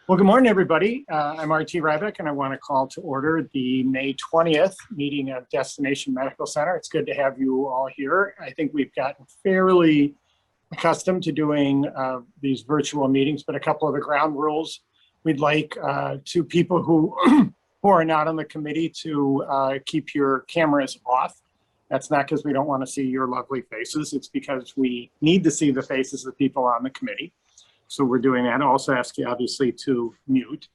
Well, good morning, everybody. I'm R.T. Rybeck, and I want to call to order the May 20th meeting of Destination Medical Center. It's good to have you all here. I think we've gotten fairly accustomed to doing these virtual meetings, but a couple of the ground rules. We'd like to people who, who are not on the committee to keep your cameras off. That's not because we don't want to see your lovely faces. It's because we need to see the faces of the people on the committee. So we're doing that. Also ask you obviously to mute.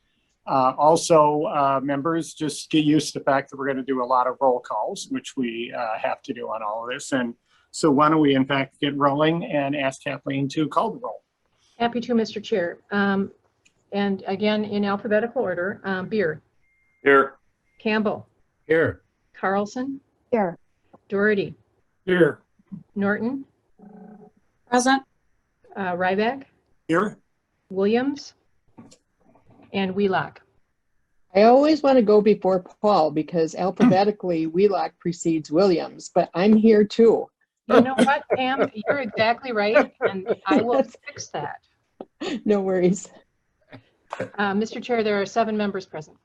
Members, just get used to the fact that we're going to do a lot of roll calls, which we have to do on all of this. And so why don't we in fact get rolling and ask Kathleen to call the roll. Happy to, Mr. Chair. And again, in alphabetical order, Beer. Here. Campbell. Here. Carlson. Here. Doherty. Here. Norton. Present. Ryback. Here. Williams. And Wheelock. I always want to go before Paul because alphabetically Wheelock precedes Williams, but I'm here too. You know what, Pam? You're exactly right, and I will fix that. No worries. Mr. Chair, there are 7 members present.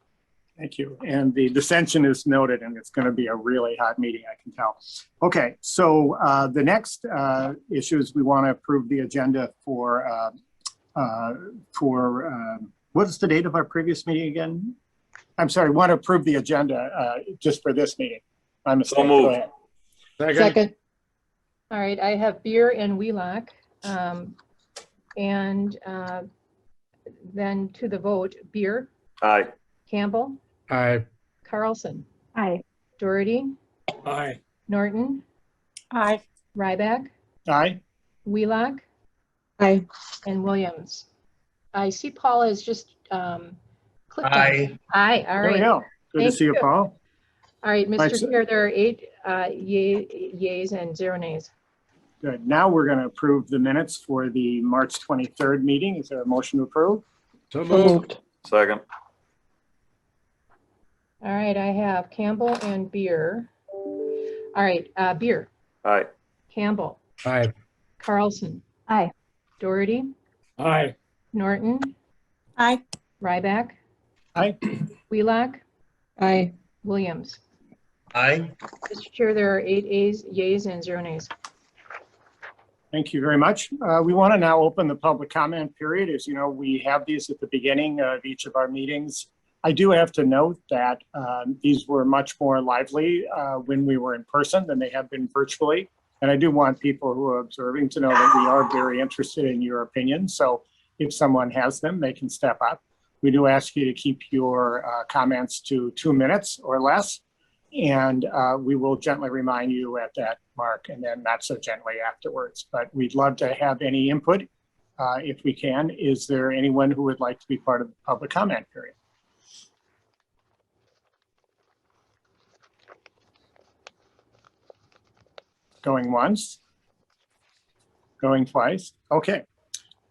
Thank you. And the dissension is noted, and it's going to be a really hot meeting, I can tell. Okay, so the next issue is we want to approve the agenda for what is the date of our previous meeting again? I'm sorry, want to approve the agenda just for this meeting. My mistake. So moved. Second. All right, I have Beer and Wheelock. Then to the vote, Beer. Aye. Campbell. Aye. Carlson. Aye. Doherty. Aye. Norton. Aye. Ryback. Aye. Wheelock. Aye. And Williams. I see Paul is just clicked Aye. on. Aye. All There we right. go. Good to Thank see you, you. Paul. All right, Right, Mr. so- Chair, there are 8 yeas and 0 nays. Good. Now we're going to approve the minutes for the March 23rd meeting. Is there a motion to approve? So So moved. Second. All right, I have Campbell and Beer. All right, Beer. Aye. Campbell. Aye. Carlson. Aye. Doherty. Aye. Norton. Aye. Ryback. Aye. Wheelock. Aye. Williams. Aye. Mr. Chair, there are 8 yeas and 0 nays. Thank you very much. We want to now open the public comment period. As you know, we have these at the beginning of each of our meetings. I do have to note that these were much more lively when we were in person than they have been virtually. And I do want people who are observing to know that we are very interested in your opinions. So if someone has them, they can step up. We do ask you to keep your comments to 2 minutes or less. And we will gently remind you at that mark and then not so gently afterwards. But we'd love to have any input if we can. Is there anyone who would like to be part of the public comment period? Going once? Going twice? Okay.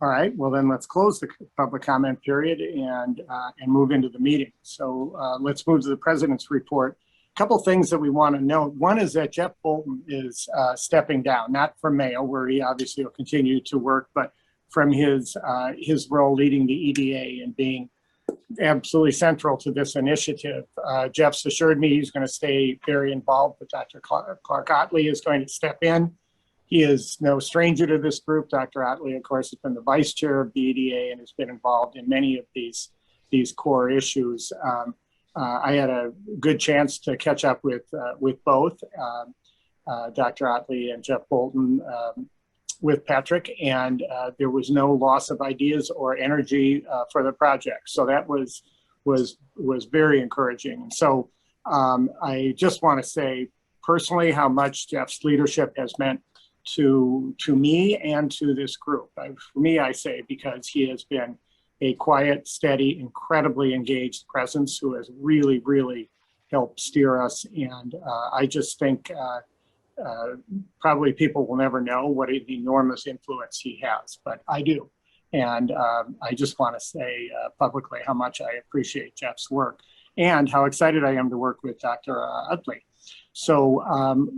All right, well then let's close the public comment period and move into the meeting. So let's move to the president's report. A couple things that we want to note. One is that Jeff Bolton is stepping down, not from Mayo, where he obviously will continue to work, but from his role leading the EDA and being absolutely central to this initiative. Jeff's assured me he's going to stay very involved, but Dr. Clark Otley is going to step in. He is no stranger to this group. Dr. Otley, of course, has been the vice chair of the EDA and has been involved in many of these core issues. I had a good chance to catch up with both Dr. Otley and Jeff Bolton with Patrick, and there was no loss of ideas or energy for the project. So that was very encouraging. And so I just want to say personally how much Jeff's leadership has meant to me and to this group. For me, I say, because he has been a quiet, steady, incredibly engaged presence who has really, really helped steer us. And I just think probably people will never know what an enormous influence he has, but I do. And I just want to say publicly how much I appreciate Jeff's work and how excited I am to work with Dr. Utley. So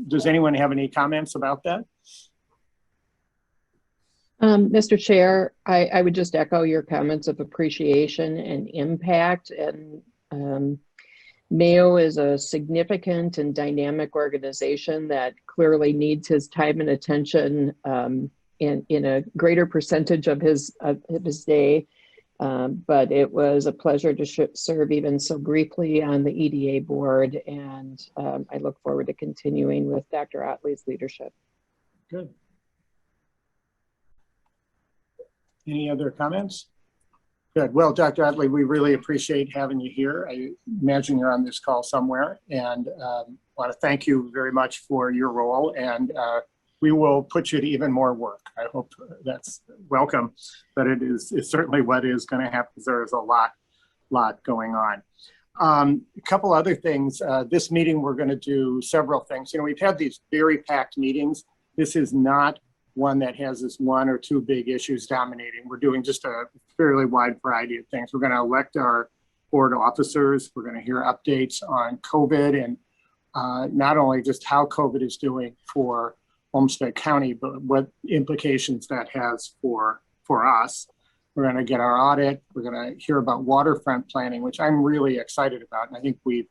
does anyone have any comments about that? Mr. Chair, I would just echo your comments of appreciation and impact. And Mayo is a significant and dynamic organization that clearly needs his time and attention in a greater percentage of his day. But it was a pleasure to serve even so briefly on the EDA board, and I look forward to continuing with Dr. Otley's leadership. Good. Any other comments? Good. Well, Dr. Otley, we really appreciate having you here. I imagine you're on this call somewhere, and want to thank you very much for your role, and we will put you to even more work. I hope that's welcome, but it's certainly what is going to happen, because there is a lot going on. A couple other things. This meeting, we're going to do several things. You know, we've had these very packed meetings. This is not one that has this one or two big issues dominating. We're doing just a fairly wide variety of things. We're going to elect our board officers. We're going to hear updates on COVID, and not only just how COVID is doing for Olmsted County, but what implications that has for us. We're going to get our audit. We're going to hear about waterfront planning, which I'm really excited about. And I think we've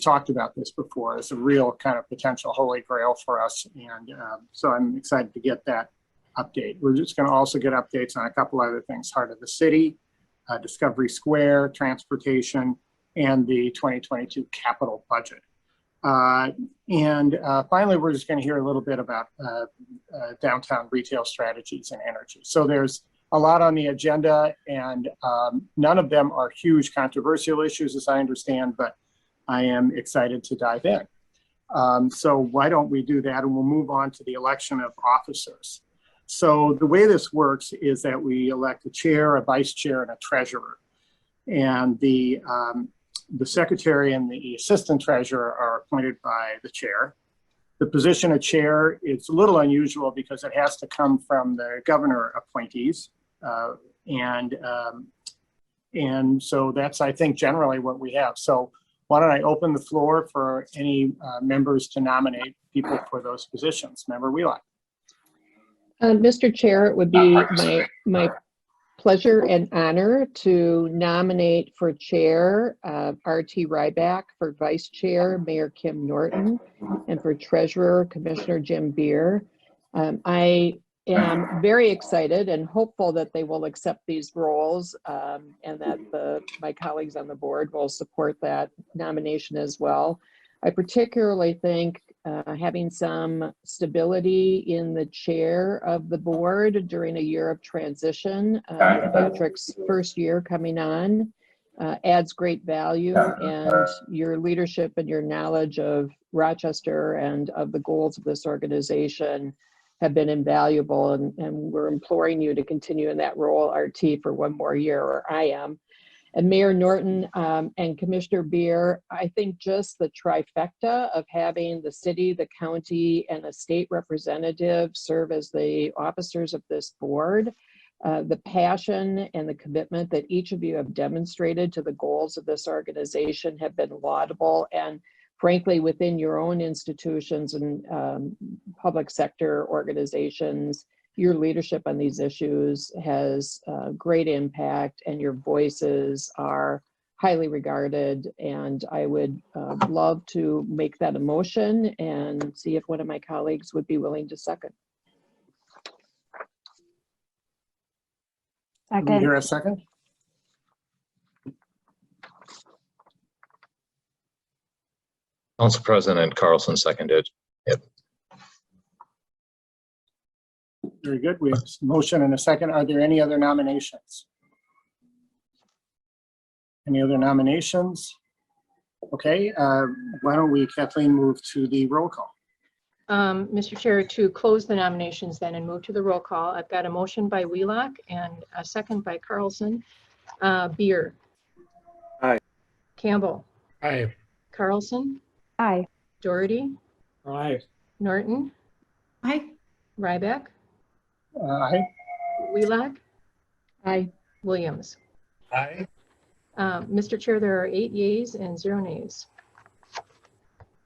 talked about this before. It's a real kind of potential holy grail for us. And so I'm excited to get that update. We're just going to also get updates on a couple other things: Heart of the City, Discovery Square, transportation, and the 2022 capital budget. And finally, we're just going to hear a little bit about downtown retail strategies and energy. So there's a lot on the agenda, and none of them are huge controversial issues, as I understand, but I am excited to dive in. So why don't we do that, and we'll move on to the election of officers. So the way this works is that we elect a chair, a vice chair, and a treasurer. And the secretary and the assistant treasurer are appointed by the chair. The position of chair is a little unusual because it has to come from the governor appointees. And so that's, I think, generally what we have. So why don't I open the floor for any members to nominate people for those positions? Member Wheelock. Mr. Chair, it would be my pleasure and honor to nominate for chair R.T. Ryback, for vice chair Mayor Kim Norton, and for treasurer Commissioner Jim Beer. I am very excited and hopeful that they will accept these roles, and that my colleagues on the board will support that nomination as well. I particularly think having some stability in the chair of the board during a year of transition, Patrick's first year coming on, adds great value, and your leadership and your knowledge of Rochester and of the goals of this organization have been invaluable, and we're imploring you to continue in that role, RT, for one more year, or I am. And Mayor Norton and Commissioner Beer, I think just the trifecta of having the city, the county, and a state representative serve as the officers of this board, the passion and the commitment that each of you have demonstrated to the goals of this organization have been laudable. And frankly, within your own institutions and public sector organizations, your leadership on these issues has great impact, and your voices are highly regarded. And I would love to make that a motion and see if one of my colleagues would be willing to second. Can you hear a second? Council President Carlson seconded. Yep. Very good. We have a motion and a second. Are there any other nominations? Any other nominations? Okay, why don't we, Kathleen, move to the roll call? Mr. Chair, to close the nominations then and move to the roll call, I've got a motion by Wheelock and a second by Carlson. Beer. Aye. Campbell. Aye. Carlson. Aye. Doherty. Aye. Norton. Aye. Ryback. Aye. Wheelock. Aye. Williams. Aye. Mr. Chair, there are 8 yeas and 0 nays.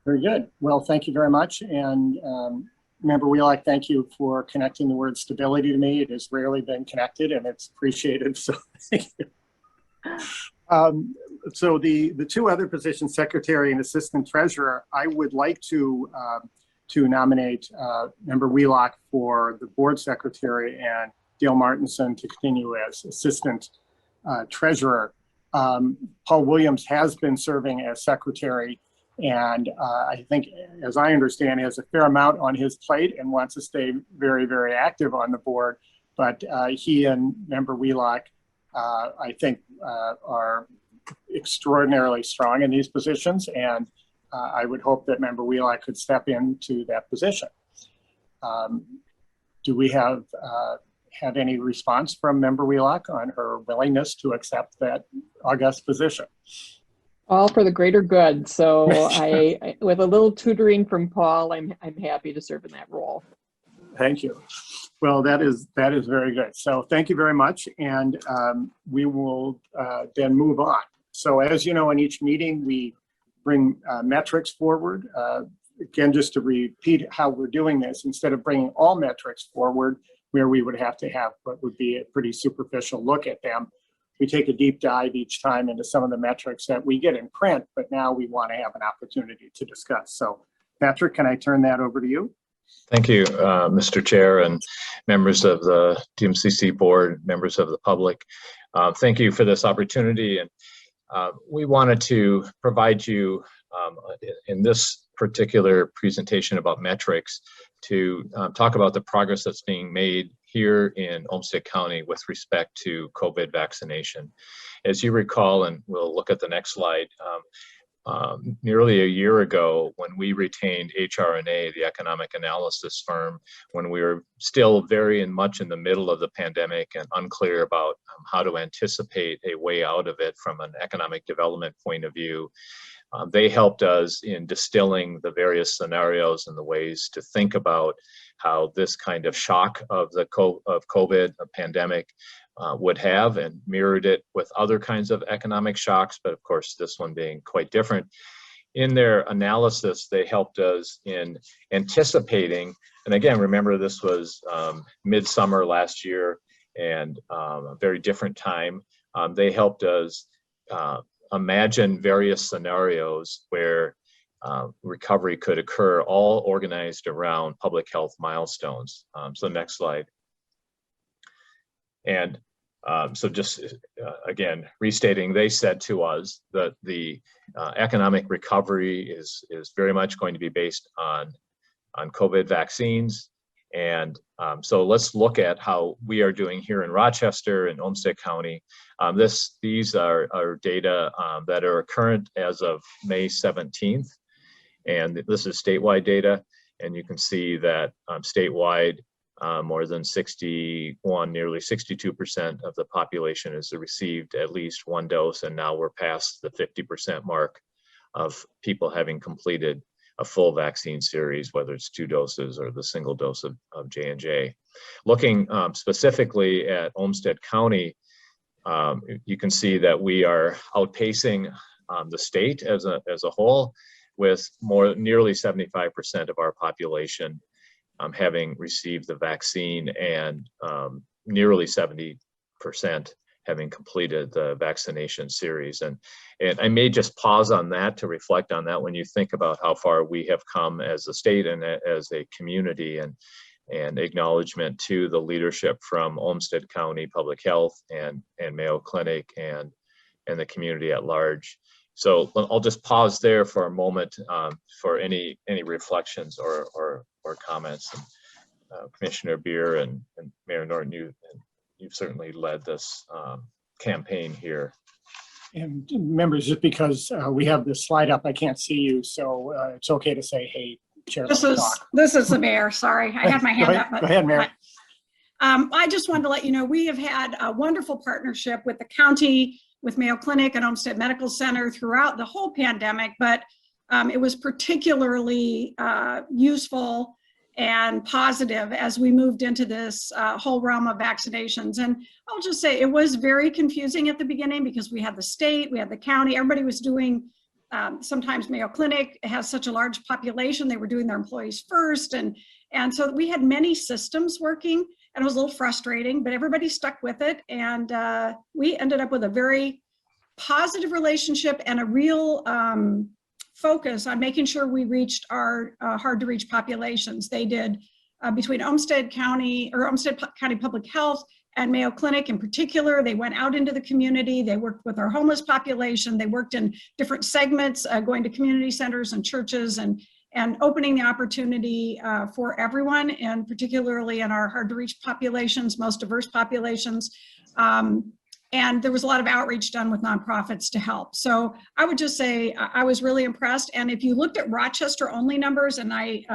Very good. Well, thank you very much. And Member Wheelock, thank you for connecting the word stability to me. It has rarely been connected and it's appreciated, so thank you. So the two other positions, Secretary and Assistant Treasurer, I would like to nominate Member Wheelock for the Board Secretary and Dale Martinson to continue as Assistant Treasurer. Paul Williams has been serving as Secretary, and I think, as I understand, has a fair amount on his plate and wants to stay very, very active on the board. But he and Member Wheelock, I think, are extraordinarily strong in these positions, and I would hope that Member Wheelock could step into that position. Do we have any response from Member Wheelock on her willingness to accept that august position? All for the greater good. So I with a little tutoring from Paul, I'm happy to serve in that role. Thank you. Well, that is very good. So thank you very much. And we will then move on. So as you know, in each meeting, we bring metrics forward. Again, just to repeat how we're doing this, instead of bringing all metrics forward, where we would have to have what would be a pretty superficial look at them, we take a deep dive each time into some of the metrics that we get in print, but now we want to have an opportunity to discuss. So Patrick, can I turn that over to you? Thank you, Mr. Chair and members of the DMCC board, members of the public. Thank you for this opportunity. And we wanted to provide you in this particular presentation about metrics to talk about the progress that's being made here in Olmsted County with respect to COVID vaccination. As you recall, and we'll look at the next slide, nearly a year ago when we retained HRNA, the economic analysis firm, when we were still very much in the middle of the pandemic and unclear about how to anticipate a way out of it from an economic development point of view. They helped us in distilling the various scenarios and the ways to think about how this kind of shock of the COVID pandemic would have, and mirrored it with other kinds of economic shocks, but of course this one being quite different. In their analysis, they helped us in anticipating, and again, remember this was midsummer last year and a very different time. They helped us imagine various scenarios where recovery could occur, all organized around public health milestones. So next slide. And so just again, restating, they said to us that the economic recovery is very much going to be based on COVID vaccines. And so let's look at how we are doing here in Rochester and Olmsted County. These are data that are current as of May 17th. And this is statewide data. And you can see that statewide, more than 61, nearly 62% of the population has received at least one dose. And now we're past the 50% mark of people having completed a full vaccine series, whether it's 2 doses or the single dose of J&J. Looking specifically at Olmsted County, you can see that we are outpacing the state as a whole, with nearly 75% of our population having received the vaccine, and nearly 70% having completed the vaccination series. And I may just pause on that to reflect on that when you think about how far we have come as a state and as a community, and acknowledgement to the leadership from Olmsted County Public Health and Mayo Clinic and the community at large. So I'll just pause there for a moment for any reflections or comments. And, Commissioner Beer and Mayor Norton, you've certainly led this campaign here. And members, just because we have this slide up, I can't see you, so it's okay to say, hey, Chair. This is the mayor. Sorry, I had my hand up. Go ahead, Mayor. I just wanted to let you know we have had a wonderful partnership with the county, with Mayo Clinic and Olmsted Medical Center throughout the whole pandemic, but it was particularly useful and positive as we moved into this whole realm of vaccinations. And I'll just say it was very confusing at the beginning because we had the state, we had the county, everybody was doing, sometimes Mayo Clinic has such a large population, they were doing their employees first, and And so we had many systems working, and it was a little frustrating, but everybody stuck with it. And we ended up with a very positive relationship and a real focus on making sure we reached our hard to reach populations. They did between Olmsted County Public Health and Mayo Clinic in particular. They went out into the community. They worked with our homeless population. They worked in different segments, going to community centers and churches and opening the opportunity for everyone, and particularly in our hard to reach populations, most diverse populations. And there was a lot of outreach done with nonprofits to help. So I would just say I was really impressed. And if you looked at Rochester only numbers, and I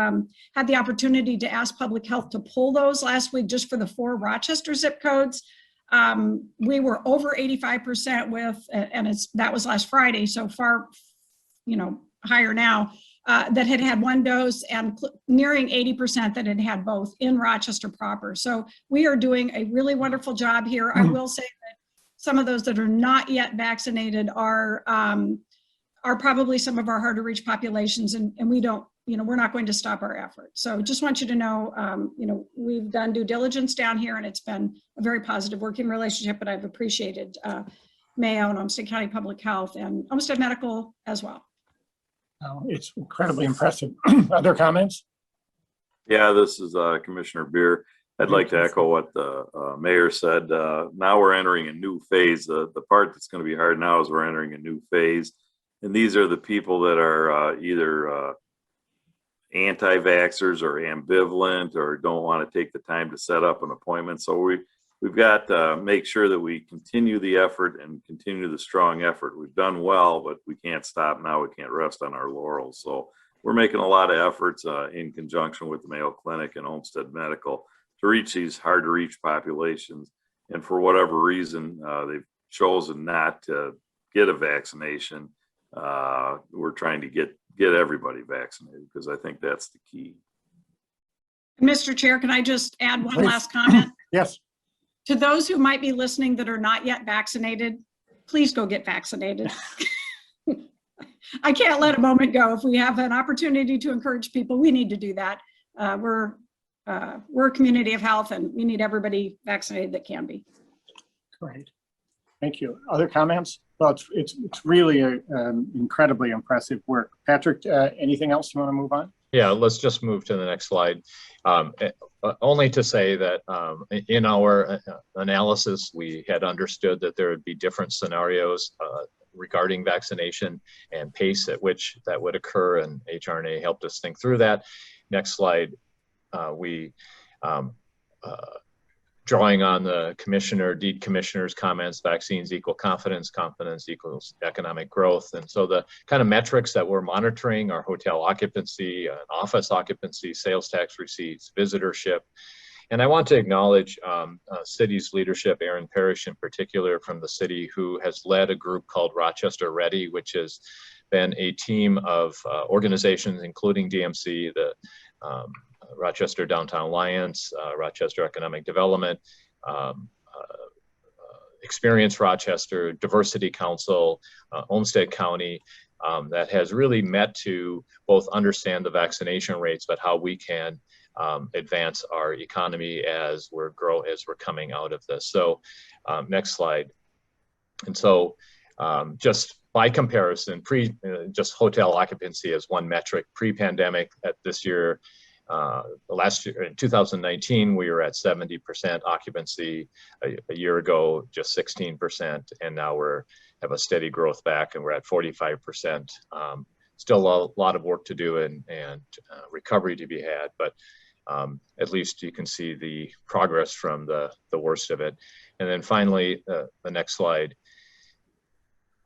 had the opportunity to ask public health to pull those last week just for the 4 Rochester zip codes, we were over 85% with, and that was last Friday, so far, higher now, that had had 1 dose, and nearing 80% that had had both in Rochester proper. So we are doing a really wonderful job here. I will say that some of those that are not yet vaccinated are probably some of our hard to reach populations, and we don't, we're not going to stop our efforts. So just want you to know, we've done due diligence down here, and it's been a very positive working relationship, but I've appreciated Mayo and Olmsted County Public Health and Olmsted Medical as well. It's incredibly impressive. Other comments? Yeah, this is Commissioner Beer. I'd like to echo what the mayor said. Now we're entering a new phase. The part that's going to be hard now is we're entering a new phase. And these are the people that are either anti-vaxxers or ambivalent or don't want to take the time to set up an appointment. So we've got to make sure that we continue the effort and continue the strong effort. We've done well, but we can't stop now. We can't rest on our laurels. So we're making a lot of efforts in conjunction with the Mayo Clinic and Olmsted Medical to reach these hard to reach populations. And for whatever reason, they've chosen not to get a vaccination. We're trying to get everybody vaccinated, because I think that's the key. Mr. Chair, can I just add one Please. last comment? Yes. To those who might be listening that are not yet vaccinated, please go get vaccinated. I can't let a moment go. If we have an opportunity to encourage people, we need to do that. We're a community of health, and we need everybody vaccinated that can be. Great. Thank you. Other comments? Well, it's really incredibly impressive work. Patrick, anything else you want to move on? Yeah, let's just move to the next slide. Only to say that in our analysis, we had understood that there would be different scenarios regarding vaccination and pace at which that would occur, and HRNA helped us think through that. Next slide. Drawing on the deed commissioner's comments, vaccines equal confidence, confidence equals economic growth. And so the kind of metrics that we're monitoring are hotel occupancy, office occupancy, sales tax receipts, visitorship. And I want to acknowledge city's leadership, Aaron Parrish in particular from the city, who has led a group called Rochester Ready, which has been a team of organizations, including DMC, the Rochester Downtown Alliance, Rochester Economic Development, Experience Rochester, Diversity Council, Olmsted County, that has really met to both understand the vaccination rates, but how we can advance our economy as we're coming out of this. So next slide. And so just by comparison, just hotel occupancy as one metric, pre-pandemic at this year, last year in 2019 we were at 70% occupancy. A year ago just 16%, and now have a steady growth back and we're at 45%. Still a lot of work to do and recovery to be had, but at least you can see the progress from the worst of it. And then finally, the next slide.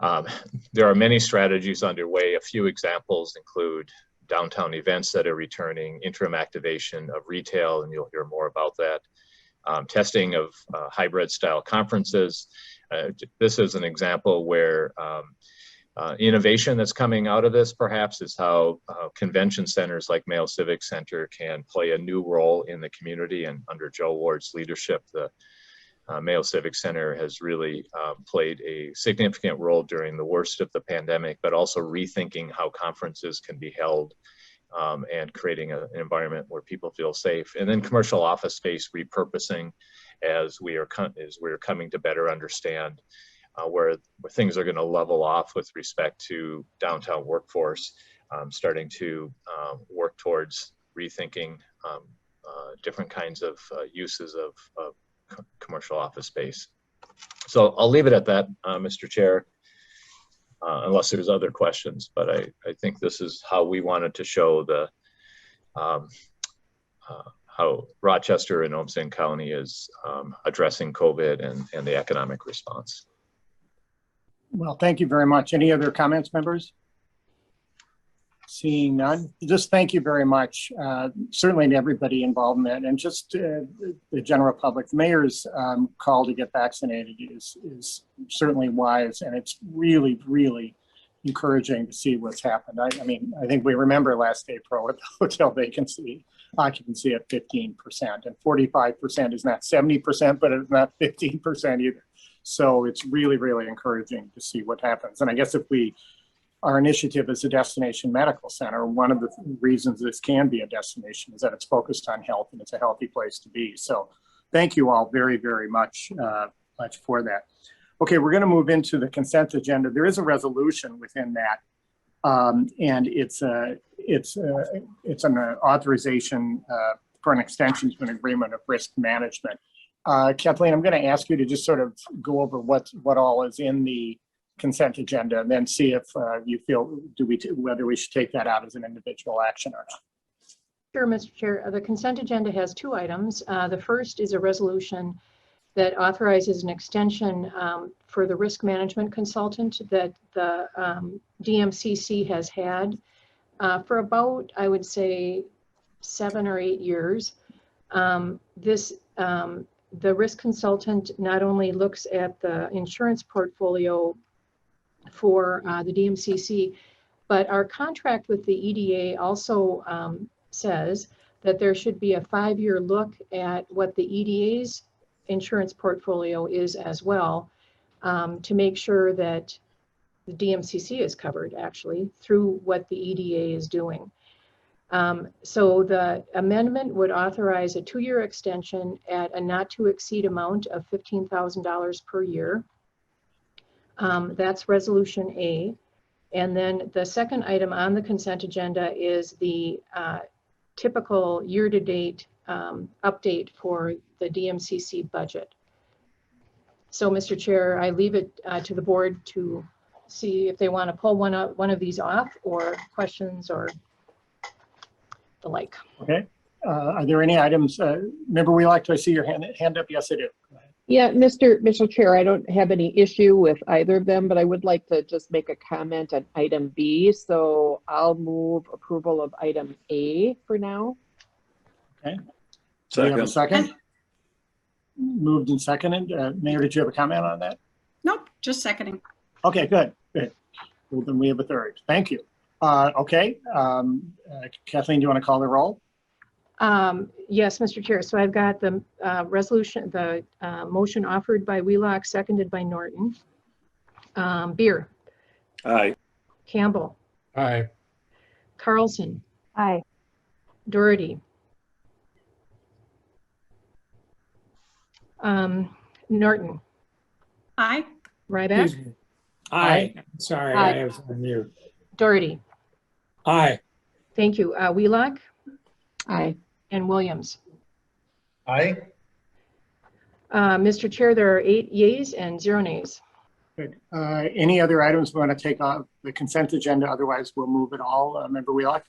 There are many strategies underway. A few examples include downtown events that are returning, interim activation of retail, and you'll hear more about that. Testing of hybrid style conferences. This is an example where innovation that's coming out of this perhaps is how convention centers like Mayo Civic Center can play a new role in the community. And under Joe Ward's leadership, the Mayo Civic Center has really played a significant role during the worst of the pandemic, but also rethinking how conferences can be held and creating an environment where people feel safe. And then commercial office space repurposing as we are coming to better understand where things are going to level off with respect to downtown workforce, starting to work towards rethinking different kinds of uses of commercial office space. So I'll leave it at that, Mr. Chair, unless there's other questions, but I think this is how we wanted to show the how Rochester and Olmsted County is addressing COVID and the economic response. Well, thank you very much. Any other comments, members? Seeing none, just thank you very much, certainly to everybody involved in that, and just the general public. The mayor's call to get vaccinated is certainly wise, and it's really, really encouraging to see what's happened. I mean, I think we remember last April with the hotel vacancy occupancy at 15%, and 45% is not 70%, but it's not 15% either. So it's really, really encouraging to see what happens. And I guess if our initiative is a destination medical center, one of the reasons this can be a destination is that it's focused on health and it's a healthy place to be. So thank you all very, very much for that. Okay, we're going to move into the consent agenda. There is a resolution within that, and it's an authorization for an extension to an agreement of risk management. Kathleen, I'm going to ask you to just sort of go over what all is in the consent agenda, and then see if you feel whether we should take that out as an individual action or not. Sure, Mr. Chair. The consent agenda has two items. The first is a resolution that authorizes an extension for the risk management consultant that the DMCC has had for about, I would say, 7 or 8 years. The risk consultant not only looks at the insurance portfolio for the DMCC, but our contract with the EDA also says that there should be a 5-year look at what the EDA's insurance portfolio is as well, to make sure that the DMCC is covered actually through what the EDA is doing. So the amendment would authorize a 2-year extension at a not to exceed amount of $15,000 per year. That's resolution A. And then the second item on the consent agenda is the typical year-to-date update for the DMCC budget. So, Mr. Chair, I leave it to the board to see if they want to pull one of these off, or questions or the like. Okay. Are there any items? Member Wheelock, do I see your hand up? Yes, I do. Go ahead. Yeah, Mr. Chair, I don't have any issue with either of them, but I would like to just make a comment on item B. So I'll move approval of item A for now. Okay. Do we have a second? Moved and seconded. Mayor, did you have a comment on that? Nope, just seconding. Okay, good. Well, then we have a third. Thank you. Okay. Kathleen, do you want to call the roll? Yes, Mr. Chair. So I've got the resolution, the motion offered by Wheelock, seconded by Norton. Beer. Aye. Campbell. Aye. Carlson. Aye. Doherty. Norton. Aye. Ryback. Excuse me. Aye. Sorry, Aye. I have on mute. Doherty. Aye. Thank you. Wheelock Aye. and Williams. Aye. Mr. Chair, there are 8 yeas and 0 nays. Good. Any other items we want to take off the consent agenda? Otherwise, we'll move it all. Member Wheelock?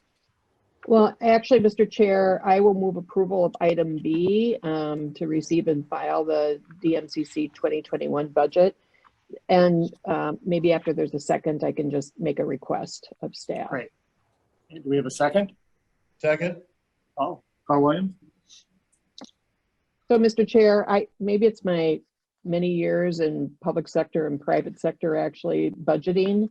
Well, actually, Mr. Chair, I will move approval of item B to receive and file the DMCC 2021 budget. And maybe after there's a second, I can just make a request of staff. Great. Do we have a second? Second. Oh, Carl Williams? So, Mr. Chair, maybe it's my many years in public sector and private sector actually budgeting,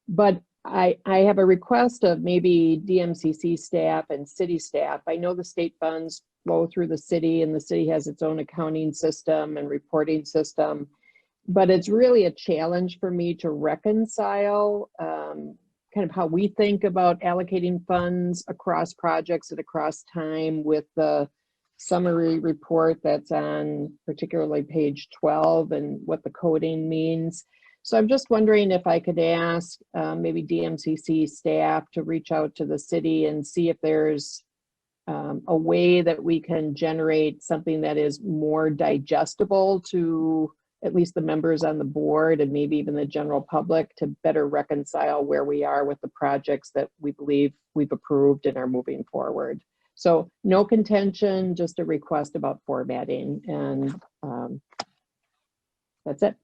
but I have a request of maybe DMCC staff and city staff. I know the state funds flow through the city, and the city has its own accounting system and reporting system, but it's really a challenge for me to reconcile kind of how we think about allocating funds across projects and across time with the summary report that's on particularly page 12 and what the coding means. So I'm just wondering if I could ask maybe DMCC staff to reach out to the city and see if there's a way that we can generate something that is more digestible to at least the members on the board and maybe even the general public to better reconcile where we are with the projects that we believe we've approved and are moving forward. So no contention, just a request about formatting, and that's it.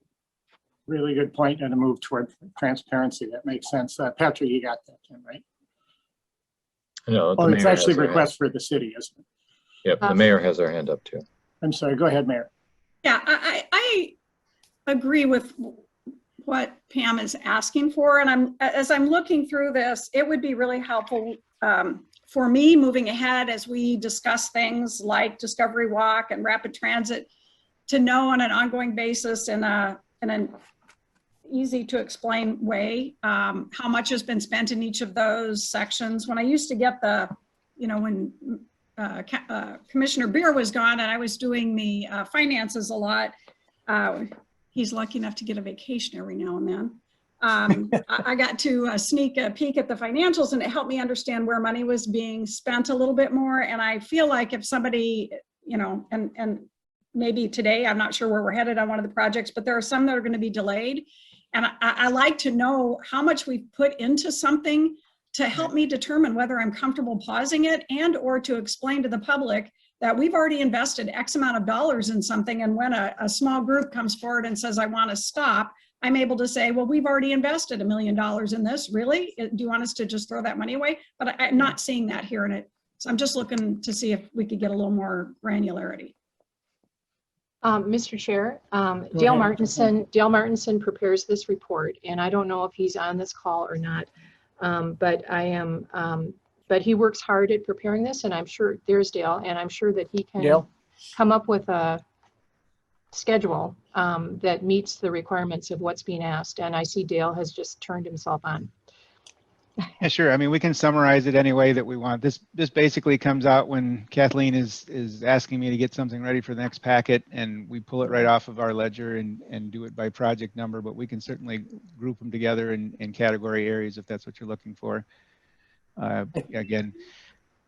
Really good point, and a move toward transparency. That makes sense. Patrick, you got that, Tim, right? No, Oh, it's actually a request for the city, isn't it? Yep, the mayor has her hand up too. I'm sorry, go ahead, Mayor. Yeah, I agree with what Pam is asking for. And as I'm looking through this, it would be really helpful for me moving ahead as we discuss things like Discovery Walk and rapid transit to know on an ongoing basis in an easy to explain way how much has been spent in each of those sections. When I used to get when Commissioner Beer was gone and I was doing the finances a lot, he's lucky enough to get a vacation every now and then. I got to sneak a peek at the financials, and it helped me understand where money was being spent a little bit more. And I feel like if somebody, and maybe today, I'm not sure where we're headed on one of the projects, but there are some that are going to be delayed. And I like to know how much we've put into something to help me determine whether I'm comfortable pausing it and or to explain to the public that we've already invested X amount of dollars in something. And when a small group comes forward and says, I want to stop, I'm able to say, well, we've already invested $1 million in this. Really? Do you want us to just throw that money away? But I'm not seeing that here in it. So I'm just looking to see if we could get a little more granularity. Mr. Chair, Dale Martinson prepares this report, and I don't know if he's on this call or not, but he works hard at preparing this, and I'm sure there's Dale, and I'm sure that he can come up with a schedule that meets the requirements of what's being asked. And I see Dale has just turned himself on. Yeah, sure. I mean, we can summarize it any way that we want. This basically comes out when Kathleen is asking me to get something ready for the next packet, and we pull it right off of our ledger and do it by project number, but we can certainly group them together in category areas if that's what you're looking for. Again,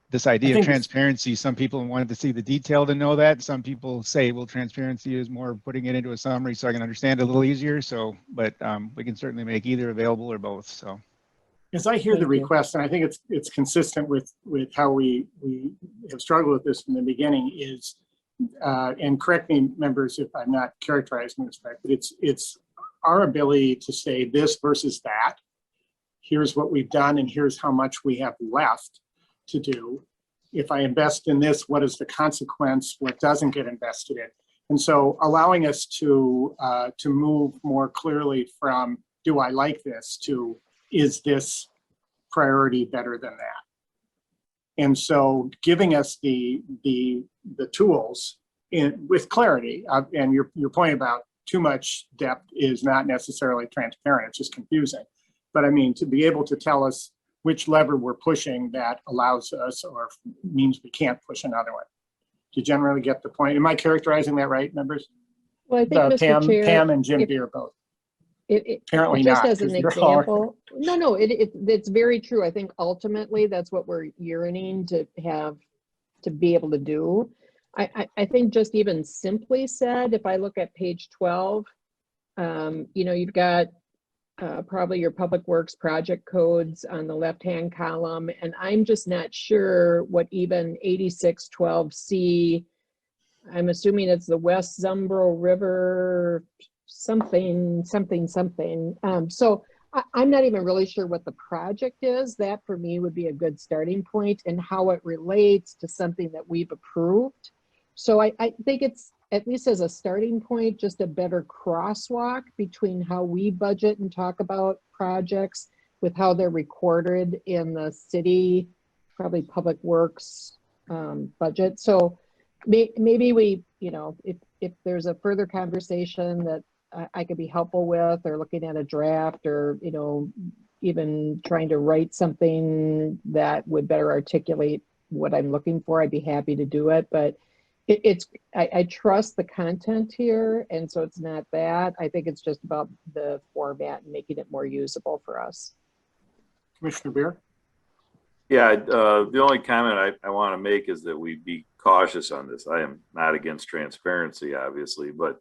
this idea of transparency, some people wanted to see the detail to know that. Some people say, well, transparency is more putting it into a summary so I can understand it a little easier. So, but we can certainly make either available or both. So. As I hear the request, and I think it's consistent with how we have struggled with this from the beginning, is, and correct me, members, if I'm not characterizing this right, but it's our ability to say this versus that. Here's what we've done, and here's how much we have left to do. If I invest in this, what is the consequence? What doesn't get invested in? And so allowing us to move more clearly from do I like this to is this priority better than that? And so giving us the tools with clarity, and your point about too much depth is not necessarily transparent, it's just confusing. But I mean, to be able to tell us which lever we're pushing that allows us or means we can't push another one. Do you generally get the point? Am I characterizing that right, members? Well, I think, Mr. Chair, Pam and Jim Beer both. Apparently just not. As an example, no, it's very true. I think ultimately that's what we're yearning to have to be able to do. I think just even simply said, if I look at page 12, you've got probably your public works project codes on the left-hand column, and I'm just not sure what even 8612C, I'm assuming it's the West Zumbro River something. So I'm not even really sure what the project is. That for me would be a good starting point and how it relates to something that we've approved. So I think it's, at least as a starting point, just a better crosswalk between how we budget and talk about projects with how they're recorded in the city, probably public works budget. So maybe we, if there's a further conversation that I could be helpful with, or looking at a draft, or even trying to write something that would better articulate what I'm looking for, I'd be happy to do it. But I trust the content here, and so it's not that. I think it's just about the format and making it more usable for us. Commissioner Beer? Yeah, the only comment I want to make is that we be cautious on this. I am not against transparency, obviously, but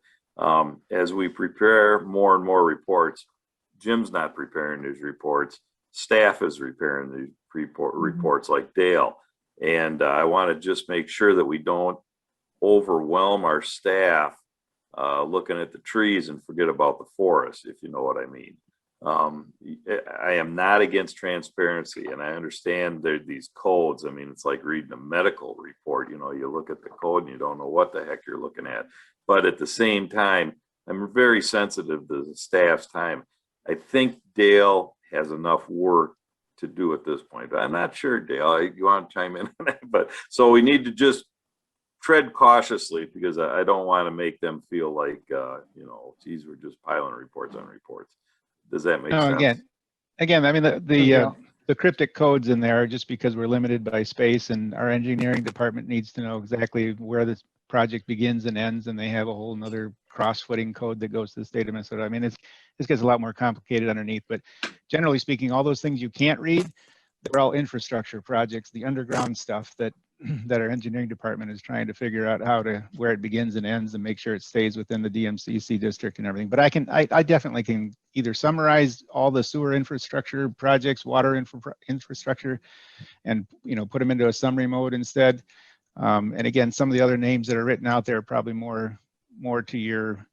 as we prepare more and more reports, Jim's not preparing his reports. Staff is preparing the reports like Dale. And I want to just make sure that we don't overwhelm our staff looking at the trees and forget about the forest, if you know what I mean. I am not against transparency, and I understand there these codes. I mean, it's like reading a medical report. You know, you look at the code and you don't know what the heck you're looking at. But at the same time, I'm very sensitive to the staff's time. I think Dale has enough work to do at this point. I'm not sure, Dale. You want to chime in on that? But so we need to just tread cautiously, because I don't want to make them feel like, you know, geez, we're just piling reports on reports. Does that make sense? Again, I mean, the cryptic codes in there are just because we're limited by space, and our engineering department needs to know exactly where this project begins and ends, and they have a whole nother cross-footing code that goes to the state of Minnesota. I mean, this gets a lot more complicated underneath, but generally speaking, all those things you can't read, they're all infrastructure projects, the underground stuff that our engineering department is trying to figure out where it begins and ends and make sure it stays within the DMCC district and everything. But I definitely can either summarize all the sewer infrastructure projects, water infrastructure, and, you know, put them into a summary mode instead. And again, some of the other names that are written out there are probably more to your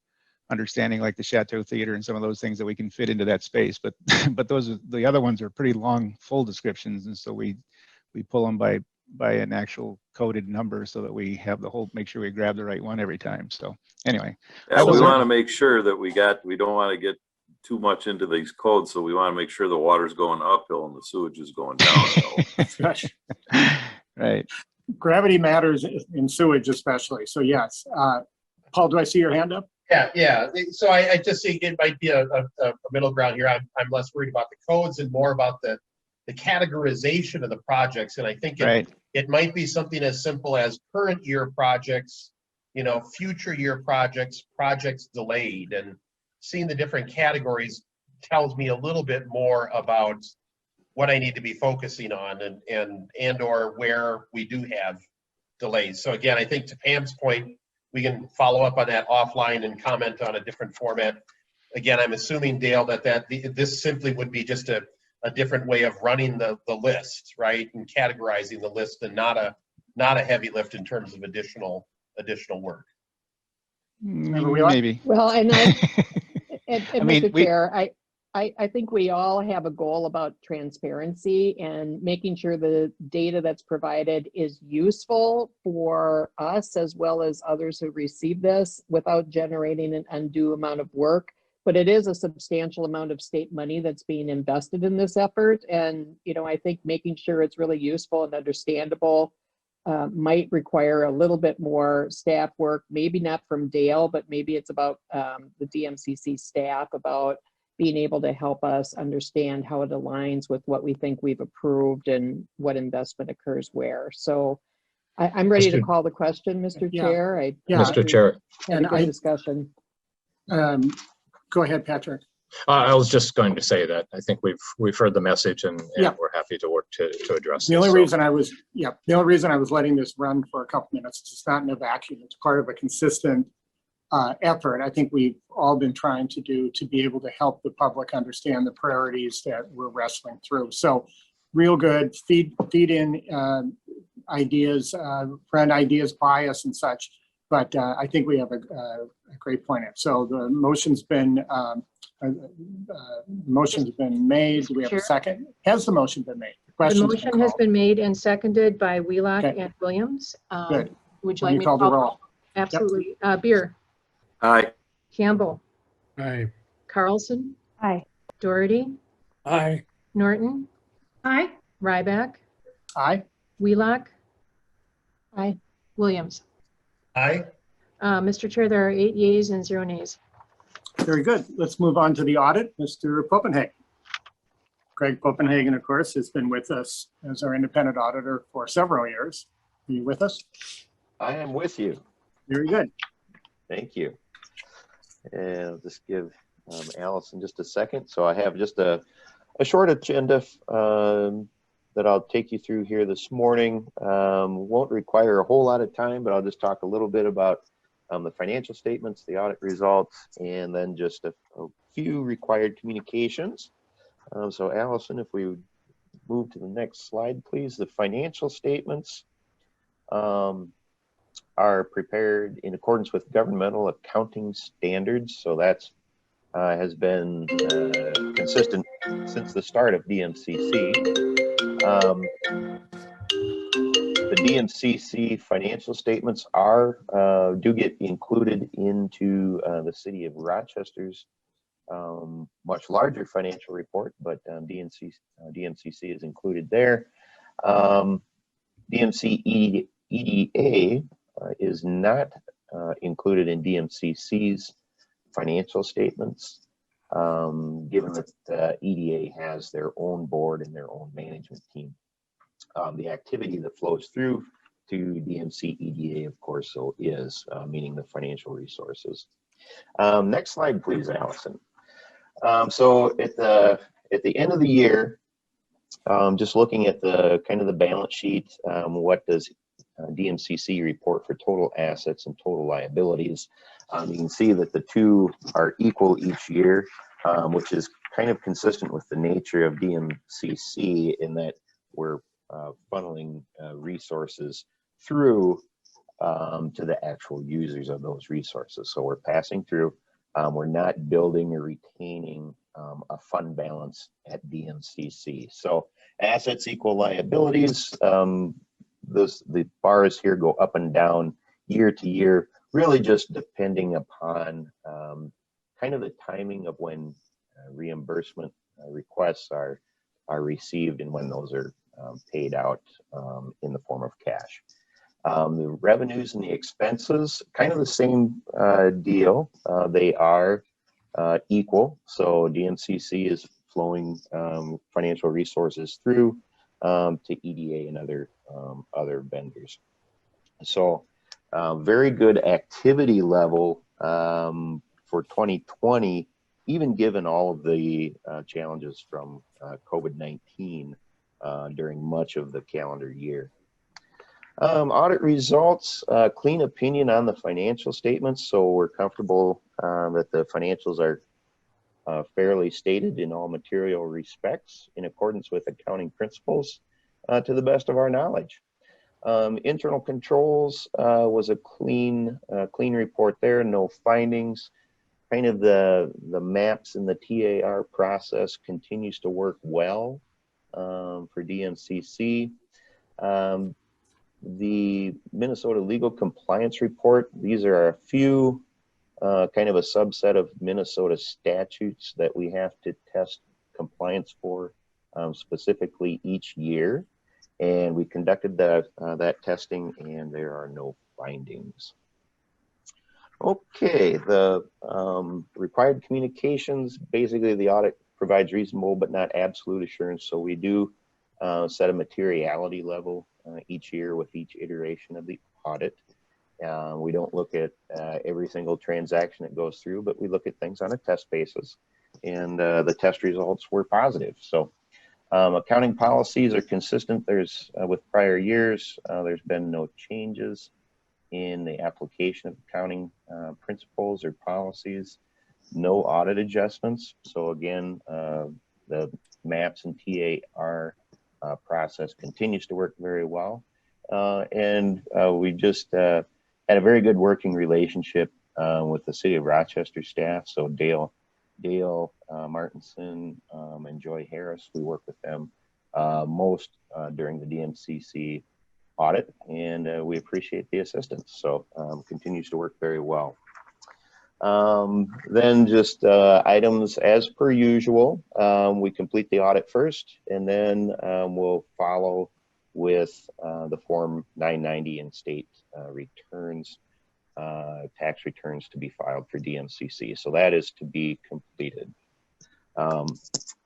understanding, like the Chateau Theater and some of those things that we can fit into that space. But the other ones are pretty long, full descriptions, and so we pull them by an actual coded number so that we have make sure we grab the right one every time. So anyway. Yeah, we want to make sure that we don't want to get too much into these codes. So we want to make sure the water's going uphill and the sewage is going downhill. Right. Gravity matters in sewage especially. So yes. Paul, do I see your hand up? Yeah. So I just think it might be a middle ground here. I'm less worried about the codes and more about the categorization of the projects. And I think it might be something as simple as current year projects, you know, future year projects delayed, and seeing the different categories tells me a little bit more about what I need to be focusing on and or where we do have delays. So again, I think to Pam's point, we can follow up on that offline and comment on a different format. Again, I'm assuming, Dale, that this simply would be just a different way of running the list, right, and categorizing the list, and not a heavy lift in terms of additional work. Maybe. Well, and Mr. Chair, I think we all have a goal about transparency and making sure the data that's provided is useful for us as well as others who receive this without generating an undue amount of work. But it is a substantial amount of state money that's being invested in this effort. And, you know, I think making sure it's really useful and understandable might require a little bit more staff work, maybe not from Dale, but maybe it's about the DMCC staff, about being able to help us understand how it aligns with what we think we've approved and what investment occurs where. So I'm ready to call the question, Mr. Chair. Mr. Chair. And a discussion. Go ahead, Patrick. I was just going to say that I think we've heard the message, and we're happy to work to address the only reason I was letting this run for a couple minutes is it's not in a vacuum. It's part of a consistent effort I think we've all been trying to do to be able to help the public understand the priorities that we're wrestling through. So real good, feed in ideas, friend ideas, bias and such. But I think we have a great plan. So the motion's been made. Do we have a second? Has the motion been made? The motion has been made and seconded by Wheelock and Williams. Good. Would you like me to call the roll? Absolutely. Yep. Beer. Aye. Campbell. Aye. Carlson. Aye. Doherty. Aye. Norton. Aye. Ryback. Aye. Wheelock. Aye. Williams. Aye. Mr. Chair, there are 8 yeas and 0 nays. Very good. Let's move on to the audit. Mr. Popenhagen. Greg Popenhagen, of course, has been with us as our independent auditor for several years. Are you with us? I am with you. Very good. Thank you. And I'll just give Allison just a second. So I have just a short agenda that I'll take you through here this morning. Won't require a whole lot of time, but I'll just talk a little bit about the financial statements, the audit results, and then just a few required communications. So Allison, if we would move to the next slide, please. The financial statements are prepared in accordance with governmental accounting standards. So that's has been consistent since the start of DMCC. The DMCC financial statements do get included into the city of Rochester's much larger financial report, but DMCC is included there. DMC EDA is not included in DMCC's financial statements, given that EDA has their own board and their own management team. The activity that flows through to DMC EDA, of course, so is meaning the financial resources. Next slide, please, Allison. So at the end of the year, just looking at the kind of the balance sheet, what does DMCC report for total assets and total liabilities? You can see that the two are equal each year, which is kind of consistent with the nature of DMCC in that we're funneling resources through to the actual users of those resources. So we're passing through. We're not building or retaining a fund balance at DMCC. So assets equal liabilities. The bars here go up and down year to year, really just depending upon kind of the timing of when reimbursement requests are received and when those are paid out in the form of cash. The revenues and the expenses, kind of the same deal. They are equal. So DMCC is flowing financial resources through to EDA and other vendors. So very good activity level for 2020, even given all of the challenges from COVID-19 during much of the calendar year. Audit results, clean opinion on the financial statements. So we're comfortable that the financials are fairly stated in all material respects in accordance with accounting principles to the best of our knowledge. Internal controls was a clean report there, no findings. Kind of the maps and the TAR process continues to work well for DMCC. The Minnesota Legal Compliance Report, these are a few kind of a subset of Minnesota statutes that we have to test compliance for specifically each year. And we conducted that testing and there are no findings. Okay, the required communications, basically the audit provides reasonable but not absolute assurance. So we do set a materiality level each year with each iteration of the audit. We don't look at every single transaction that goes through, but we look at things on a test basis, and the test results were positive. So accounting policies are consistent. There's with prior years, there's been no changes in the application of accounting principles or policies, no audit adjustments. So again, the MAPS and TAR process continues to work very well. And we just had a very good working relationship with the City of Rochester staff. So Dale Martinson and Joy Harris, we work with them most during the DMCC audit, and we appreciate the assistance. So continues to work very well. Then just items as per usual. We complete the audit first, and then we'll follow with the Form 990 and state returns, tax returns to be filed for DMCC. So that is to be completed.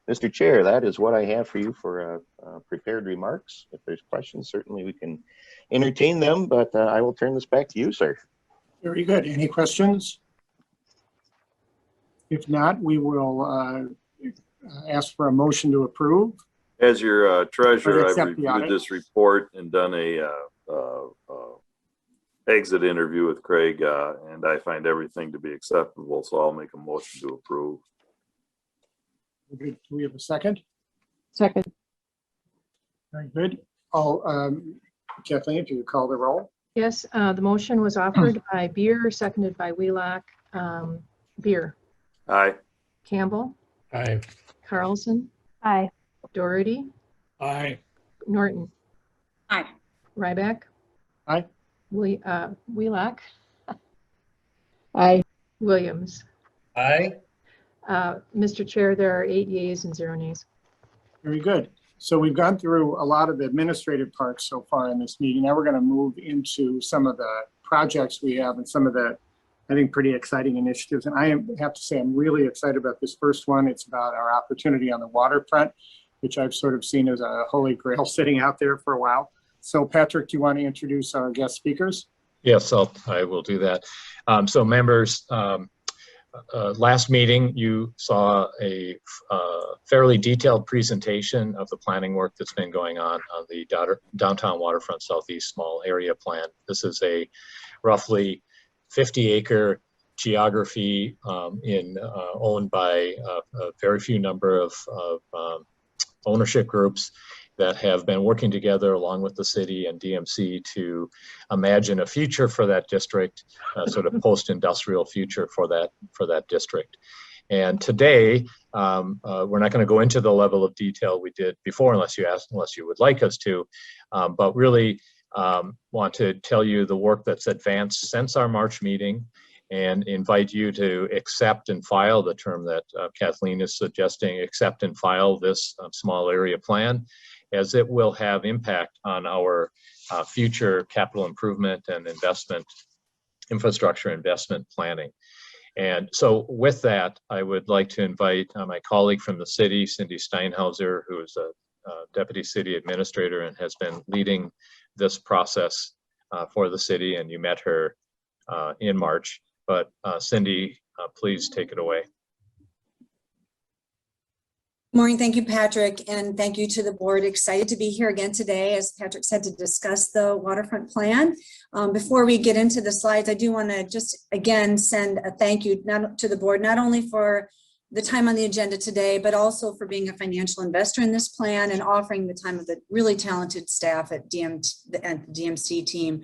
Mr. Chair, that is what I have for you for prepared remarks. If there's questions, certainly we can entertain them, but I will turn this back to you, sir. Very good. Any questions? If not, we will ask for a motion to approve. As your treasurer, I've Accept the audit. reviewed this report and done a exit interview with Craig, and I find everything to be acceptable, so I'll make a motion to approve. Do we have a second? Second. Very good. Kathleen, if you would call the roll. Yes, the motion was offered by Beer, seconded by Wheelock. Beer, Aye. Campbell, Aye. Carlson, Aye. Doherty, Aye. Norton, Aye. Ryback. Aye. Wheelock, Aye. Williams. Aye. Mr. Chair, there are 8 yeas and 0 nays. Very good. So we've gone through a lot of the administrative parts so far in this meeting. Now we're going to move into some of the projects we have and some of the, I think, pretty exciting initiatives. And I have to say, I'm really excited about this first one. It's about our opportunity on the waterfront, which I've sort of seen as a holy grail sitting out there for a while. So Patrick, do you want to introduce our guest speakers? Yes, I will do that. So members, last meeting, you saw a fairly detailed presentation of the planning work that's been going on the Downtown Waterfront Southeast Small Area Plan. This is a roughly 50-acre geography owned by a very few number of ownership groups that have been working together along with the city and DMC to imagine a future for that district, sort of post-industrial future for that district. And today, we're not going to go into the level of detail we did before, unless you would like us to, but really want to tell you the work that's advanced since our March meeting and invite you to accept and file the term that Kathleen is suggesting, accept and file this small area plan, as it will have impact on our future capital improvement and infrastructure investment planning. And so with that, I would like to invite my colleague from the city, Cindy Steinhauser, who is a deputy city administrator and has been leading this process for the city, and you met her in March. But Cindy, please take it away. Morning, thank you, Patrick, and thank you to the board. Excited to be here again today, as Patrick said, to discuss the waterfront plan. Before we get into the slides, I do want to just again send a thank you to the board, not only for the time on the agenda today, but also for being a financial investor in this plan and offering the time of the really talented staff at the DMC team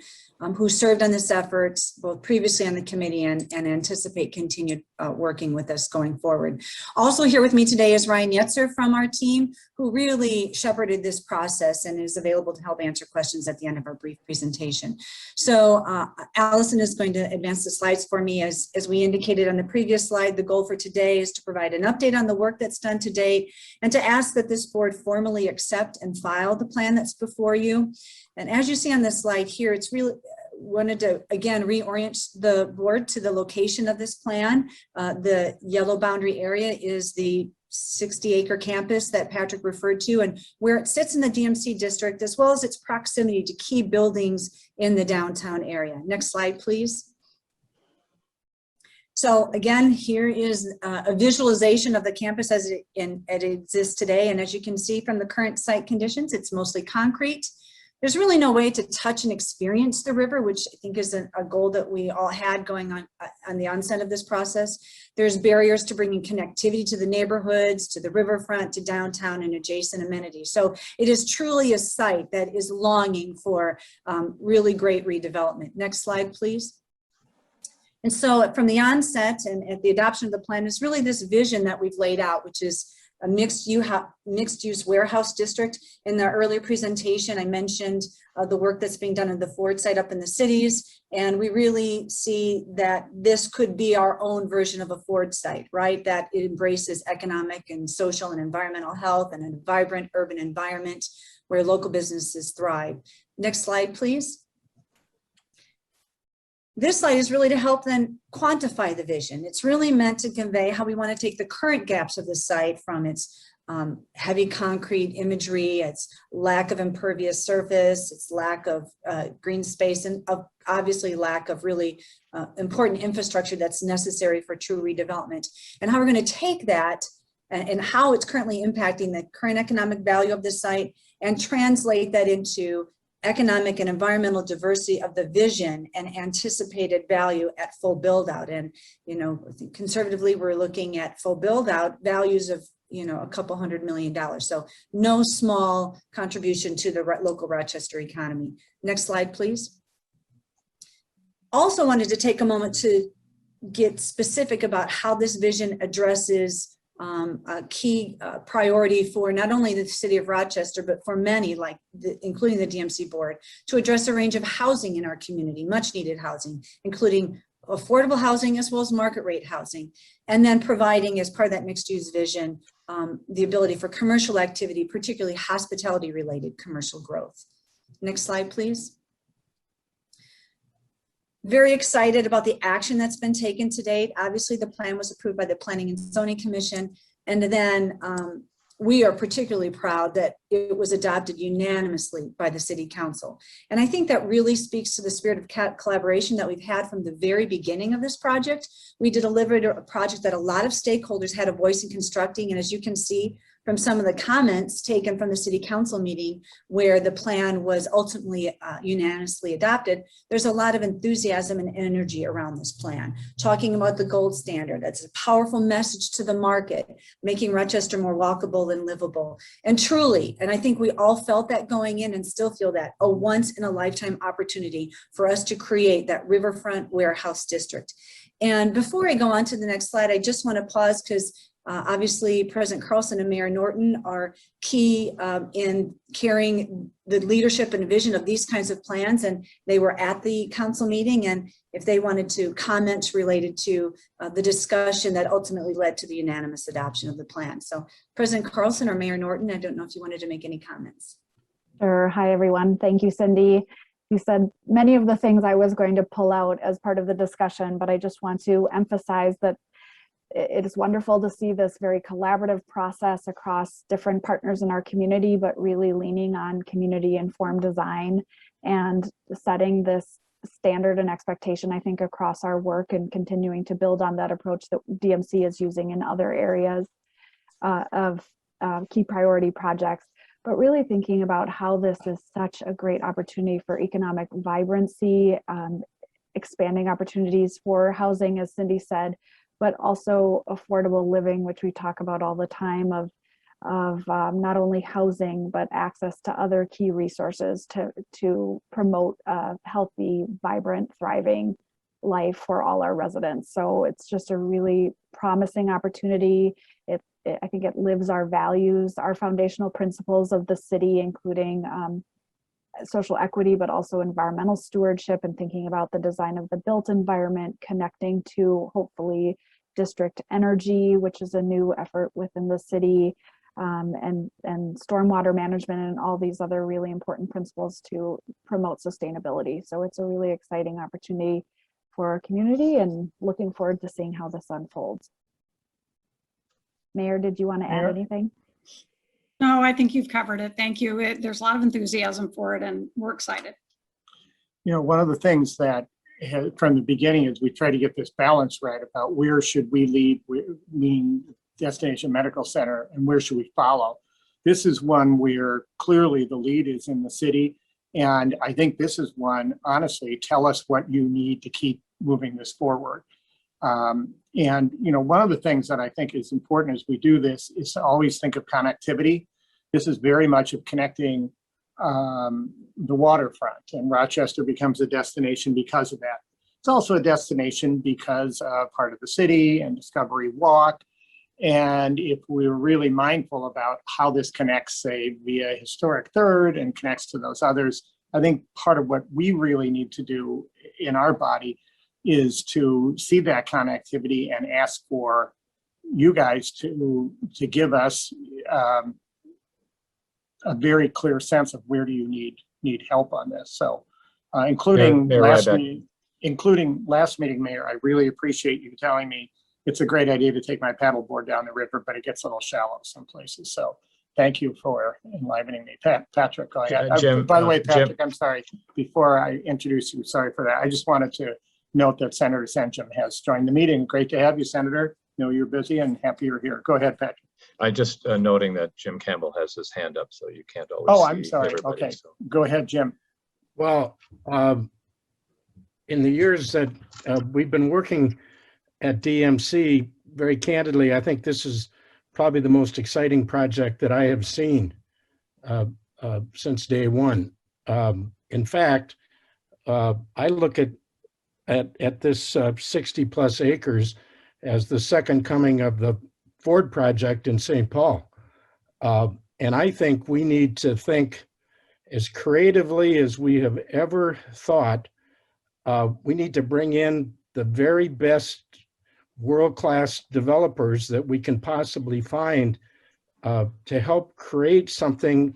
who served on this effort both previously on the committee and anticipate continued working with us going forward. Also here with me today is Ryan Yetzer from our team, who really shepherded this process and is available to help answer questions at the end of our brief presentation. So Allison is going to advance the slides for me. As we indicated on the previous slide, the goal for today is to provide an update on the work that's done to date and to ask that this board formally accept and file the plan that's before you. And as you see on this slide here, it's really wanted to again reorient the board to the location of this plan. The yellow boundary area is the 60-acre campus that Patrick referred to, and where it sits in the DMC district, as well as its proximity to key buildings in the downtown area. Next slide, please. So again, here is a visualization of the campus as it exists today. And as you can see from the current site conditions, it's mostly concrete. There's really no way to touch and experience the river, which I think is a goal that we all had going on the onset of this process. There's barriers to bringing connectivity to the neighborhoods, to the riverfront, to downtown and adjacent amenities. So it is truly a site that is longing for really great redevelopment. Next slide, please. And so from the onset and at the adoption of the plan is really this vision that we've laid out, which is a mixed-use warehouse district. In the earlier presentation, I mentioned the work that's being done in the Ford site up in the cities, and we really see that this could be our own version of a Ford site, right? That it embraces economic and social and environmental health and a vibrant urban environment where local businesses thrive. Next slide, please. This slide is really to help then quantify the vision. It's really meant to convey how we want to take the current gaps of the site from its heavy concrete imagery, it's lack of impervious surface, it's lack of green space, and obviously lack of really important infrastructure that's necessary for true redevelopment. And how we're going to take that and how it's currently impacting the current economic value of the site and translate that into economic and environmental diversity of the vision and anticipated value at full build out. And, you know, conservatively, we're looking at full build out values of, you know, a couple $100 million. So no small contribution to the local Rochester economy. Next slide, please. Also wanted to take a moment to get specific about how this vision addresses a key priority for not only the city of Rochester, but for many, like including the DMC board, to address a range of housing in our community, much needed housing, including affordable housing as well as market rate housing, and then providing as part of that mixed use vision, the ability for commercial activity, particularly hospitality related commercial growth. Next slide, please. Very excited about the action that's been taken to date. Obviously, the plan was approved by the Planning and Zoning Commission. And then we are particularly proud that it was adopted unanimously by the City Council. And I think that really speaks to the spirit of collaboration that we've had from the very beginning of this project. We delivered a project that a lot of stakeholders had a voice in constructing. And as you can see from some of the comments taken from the City Council meeting where the plan was ultimately unanimously adopted, there's a lot of enthusiasm and energy around this plan. Talking about the gold standard, that's a powerful message to the market, making Rochester more walkable and livable. And truly, and I think we all felt that going in and still feel that, a once in a lifetime opportunity for us to create that riverfront warehouse district. And before I go on to the next slide, I just want to pause because obviously, President Carlson and Mayor Norton are key in carrying the leadership and vision of these kinds of plans, and they were at the council meeting, and if they wanted to comment related to the discussion that ultimately led to the unanimous adoption of the plan. So President Carlson or Mayor Norton, I don't know if you wanted to make any comments. Sure. Hi, everyone. Thank you, Cindy. You said many of the things I was going to pull out as part of the discussion, but I just want to emphasize that it is wonderful to see this very collaborative process across different partners in our community, but really leaning on community-informed design and setting this standard and expectation, I think, across our work and continuing to build on that approach that DMC is using in other areas of key priority projects, but really thinking about how this is such a great opportunity for economic vibrancy, expanding opportunities for housing, as Cindy said, but also affordable living, which we talk about all the time, of not only housing, but access to other key resources to promote a healthy, vibrant, thriving life for all our residents. So it's just a really promising opportunity. I think it lives our values, our foundational principles of the city, including social equity, but also environmental stewardship and thinking about the design of the built environment, connecting to hopefully district energy, which is a new effort within the city, and stormwater management and all these other really important principles to promote sustainability. So it's a really exciting opportunity for our community and looking forward to seeing how this unfolds. Mayor, did you want to add anything? No, I think you've covered it. Thank you. There's a lot of enthusiasm for it and we're excited. You know, one of the things that from the beginning is we try to get this balance right about where should we lead, meaning Destination Medical Center, and where should we follow. This is one where clearly the lead is in the city. And I think this is one, honestly, tell us what you need to keep moving this forward. And, you know, one of the things that I think is important as we do this is to always think of connectivity. This is very much of connecting the waterfront, and Rochester becomes a destination because of that. It's also a destination because part of the city and Discovery Walk. And if we're really mindful about how this connects, say, via Historic Third and connects to those others, I think part of what we really need to do in our body is to see that connectivity and ask for you guys to give us a very clear sense of where do you need help on this. So including last meeting, Mayor, I really appreciate you telling me it's a great idea to take my paddleboard down the river, but it gets a little shallow some places. So thank you for enlivening me. Patrick, go ahead. Jim, By the way, Jim- Patrick, I'm sorry, before I introduce you, sorry for that. I just wanted to note that Senator Senjum has joined the meeting. Great to have you, Senator. Know you're busy and happy you're here. Go ahead, Patrick. I just noting that Jim Campbell has his hand up, so you can't always Oh, see I'm sorry. everybody, Okay, so. go ahead, Jim. Well, in the years that we've been working at DMC, very candidly, I think this is probably the most exciting project that I have seen since day one. In fact, I look at this 60 plus acres as the second coming of the Ford project in St. Paul. And I think we need to think as creatively as we have ever thought. We need to bring in the very best world-class developers that we can possibly find to help create something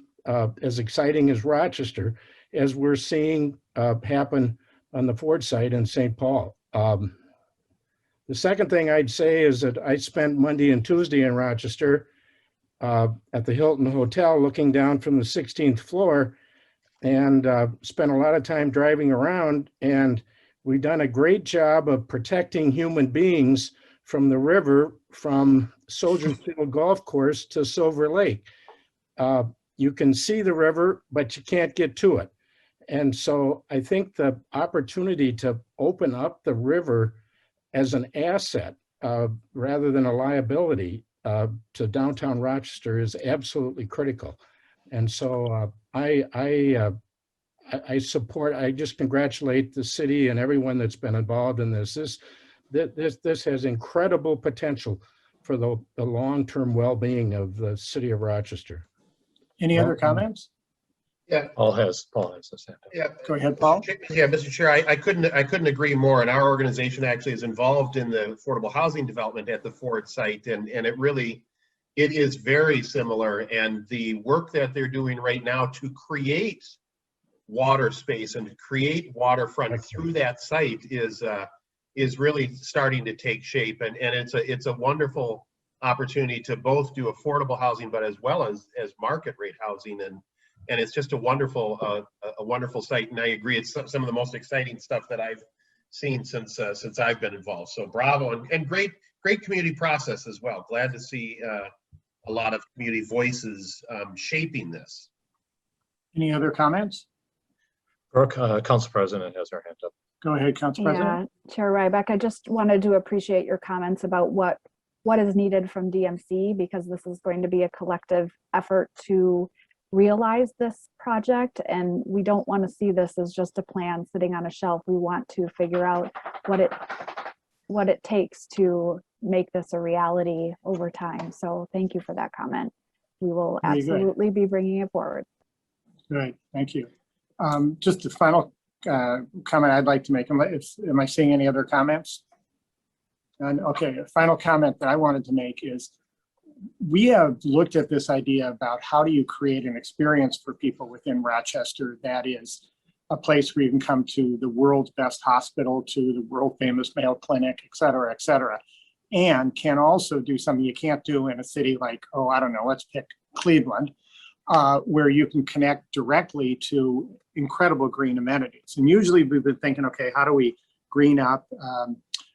as exciting as Rochester, as we're seeing happen on the Ford site in St. Paul. The second thing I'd say is that I spent Monday and Tuesday in Rochester at the Hilton Hotel looking down from the 16th floor, and spent a lot of time driving around, and we've done a great job of protecting human beings from the river from Soldier Field Golf Course to Silver Lake. You can see the river, but you can't get to it. And so I think the opportunity to open up the river as an asset rather than a liability to downtown Rochester is absolutely critical. And so I support, I just congratulate the city and everyone that's been involved in this. This has incredible potential for the long-term well-being of the city of Rochester. Any other comments? Yeah. Paul has his hand up. Yeah. Go ahead, Paul. Yeah, Mr. Chair, I couldn't agree more. And our organization actually is involved in the affordable housing development at the Ford site. And it is very similar. And the work that they're doing right now to create water space and to create waterfront through that site is really starting to take shape. And it's a wonderful opportunity to both do affordable housing, but as well as market rate housing. And it's just a wonderful site. And I agree, it's some of the most exciting stuff that I've seen since I've been involved. So bravo, and great community process as well. Glad to see a lot of community voices shaping this. Any other comments? Brooke, Council President has her hand up. Go ahead, Council President. Yeah, Chair Ryback, I just wanted to appreciate your comments about what is needed from DMC, because this is going to be a collective effort to realize this project, and we don't want to see this as just a plan sitting on a shelf. We want to figure out what it takes to make this a reality over time. So thank you for that comment. We will absolutely be bringing it forward. Great, thank you. Just a final comment I'd like to make. Am I seeing any other comments? And okay, a final comment that I wanted to make is, we have looked at this idea about how do you create an experience for people within Rochester that is a place where you can come to the world's best hospital, to the world famous Mayo Clinic, et cetera, and can also do something you can't do in a city like, oh, I don't know, let's pick Cleveland, where you can connect directly to incredible green amenities. And usually we've been thinking, okay, how do we green up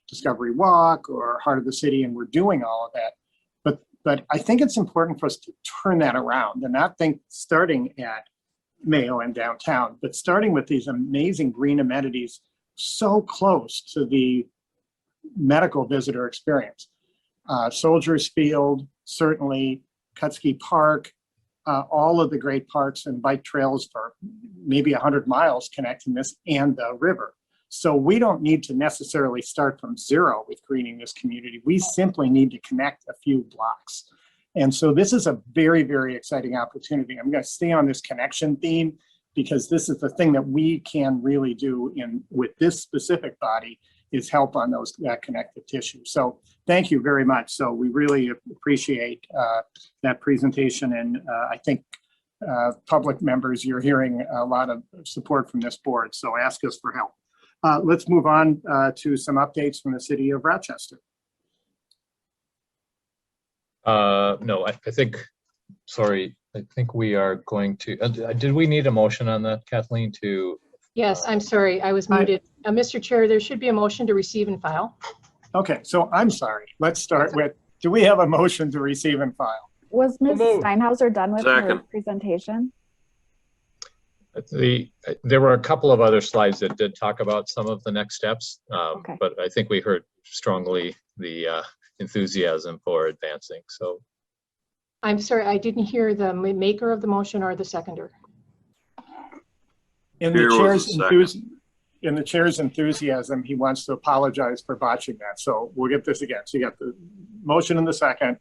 Discovery Walk or Heart of the City, and we're doing all of that. But I think it's important for us to turn that around and not think starting at Mayo and downtown, but starting with these amazing green amenities so close to the medical visitor experience. Soldiers Field, certainly, Kutsky Park, all of the great parks and bike trails for maybe 100 miles connecting this and the river. So we don't need to necessarily start from zero with greening this community. We simply need to connect a few blocks. And so this is a very, very exciting opportunity. I'm going to stay on this connection theme because this is the thing that we can really do with this specific body, is help on that connective tissue. So thank you very much. So we really appreciate that presentation. And I think public members, you're hearing a lot of support from this board. So ask us for help. Let's move on to some updates from the city of Rochester. No, I think, sorry, I think we are going to, did we need a motion on that, Kathleen, to? Yes, I'm sorry, I was muted. Mr. Chair, there should be a motion to receive and file. Okay, so I'm sorry. Let's start with, do we have a motion to receive and file? Was Ms. moved. Steinhauser done with her Second. presentation? There were a couple of other slides that did talk about some of the next steps, Okay. but I think we heard strongly the enthusiasm for advancing. So I'm sorry, I didn't hear the maker of the motion or the seconder. In the Here was chair's the second. in the chair's enthusiasm, he wants to apologize for botching that. So we'll get this again. So you got the motion in the second.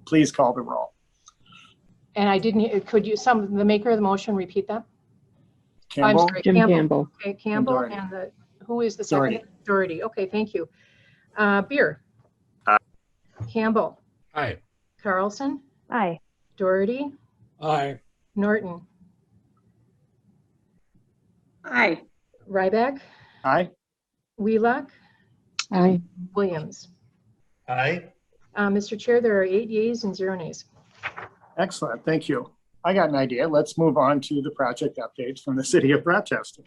Please call the roll. And I didn't, could you, the maker of the motion repeat that? I'm Campbell, sorry, Jim Campbell. Okay, Campbell, Doherty. and who is the Doherty. second? Doherty. Okay, thank you. Beer. Aye. Campbell. Aye. Carlson. Aye. Doherty. Aye. Norton. Aye. Ryback. aye. Wheelock. Aye. Williams. Aye. Mr. Chair, there are 8 yeas and 0 nays. Excellent. Thank you. I got an idea. Let's move on to the project updates from the city of Rochester.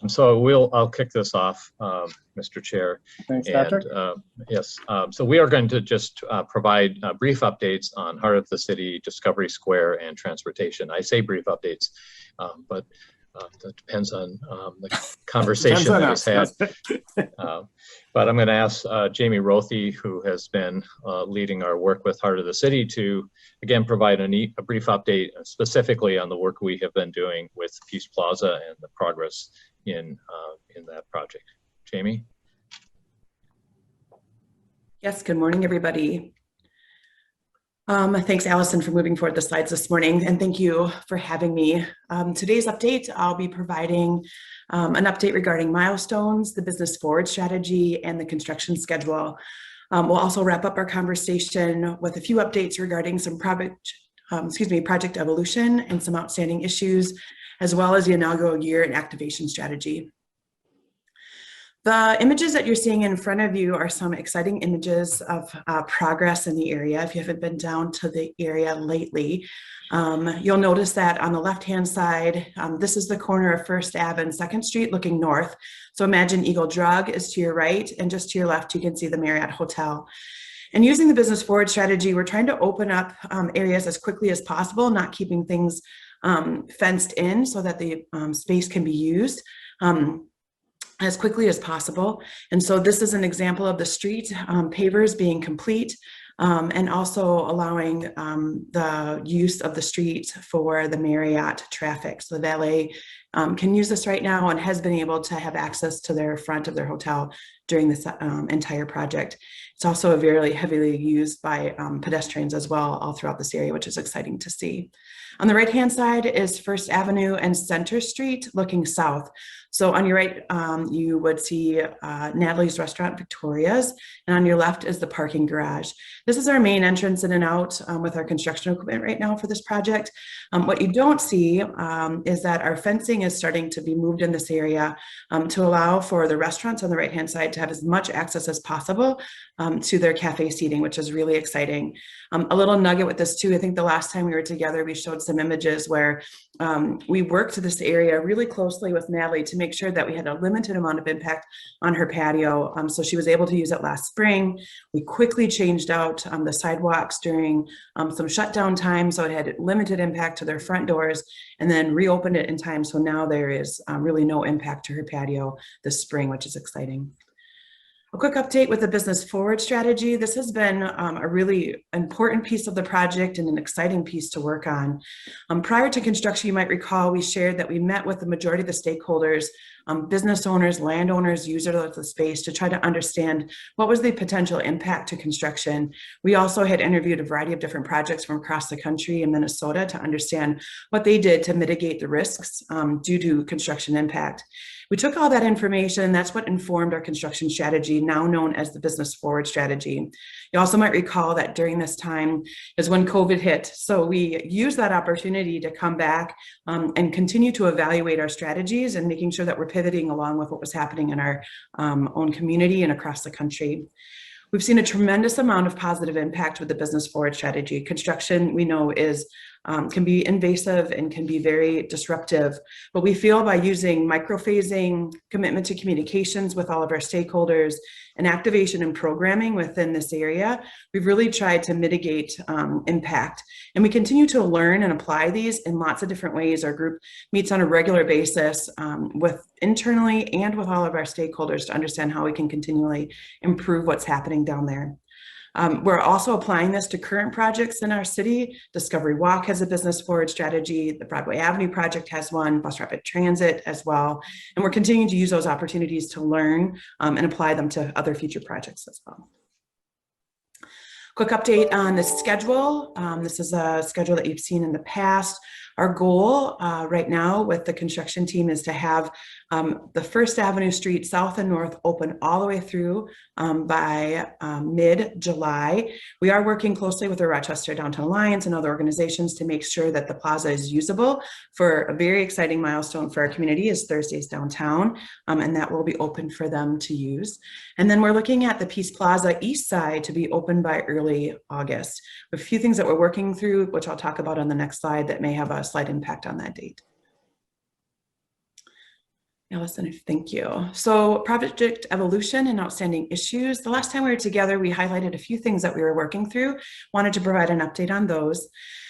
so I'll kick this off, Mr. Chair. Thanks, And Patrick. yes, so we are going to just provide brief updates on Heart of the City, Discovery Square, and transportation. I say brief updates, but that depends on the conversation that was had. But I'm going to ask Jamie Rothy, who has been leading our work with Heart of the City, to again provide a brief update specifically on the work we have been doing with Peace Plaza and the progress in that project. Jamie? Yes, good morning, everybody. Thanks, Allison, for moving forward the slides this morning, and thank you for having me. Today's update, I'll be providing an update regarding milestones, the business forward strategy, and the construction schedule. We'll also wrap up our conversation with a few updates regarding some project evolution and some outstanding issues, as well as the inaugural year and activation strategy. The images that you're seeing in front of you are some exciting images of progress in the area. If you haven't been down to the area lately, you'll notice that on the left-hand side, this is the corner of First Ave and 2nd Street looking north. So imagine Eagle Drug is to your right, and just to your left, you can see the Marriott Hotel. And using the business forward strategy, we're trying to open up areas as quickly as possible, not keeping things fenced in so that the space can be used as quickly as possible. And so this is an example of the street pavers being complete and also allowing the use of the street for the Marriott traffic. So the valet can use this right now and has been able to have access to their front of their hotel during this entire project. It's also very heavily used by pedestrians as well all throughout this area, which is exciting to see. On the right-hand side is First Avenue and Center Street looking south. So on your right, you would see Natalie's Restaurant, Victoria's, and on your left is the parking garage. This is our main entrance in and out with our construction equipment right now for this project. What you don't see is that our fencing is starting to be moved in this area to allow for the restaurants on the right-hand side to have as much access as possible to their cafe seating, which is really exciting. A little nugget with this too, I think the last time we were together, we showed some images where we worked this area really closely with Natalie to make sure that we had a limited amount of impact on her patio. So she was able to use it last spring. We quickly changed out the sidewalks during some shutdown time, so it had limited impact to their front doors, and then reopened it in time. So now there is really no impact to her patio this spring, which is exciting. A quick update with the business forward strategy. This has been a really important piece of the project and an exciting piece to work on. Prior to construction, you might recall we shared that we met with the majority of the stakeholders, business owners, landowners, users of the space to try to understand what was the potential impact to construction. We also had interviewed a variety of different projects from across the country in Minnesota to understand what they did to mitigate the risks due to construction impact. We took all that information, and that's what informed our construction strategy, now known as the business forward strategy. You also might recall that during this time is when COVID hit. So we used that opportunity to come back and continue to evaluate our strategies and making sure that we're pivoting along with what was happening in our own community and across the country. We've seen a tremendous amount of positive impact with the business forward strategy. Construction, we know, can be invasive and can be very disruptive, but we feel by using microphasing, commitment to communications with all of our stakeholders, and activation and programming within this area, we've really tried to mitigate impact. And we continue to learn and apply these in lots of different ways. Our group meets on a regular basis with internally and with all of our stakeholders to understand how we can continually improve what's happening down there. We're also applying this to current projects in our city. Discovery Walk has a business forward strategy. The Broadway Avenue project has one, Bus Rapid Transit as well. And we're continuing to use those opportunities to learn and apply them to other future projects as well. Quick update on the schedule. This is a schedule that you've seen in the past. Our goal right now with the construction team is to have the First Avenue Street South and North open all the way through by mid-July. We are working closely with the Rochester Downtown Alliance and other organizations to make sure that the plaza is usable for a very exciting milestone for our community is Thursdays downtown, and that will be open for them to use. And then we're looking at the Peace Plaza East Side to be open by early August. A few things that we're working through, which I'll talk about on the next slide, that may have a slight impact on that date. Allison, thank you. So project evolution and outstanding issues. The last time we were together, we highlighted a few things that we were working through. Wanted to provide an update on those.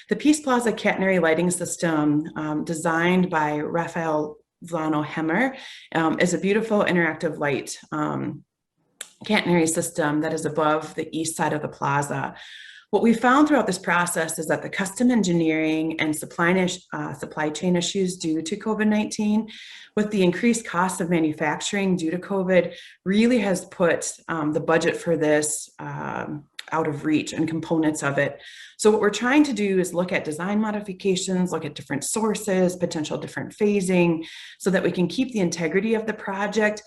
The Peace Plaza catenary lighting system designed by Raphael Vlano Hemmer is a beautiful interactive light catenary system that is above the east side of the plaza. What we found throughout this process is that the custom engineering and supply chain issues due to COVID-19, with the increased cost of manufacturing due to COVID, really has put the budget for this out of reach and components of it. So what we're trying to do is look at design modifications, look at different sources, potential different phasing, so that we can keep the integrity of the project,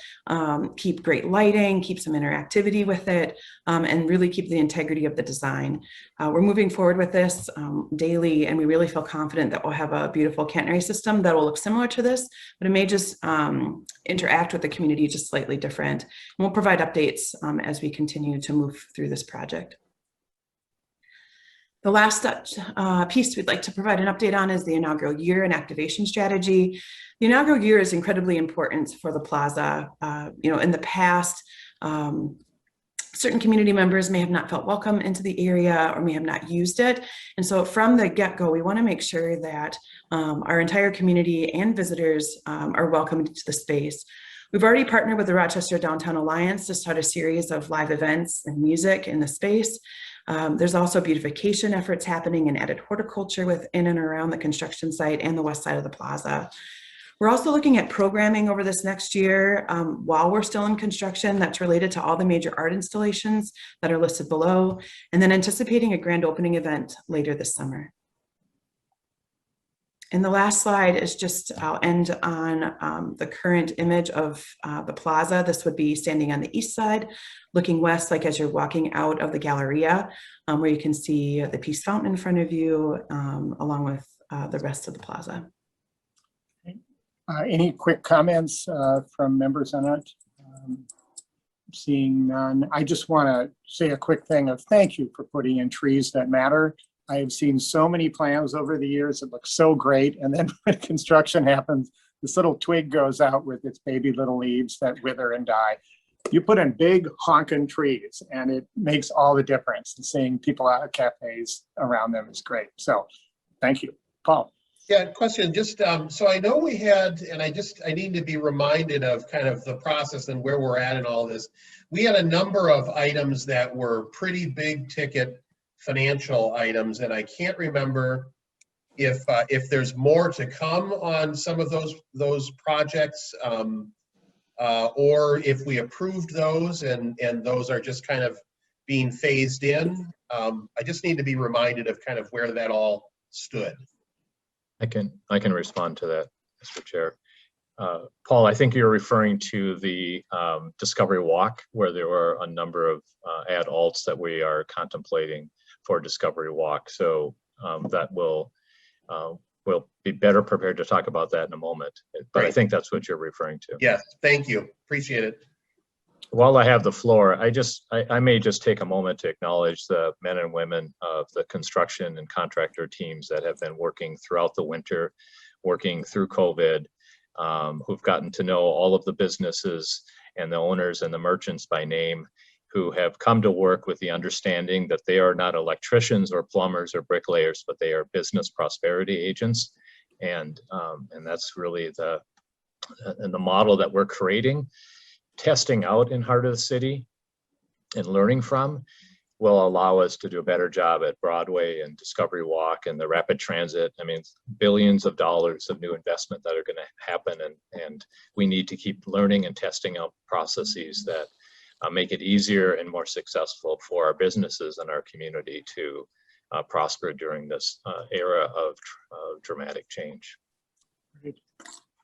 keep great lighting, keep some interactivity with it, and really keep the integrity of the design. We're moving forward with this daily, and we really feel confident that we'll have a beautiful catenary system that will look similar to this, but it may just interact with the community just slightly different. And we'll provide updates as we continue to move through this project. The last piece we'd like to provide an update on is the inaugural year and activation strategy. The inaugural year is incredibly important for the plaza. In the past, certain community members may have not felt welcome into the area or may have not used it. And so from the get-go, we want to make sure that our entire community and visitors are welcomed to the space. We've already partnered with the Rochester Downtown Alliance to start a series of live events and music in the space. There's also beautification efforts happening and added horticulture within and around the construction site and the west side of the plaza. We're also looking at programming over this next year while we're still in construction that's related to all the major art installations that are listed below, and then anticipating a grand opening event later this summer. And the last slide is just, I'll end on the current image of the plaza. This would be standing on the east side, looking west, like as you're walking out of the Galleria, where you can see the Peace Fountain in front of you, along with the rest of the plaza. Any quick comments from members on it? Seeing none, I just want to say a quick thing of thank you for putting in trees that matter. I have seen so many plans over the years that look so great, and then when construction happens, this little twig goes out with its baby little leaves that wither and die. You put in big honking trees and it makes all the difference. And seeing people out of cafes around them is great. So thank you. Paul. Yeah, question, just so I know we had, and I need to be reminded of kind of the process and where we're at in all this. We had a number of items that were pretty big ticket financial items, and I can't remember if there's more to come on some of those projects, or if we approved those and those are just kind of being phased in. I just need to be reminded of kind of where that all stood. I can respond to that, Mr. Chair. Paul, I think you're referring to the Discovery Walk, where there were a number of ad alts that we are contemplating for Discovery Walk. So that we'll be better prepared to talk about that in a moment. But I think that's what you're referring to. Yes, thank you. Appreciate it. While I have the floor, I may just take a moment to acknowledge the men and women of the construction and contractor teams that have been working throughout the winter, working through COVID, who've gotten to know all of the businesses and the owners and the merchants by name, who have come to work with the understanding that they are not electricians or plumbers or bricklayers, but they are business prosperity agents. And that's really the model that we're creating, testing out in heart of the city and learning from, will allow us to do a better job at Broadway and Discovery Walk and the rapid transit. I mean, billions of dollars of new investment that are going to happen, and we need to keep learning and testing out processes that make it easier and more successful for our businesses and our community to prosper during this era of dramatic change. Great.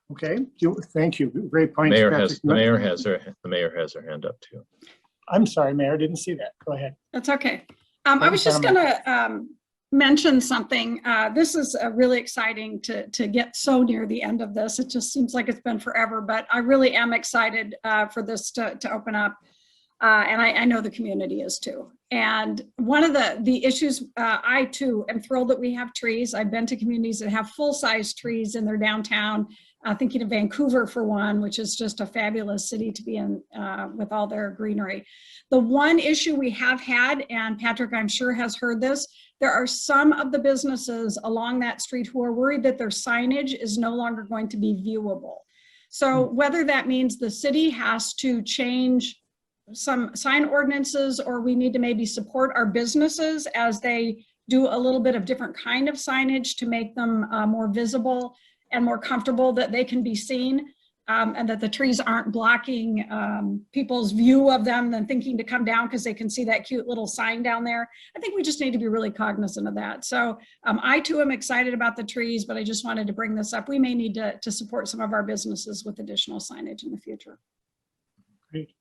Okay, thank you. Great point. The mayor has her hand up too. I'm sorry, Mayor, didn't see that. Go ahead. That's okay. I was just going to mention something. This is really exciting to get so near the end of this. It just seems like it's been forever, but I really am excited for this to open up. And I know the community is too. And one of the issues, I too am thrilled that we have trees. I've been to communities that have full-size trees in their downtown, thinking of Vancouver for one, which is just a fabulous city to be in with all their greenery. The one issue we have had, and Patrick I'm sure has heard this, there are some of the businesses along that street who are worried that their signage is no longer going to be viewable. So whether that means the city has to change some sign ordinances, or we need to maybe support our businesses as they do a little bit of different kind of signage to make them more visible and more comfortable, that they can be seen, and that the trees aren't blocking people's view of them and thinking to come down because they can see that cute little sign down there. I think we just need to be really cognizant of that. So I too am excited about the trees, but I just wanted to bring this up. We may need to support some of our businesses with additional signage in the future. Great.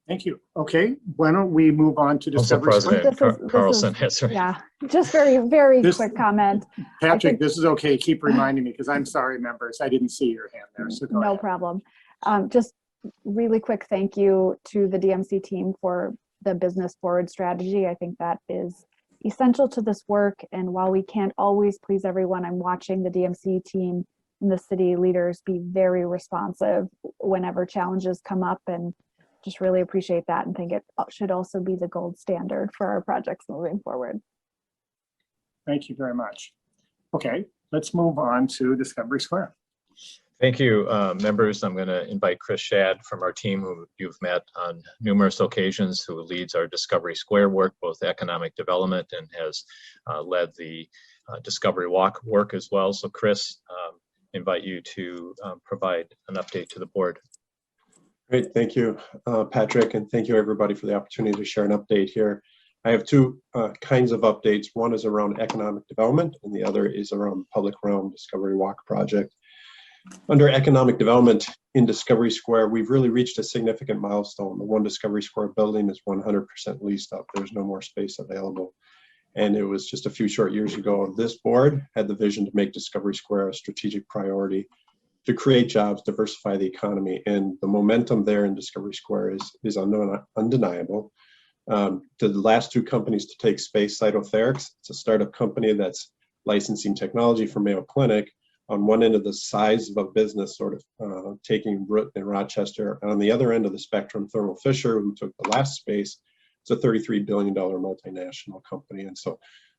Thank you. Okay, why don't we move on to Discovery President Square? Carlson has her. Yeah, just very quick comment. Patrick, this is okay. Keep reminding me because I'm sorry, members. I didn't see your hand there. So go No ahead. problem. Just really quick thank you to the DMC team for the business forward strategy. I think that is essential to this work. And while we can't always please everyone, I'm watching the DMC team and the city leaders be very responsive whenever challenges come up, and just really appreciate that and think it should also be the gold standard for our projects moving forward. Thank you very much. Okay, let's move on to Discovery Square. Thank you, members. I'm going to invite Chris Shad from our team, who you've met on numerous occasions, who leads our Discovery Square work, both economic development, and has led the Discovery Walk work as well. So Chris, invite you to provide an update to the board. Great, thank you, Patrick, and thank you everybody for the opportunity to share an update here. I have two kinds of updates. One is around economic development, and the other is around public realm Discovery Walk project. Under economic development in Discovery Square, we've really reached a significant milestone. The One Discovery Square building is 100% leased up. There's no more space available. And it was just a few short years ago, this board had the vision to make Discovery Square a strategic priority, to create jobs, diversify the economy, and the momentum there in Discovery Square is undeniable. The last two companies to take space, Cytotherics, it's a startup company that's licensing technology for Mayo Clinic, on one end of the size of a business, sort of taking root in Rochester, and on the other end of the spectrum, Thermo Fisher, who took the last space, it's a $33 billion multinational company. And so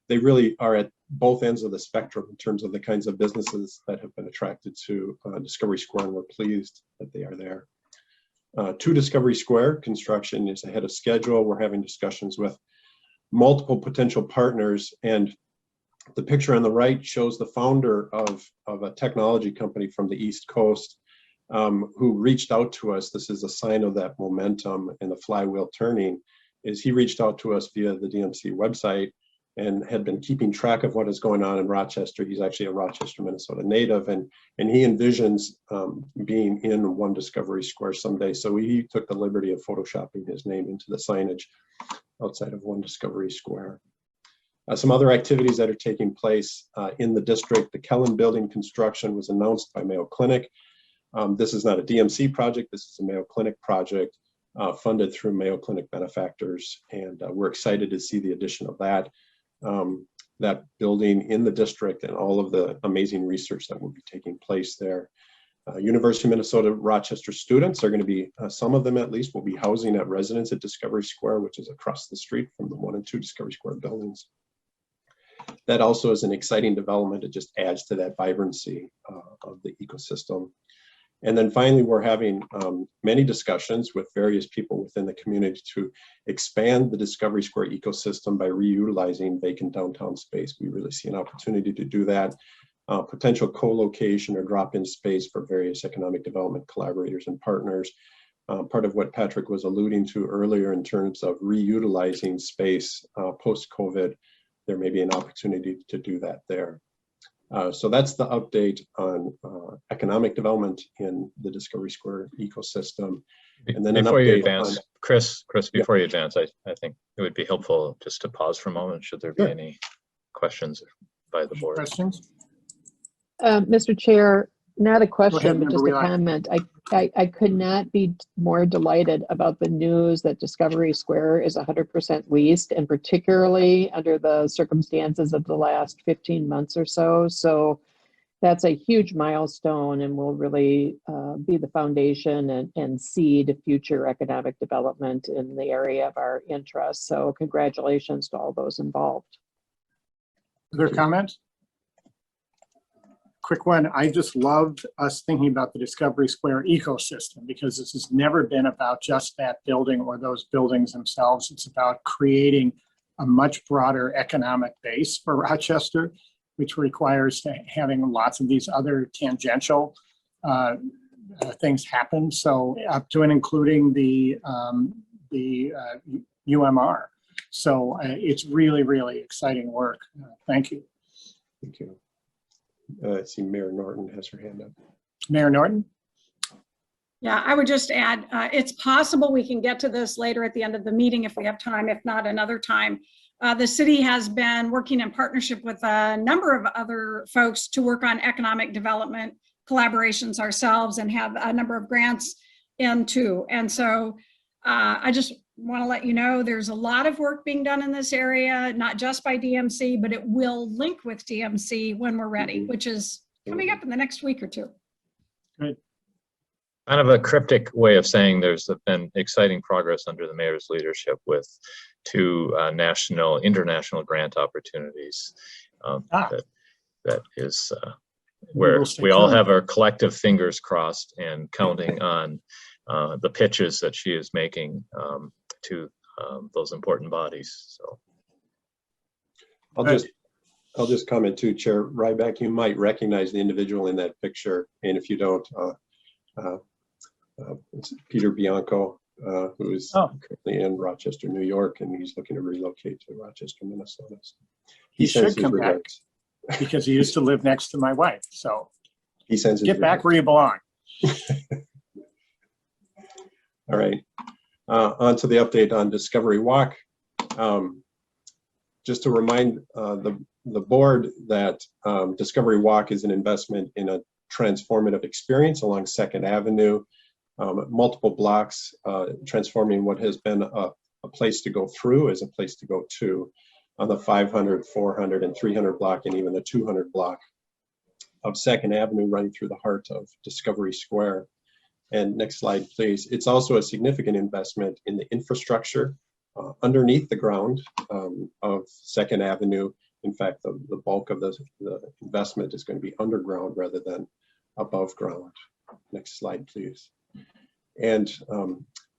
they really are at both ends of the spectrum in terms of the kinds of businesses that have been attracted to Discovery Square, and we're pleased that they are there. To Discovery Square, construction is ahead of schedule. We're having discussions with multiple potential partners, and the picture on the right shows the founder of a technology company from the East Coast who reached out to us. This is a sign of that momentum and the flywheel turning, is he reached out to us via the DMC website and had been keeping track of what is going on in Rochester. He's actually a Rochester, Minnesota native, and he envisions being in One Discovery Square someday. So he took the liberty of photoshopping his name into the signage outside of One Discovery Square. Some other activities that are taking place in the district, the Kellen building construction was announced by Mayo Clinic. This is not a DMC project, this is a Mayo Clinic project. funded through Mayo Clinic benefactors. And we're excited to see the addition of that, that building in the district and all of the amazing research that will be taking place there. University of Minnesota Rochester students are going to be, some of them at least, will be housing at residence at Discovery Square, which is across the street from the 1 and 2 Discovery Square buildings. That also is an exciting development. It just adds to that vibrancy of the ecosystem. And then finally, we're having many discussions with various people within the community to expand the Discovery Square ecosystem by reutilizing vacant downtown space. We really see an opportunity to do that. Potential co-location or drop-in space for various economic development collaborators and partners. Part of what Patrick was alluding to earlier in terms of reutilizing space post-COVID, there may be an opportunity to do that there. So that's the update on economic development in the Discovery Square ecosystem. And then before an you update advance, on, Chris, before you advance, I think it would be helpful just to pause for a moment. Should there be any questions by the board? Questions? Mr. Chair, not a question, but just a Member Wheeler. comment. I could not be more delighted about the news that Discovery Square is 100% leased, and particularly under the circumstances of the last 15 months or so. So that's a huge milestone and will really be the foundation and seed future economic development in the area of our interest. So congratulations to all those involved. Other comments? Quick one. I just loved us thinking about the Discovery Square ecosystem, because this has never been about just that building or those buildings themselves. It's about creating a much broader economic base for Rochester, which requires having lots of these other tangential things happen. So up to and including the UMR. So it's really, really exciting work. Thank you. thank you. I see Mayor Norton has her hand up. Mayor Norton? Yeah, I would just add, it's possible we can get to this later at the end of the meeting if we have time, if not another time. The city has been working in partnership with a number of other folks to work on economic development collaborations ourselves, and have a number of grants in too. And so I just want to let you know there's a lot of work being done in this area, not just by DMC, but it will link with DMC when we're ready, which is coming up in the next week or two. Good. Kind of a cryptic way of saying there's been exciting progress under the mayor's leadership with 2 international grant opportunities. That is where we all have our collective fingers crossed and counting on the pitches that she is making to those important bodies. So I'll just comment too, Chair Ryback. You might recognize the individual in that picture, and if you don't, it's Peter Bianco, who is currently in Rochester, New York, and he's looking to relocate to Rochester, Minnesota. So he should come back because he used to live next to my wife. So he sends get back where you belong. All right, on to the update on Discovery Walk. Just to remind the board that Discovery Walk is an investment in a transformative experience along 2nd Avenue, multiple blocks, transforming what has been a place to go through as a place to go to on the 500, 400, and 300 block, and even the 200 block of 2nd Avenue running through the heart of Discovery Square. And next slide, please. It's also a significant investment in the infrastructure underneath the ground of 2nd Avenue. In fact, the bulk of the investment is going to be underground rather than above ground. Next slide, please. And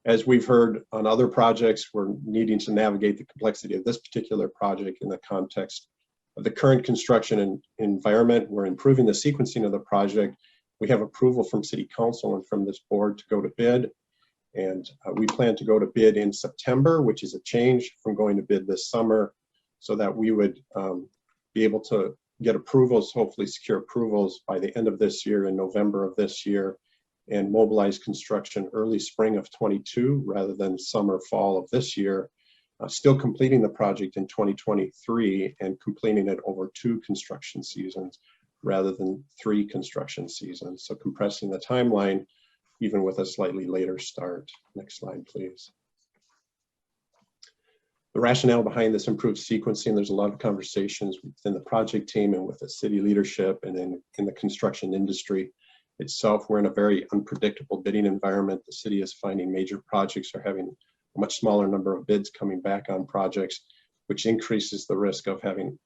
as we've heard on other projects, we're needing to navigate the complexity of this particular project in the context of the current construction environment. We're improving the sequencing of the project. We have approval from City Council and from this board to go to bid. And we plan to go to bid in September, which is a change from going to bid this summer, so that we would be able to get approvals, hopefully secure approvals by the end of this year, in November of this year, and mobilize construction early spring of 22 rather than summer, fall of this year. Still completing the project in 2023 and completing it over 2 construction seasons rather than 3 construction seasons. So compressing the timeline, even with a slightly later start. Next slide, please. The rationale behind this improved sequencing, there's a lot of conversations within the project team and with the city leadership and in the construction industry itself. We're in a very unpredictable bidding environment. The city is finding major projects are having a much smaller number of bids coming back on projects, which increases the risk of having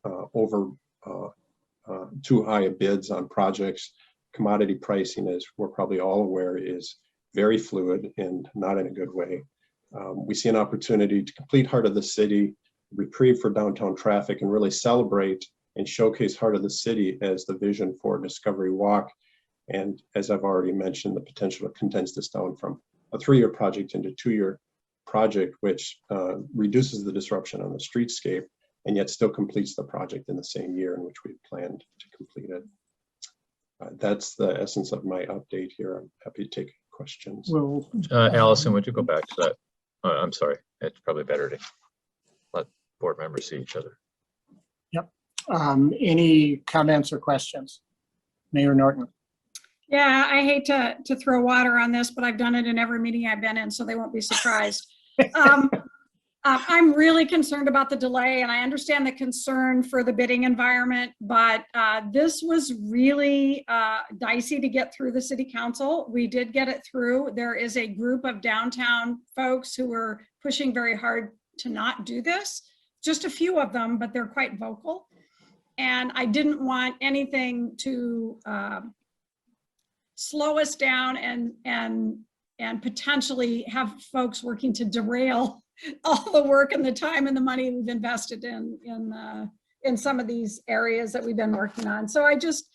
too high bids on projects. Commodity pricing, as we're probably all aware, is very fluid and not in a good way. We see an opportunity to complete Heart of the City, reprieve for downtown traffic, and really celebrate and showcase Heart of the City as the vision for Discovery Walk. And as I've already mentioned, the potential to condense this down from a 3-year project into a 2-year project, which reduces the disruption on the streetscape and yet still completes the project in the same year in which we planned to complete it. That's the essence of my update here. I'm happy to take questions. Well, Allison, would you go back to that? I'm sorry, it's probably better to let board members see each other. Yep. Any comments or questions? Mayor Norton. Yeah, I hate to throw water on this, but I've done it in every meeting I've been in, so they won't be surprised. I'm really concerned about the delay, and I understand the concern for the bidding environment, but this was really dicey to get through the city council. We did get it through. There is a group of downtown folks who are pushing very hard to not do this. Just a few of them, but they're quite vocal. And I didn't want anything to slow us down and potentially have folks working to derail all the work and the time and the money we've invested in some of these areas that we've been working on. So I just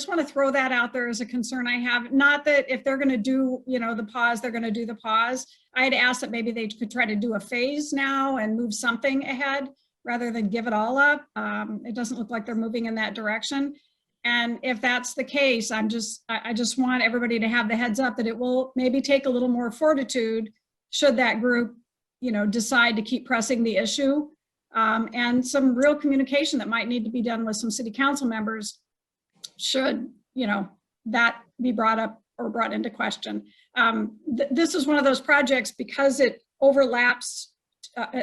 want to throw that out there as a concern I have. Not that if they're going to do, the pause, they're going to do the pause. I had asked that maybe they could try to do a phase now and move something ahead rather than give it all up. It doesn't look like they're moving in that direction. And if that's the case, I just want everybody to have the heads up that it will maybe take a little more fortitude should that group decide to keep pressing the issue, and some real communication that might need to be done with some city council members should, that be brought up or brought into question. This is one of those projects because it overlaps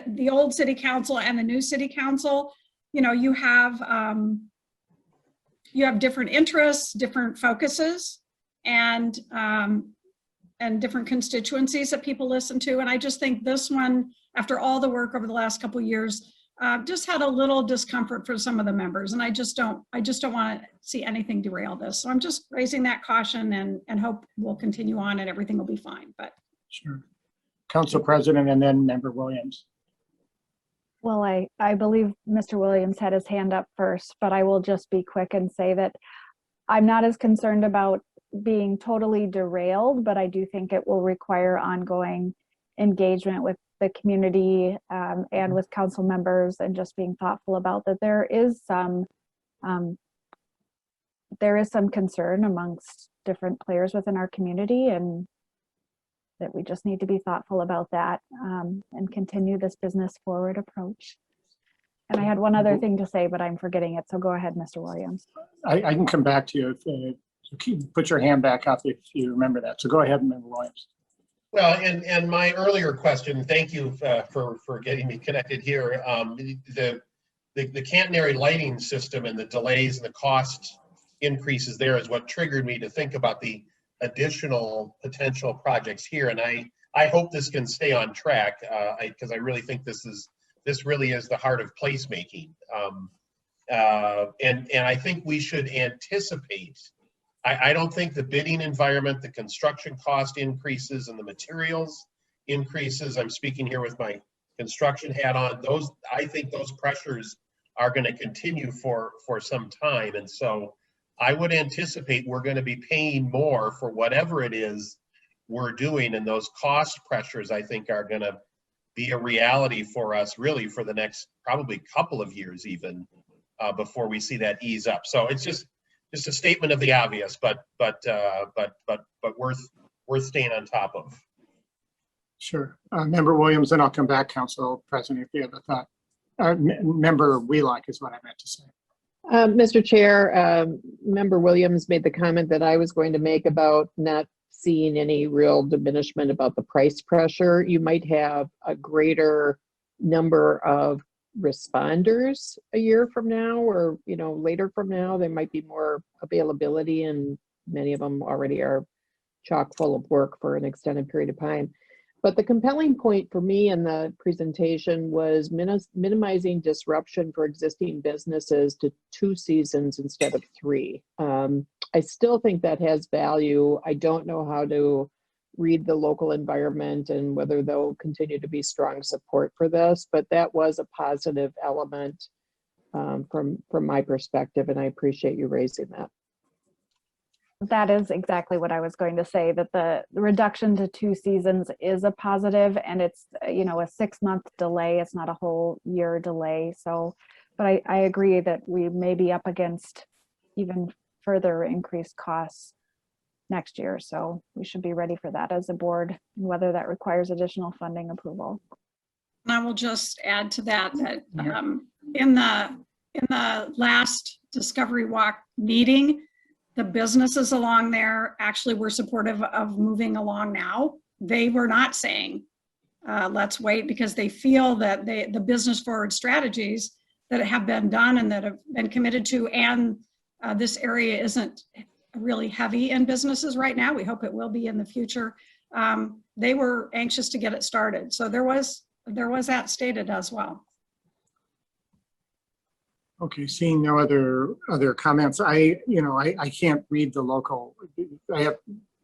the old city council and the new city council. You have different interests, different focuses, and different constituencies that people listen to. And I just think this one, after all the work over the last couple of years, just had a little discomfort for some of the members. And I just don't want to see anything derail this. So I'm just raising that caution and hope we'll continue on and everything will be fine. But sure. Council President and then Member Williams. Well, I believe Mr. Williams had his hand up first, but I will just be quick and say that I'm not as concerned about being totally derailed, but I do think it will require ongoing engagement with the community and with council members, and just being thoughtful about that. There is some concern amongst different players within our community, and that we just need to be thoughtful about that and continue this business forward approach. And I had one other thing to say, but I'm forgetting it. So go ahead, Mr. Williams. I can come back to you if you put your hand back up if you remember that. So go ahead, Member Williams. Well, and my earlier question, thank you for getting me connected here. The catenary lighting system and the delays and the cost increases there is what triggered me to think about the additional potential projects here. And I hope this can stay on track because I really think this really is the heart of placemaking. And I think we should anticipate. I don't think the bidding environment, the construction cost increases and the materials increases, I'm speaking here with my construction hat on, I think those pressures are going to continue for some time. And so I would anticipate we're going to be paying more for whatever it is we're doing. And those cost pressures, I think, are going to be a reality for us really for the next probably couple of years even before we see that ease up. So it's just a statement of the obvious, but worth staying on top of. Sure. Member Williams, and I'll come back, Council President, if you have a thought. Member Wheelock is what I meant to say. Mr. Chair, Member Williams made the comment that I was going to make about not seeing any real diminishment about the price pressure. You might have a greater number of responders a year from now, or later from now. There might be more availability, and many of them already are chock full of work for an extended period of time. But the compelling point for me in the presentation was minimizing disruption for existing businesses to 2 seasons instead of 3. I still think that has value. I don't know how to read the local environment and whether there'll continue to be strong support for this, but that was a positive element from my perspective, and I appreciate you raising that. That is exactly what I was going to say, that the reduction to 2 seasons is a positive, and it's, a 6-month delay. It's not a whole year delay. So, but I agree that we may be up against even further increased costs next year. So we should be ready for that as a board, whether that requires additional funding approval. And I will just add to that, in the last Discovery Walk meeting, the businesses along there actually were supportive of moving along now. They were not saying, let's wait, because they feel that the business forward strategies that have been done and that have been committed to, and this area isn't really heavy in businesses right now. We hope it will be in the future. They were anxious to get it started. So there was that stated as well. Okay, seeing no other comments, I can't read the local. I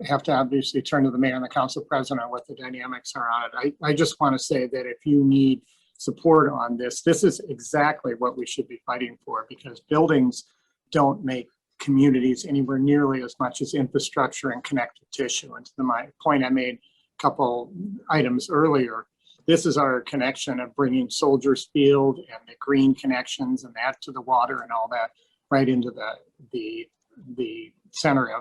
have to obviously turn to the mayor and the council president on what the dynamics are on it. I just want to say that if you need support on this, this is exactly what we should be fighting for, because buildings don't make communities anywhere nearly as much as infrastructure and connective tissue. And to my point I made a couple items earlier, this is our connection of bringing Soldiers Field and the green connections and that to the water and all that right into the center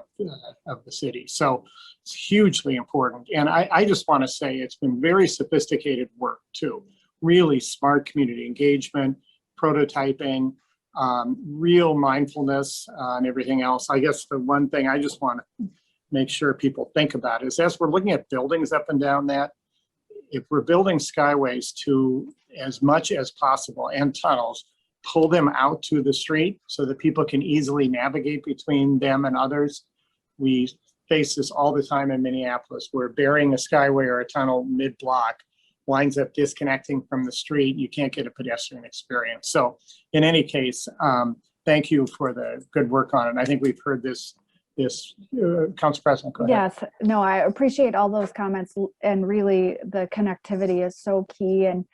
of the city. So it's hugely important. And I just want to say it's been very sophisticated work too. Really smart community engagement, prototyping, real mindfulness and everything else. I guess the one thing I just want to make sure people think about is, as we're looking at buildings up and down that, if we're building skyways to, as much as possible, and tunnels, pull them out to the street so that people can easily navigate between them and others. We face this all the time in Minneapolis, where burying a skyway or a tunnel mid-block winds up disconnecting from the street. You can't get a pedestrian experience. So in any case, thank you for the good work on it. I think we've heard this Council President, go ahead. Yes, no, I appreciate all those comments, and really the connectivity is so key. And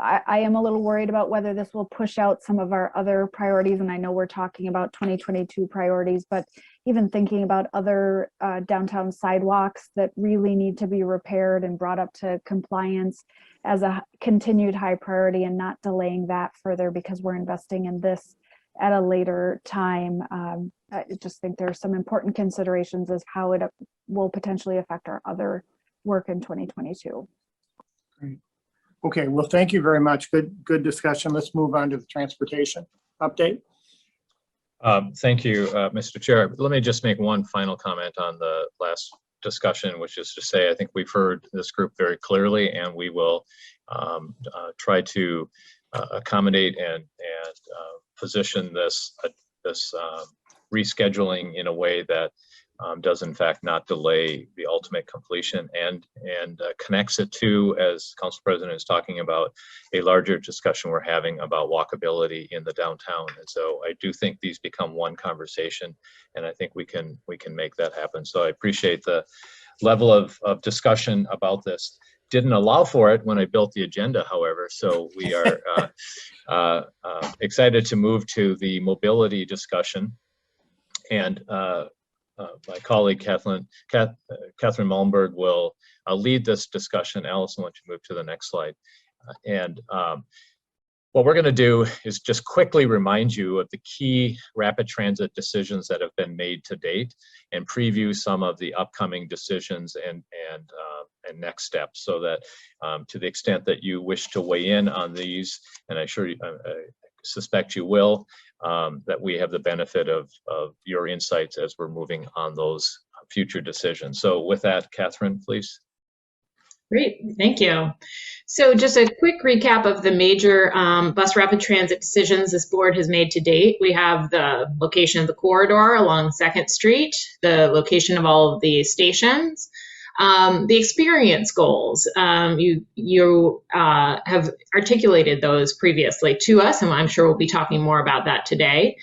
I am a little worried about whether this will push out some of our other priorities. And I know we're talking about 2022 priorities, but even thinking about other downtown sidewalks that really need to be repaired and brought up to compliance as a continued high priority, and not delaying that further because we're investing in this at a later time. I just think there's some important considerations as how it will potentially affect our other work in 2022. Great. Okay, well, thank you very much. Good discussion. Let's move on to the transportation update. Thank you, Mr. Chair. Let me just make one final comment on the last discussion, which is to say, I think we've heard this group very clearly, and we will try to accommodate and position this rescheduling in a way that does in fact not delay the ultimate completion, and connects it to, as Council President is talking about, a larger discussion we're having about walkability in the downtown. And so I do think these become one conversation, and I think we can make that happen. So I appreciate the level of discussion about this. Didn't allow for it when I built the agenda, however, so we are excited to move to the mobility discussion. And my colleague Catherine Mullenberg will lead this discussion. Allison, why don't you move to the next slide? What we're going to do is just quickly remind you of the key rapid transit decisions that have been made to date, and preview some of the upcoming decisions and next steps, so that to the extent that you wish to weigh in on these, and I suspect you will, that we have the benefit of your insights as we're moving on those future decisions. So with that, Catherine, please. Great, thank you. So just a quick recap of the major bus rapid transit decisions this board has made to date. We have the location of the corridor along 2nd Street, the location of all of the stations, the experience goals. You have articulated those previously to us, and I'm sure we'll be talking more about that today.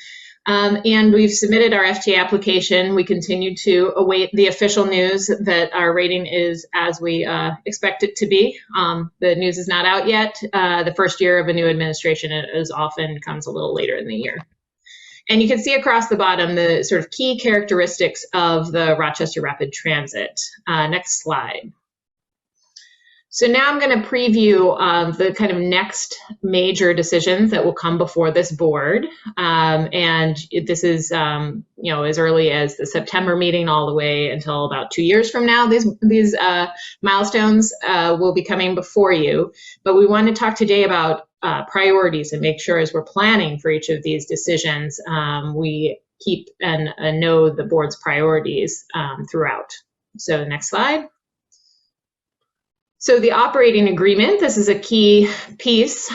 And we've submitted our FTA application. We continue to await the official news that our rating is as we expect it to be. The news is not out yet. The first year of a new administration is often comes a little later in the year. And you can see across the bottom the sort of key characteristics of the Rochester Rapid Transit. Next slide. So now I'm going to preview the kind of next major decisions that will come before this board. And this is, you know, as early as the September meeting all the way until about 2 years from now. These milestones will be coming before you. But we want to talk today about priorities and make sure as we're planning for each of these decisions, we keep and know the board's priorities throughout. So next slide. So the operating agreement, this is a key piece.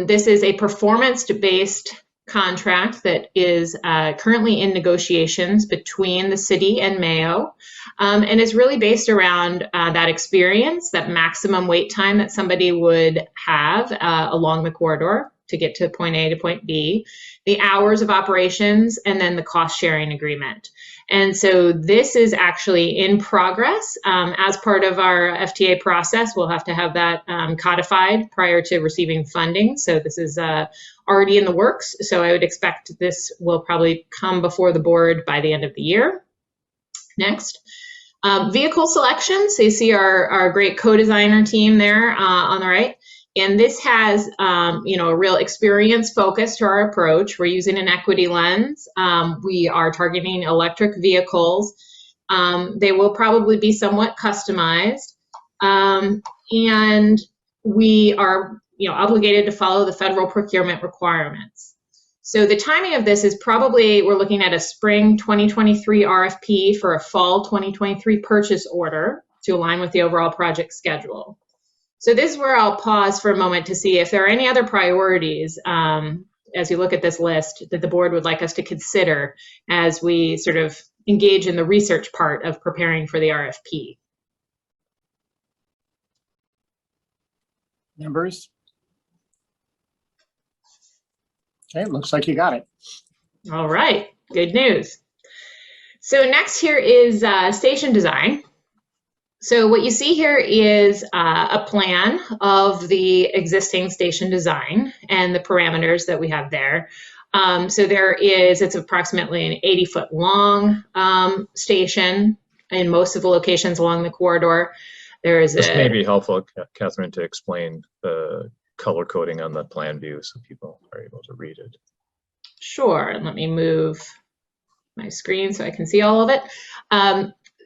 This is a performance-based contract that is currently in negotiations between the city and Mayo, and is really based around that experience, that maximum wait time that somebody would have along the corridor to get to point A to point B, the hours of operations, and then the cost sharing agreement. And so this is actually in progress. As part of our FTA process, we'll have to have that codified prior to receiving funding. So this is already in the works. So I would expect this will probably come before the board by the end of the year. Next. Vehicle selection. So you see our great co-designer team there on the right. And this has, you know, a real experience focus to our approach. We're using an equity lens. We are targeting electric vehicles. They will probably be somewhat customized. And we are, you know, obligated to follow the federal procurement requirements. So the timing of this is probably, we're looking at a spring 2023 RFP for a fall 2023 purchase order to align with the overall project schedule. So this is where I'll pause for a moment to see if there are any other priorities as you look at this list that the board would like us to consider as we sort of engage in the research part of preparing for the RFP. Members? Okay, looks like you got it. All right, good news. So next here is station design. So what you see here is a plan of the existing station design and the parameters that we have there. So it's approximately an 80-foot long station in most of the locations along the corridor. This may be helpful, Catherine, to explain the color coding on the plan view so people are able to read it. Sure, let me move my screen so I can see all of it.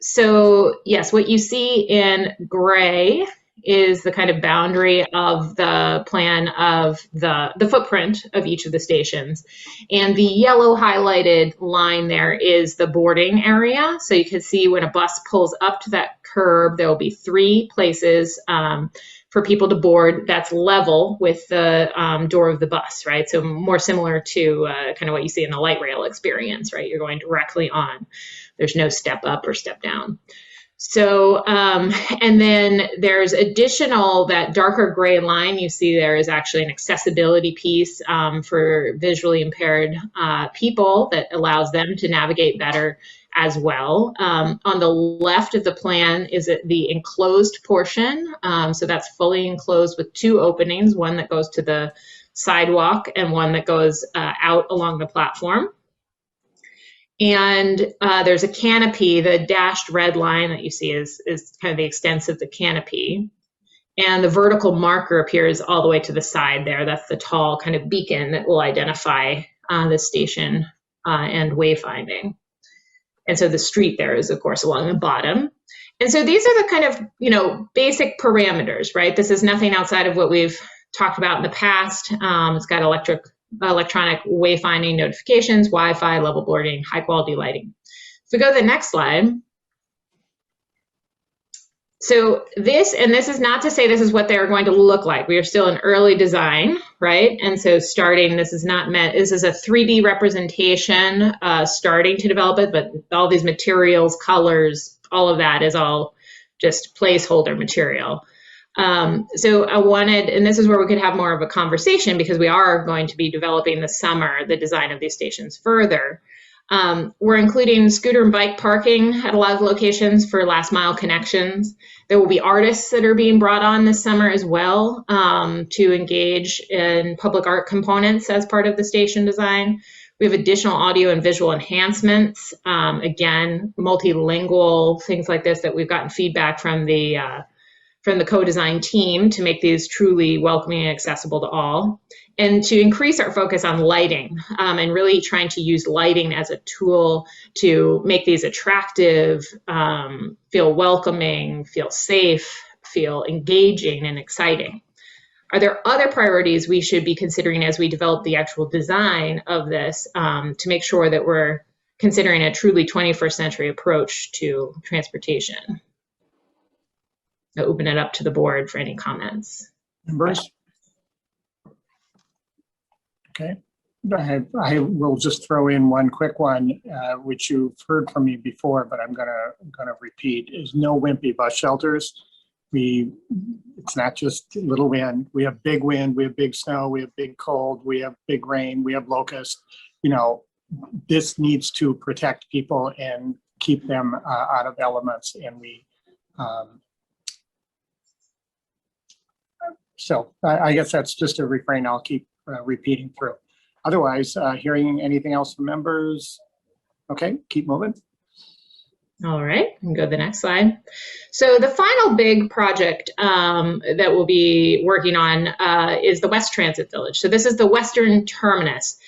So yes, what you see in gray is the kind of boundary of the plan of the footprint of each of the stations. And the yellow highlighted line there is the boarding area. So you can see when a bus pulls up to that curb, there will be 3 places for people to board that's level with the door of the bus, right? So more similar to kind of what you see in the light rail experience, right? You're going directly on. There's no step up or step down. So, and then there's additional, that darker gray line you see there is actually an accessibility piece for visually impaired people that allows them to navigate better as well. On the left of the plan is the enclosed portion. So that's fully enclosed with 2 openings, one that goes to the sidewalk and one that goes out along the platform. And there's a canopy. The dashed red line that you see is kind of the extent of the canopy. And the vertical marker appears all the way to the side there. That's the tall kind of beacon that will identify the station and wayfinding. And so the street there is, of course, along the bottom. And so these are the kind of, you know, basic parameters, right? This is nothing outside of what we've talked about in the past. It's got electronic wayfinding notifications, Wi-Fi, level boarding, high quality lighting. So go to the next slide. So this is not to say this is what they're going to look like. We are still in early design, right? And so this is a 3D representation, starting to develop it, but all these materials, colors, all of that is all just placeholder material. So I wanted, and this is where we could have more of a conversation, because we are going to be developing this summer the design of these stations further. We're including scooter and bike parking at a lot of locations for last mile connections. There will be artists that are being brought on this summer as well, to engage in public art components as part of the station design. We have additional audio and visual enhancements, again, multilingual, things like this that we've gotten feedback from the co-design team to make these truly welcoming and accessible to all, and to increase our focus on lighting, and really trying to use lighting as a tool to make these attractive, feel welcoming, feel safe, feel engaging and exciting. Are there other priorities we should be considering as we develop the actual design of this, to make sure that we're considering a truly 21st century approach to transportation? I'll open it up to the board for any comments. Members? Okay. I will just throw in one quick one, which you've heard from me before, but I'm gonna repeat, is no wimpy bus shelters. It's not just little wind. We have big wind, we have big snow, we have big cold, we have big rain, we have locusts. You know, this needs to protect people and keep them out of elements, and so I guess that's just a refrain I'll keep repeating through. Otherwise, hearing anything else from members? Okay, keep moving. All right, we can go to the next slide. So the final big project that we'll be working on is the West Transit Village. So this is the western terminus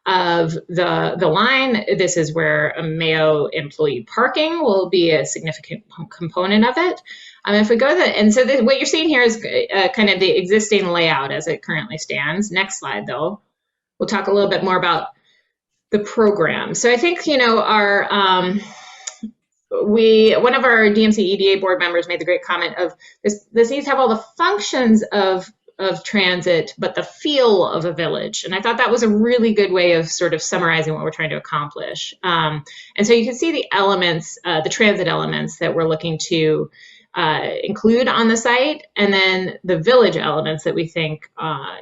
of the line. This is where a Mayo employee parking will be a significant component of it. If we go to what you're seeing here is kind of the existing layout as it currently stands. Next slide, though. We'll talk a little bit more about the program. So I think, you know, one of our DMC EDA board members made the great comment of this needs to have all the functions of transit, but the feel of a village. And I thought that was a really good way of sort of summarizing what we're trying to accomplish. And so you can see the elements, the transit elements that we're looking to include on the site, and then the village elements that we think,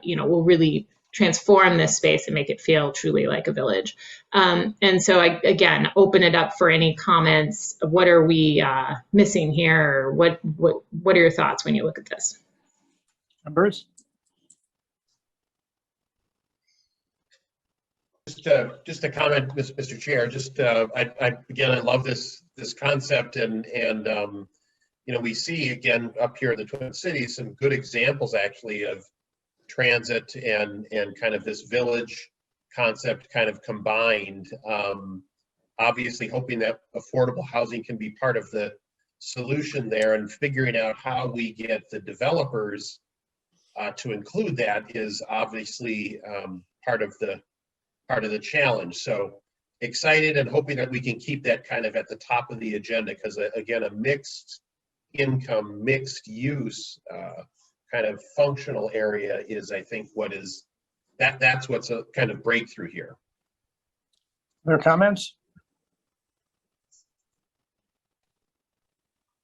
you know, will really transform this space and make it feel truly like a village. And so I, again, open it up for any comments. What are we missing here? What are your thoughts when you look at this? Members? Just a comment, Mr. Chair. I love this concept, and you know, we see again up here in the Twin Cities some good examples actually of transit and kind of this village concept kind of combined. Obviously hoping that affordable housing can be part of the solution there, and figuring out how we get the developers to include that is obviously part of the challenge. So excited and hoping that we can keep that kind of at the top of the agenda, because again, a mixed income, mixed use kind of functional area is, I think, that's what's a kind of breakthrough here. Other comments?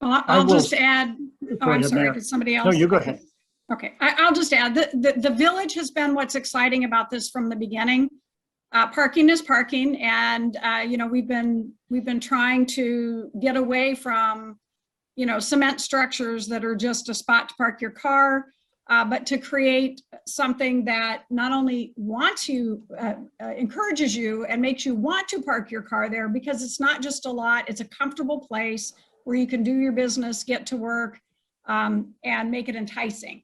Well, I'll just add, I'm sorry, did somebody else? No, you go ahead. Okay, I'll just add that the village has been what's exciting about this from the beginning. Parking is parking, and you know, we've been trying to get away from, you know, cement structures that are just a spot to park your car, but to create something that not only encourages you and makes you want to park your car there, because it's not just a lot, it's a comfortable place where you can do your business, get to work, and make it enticing.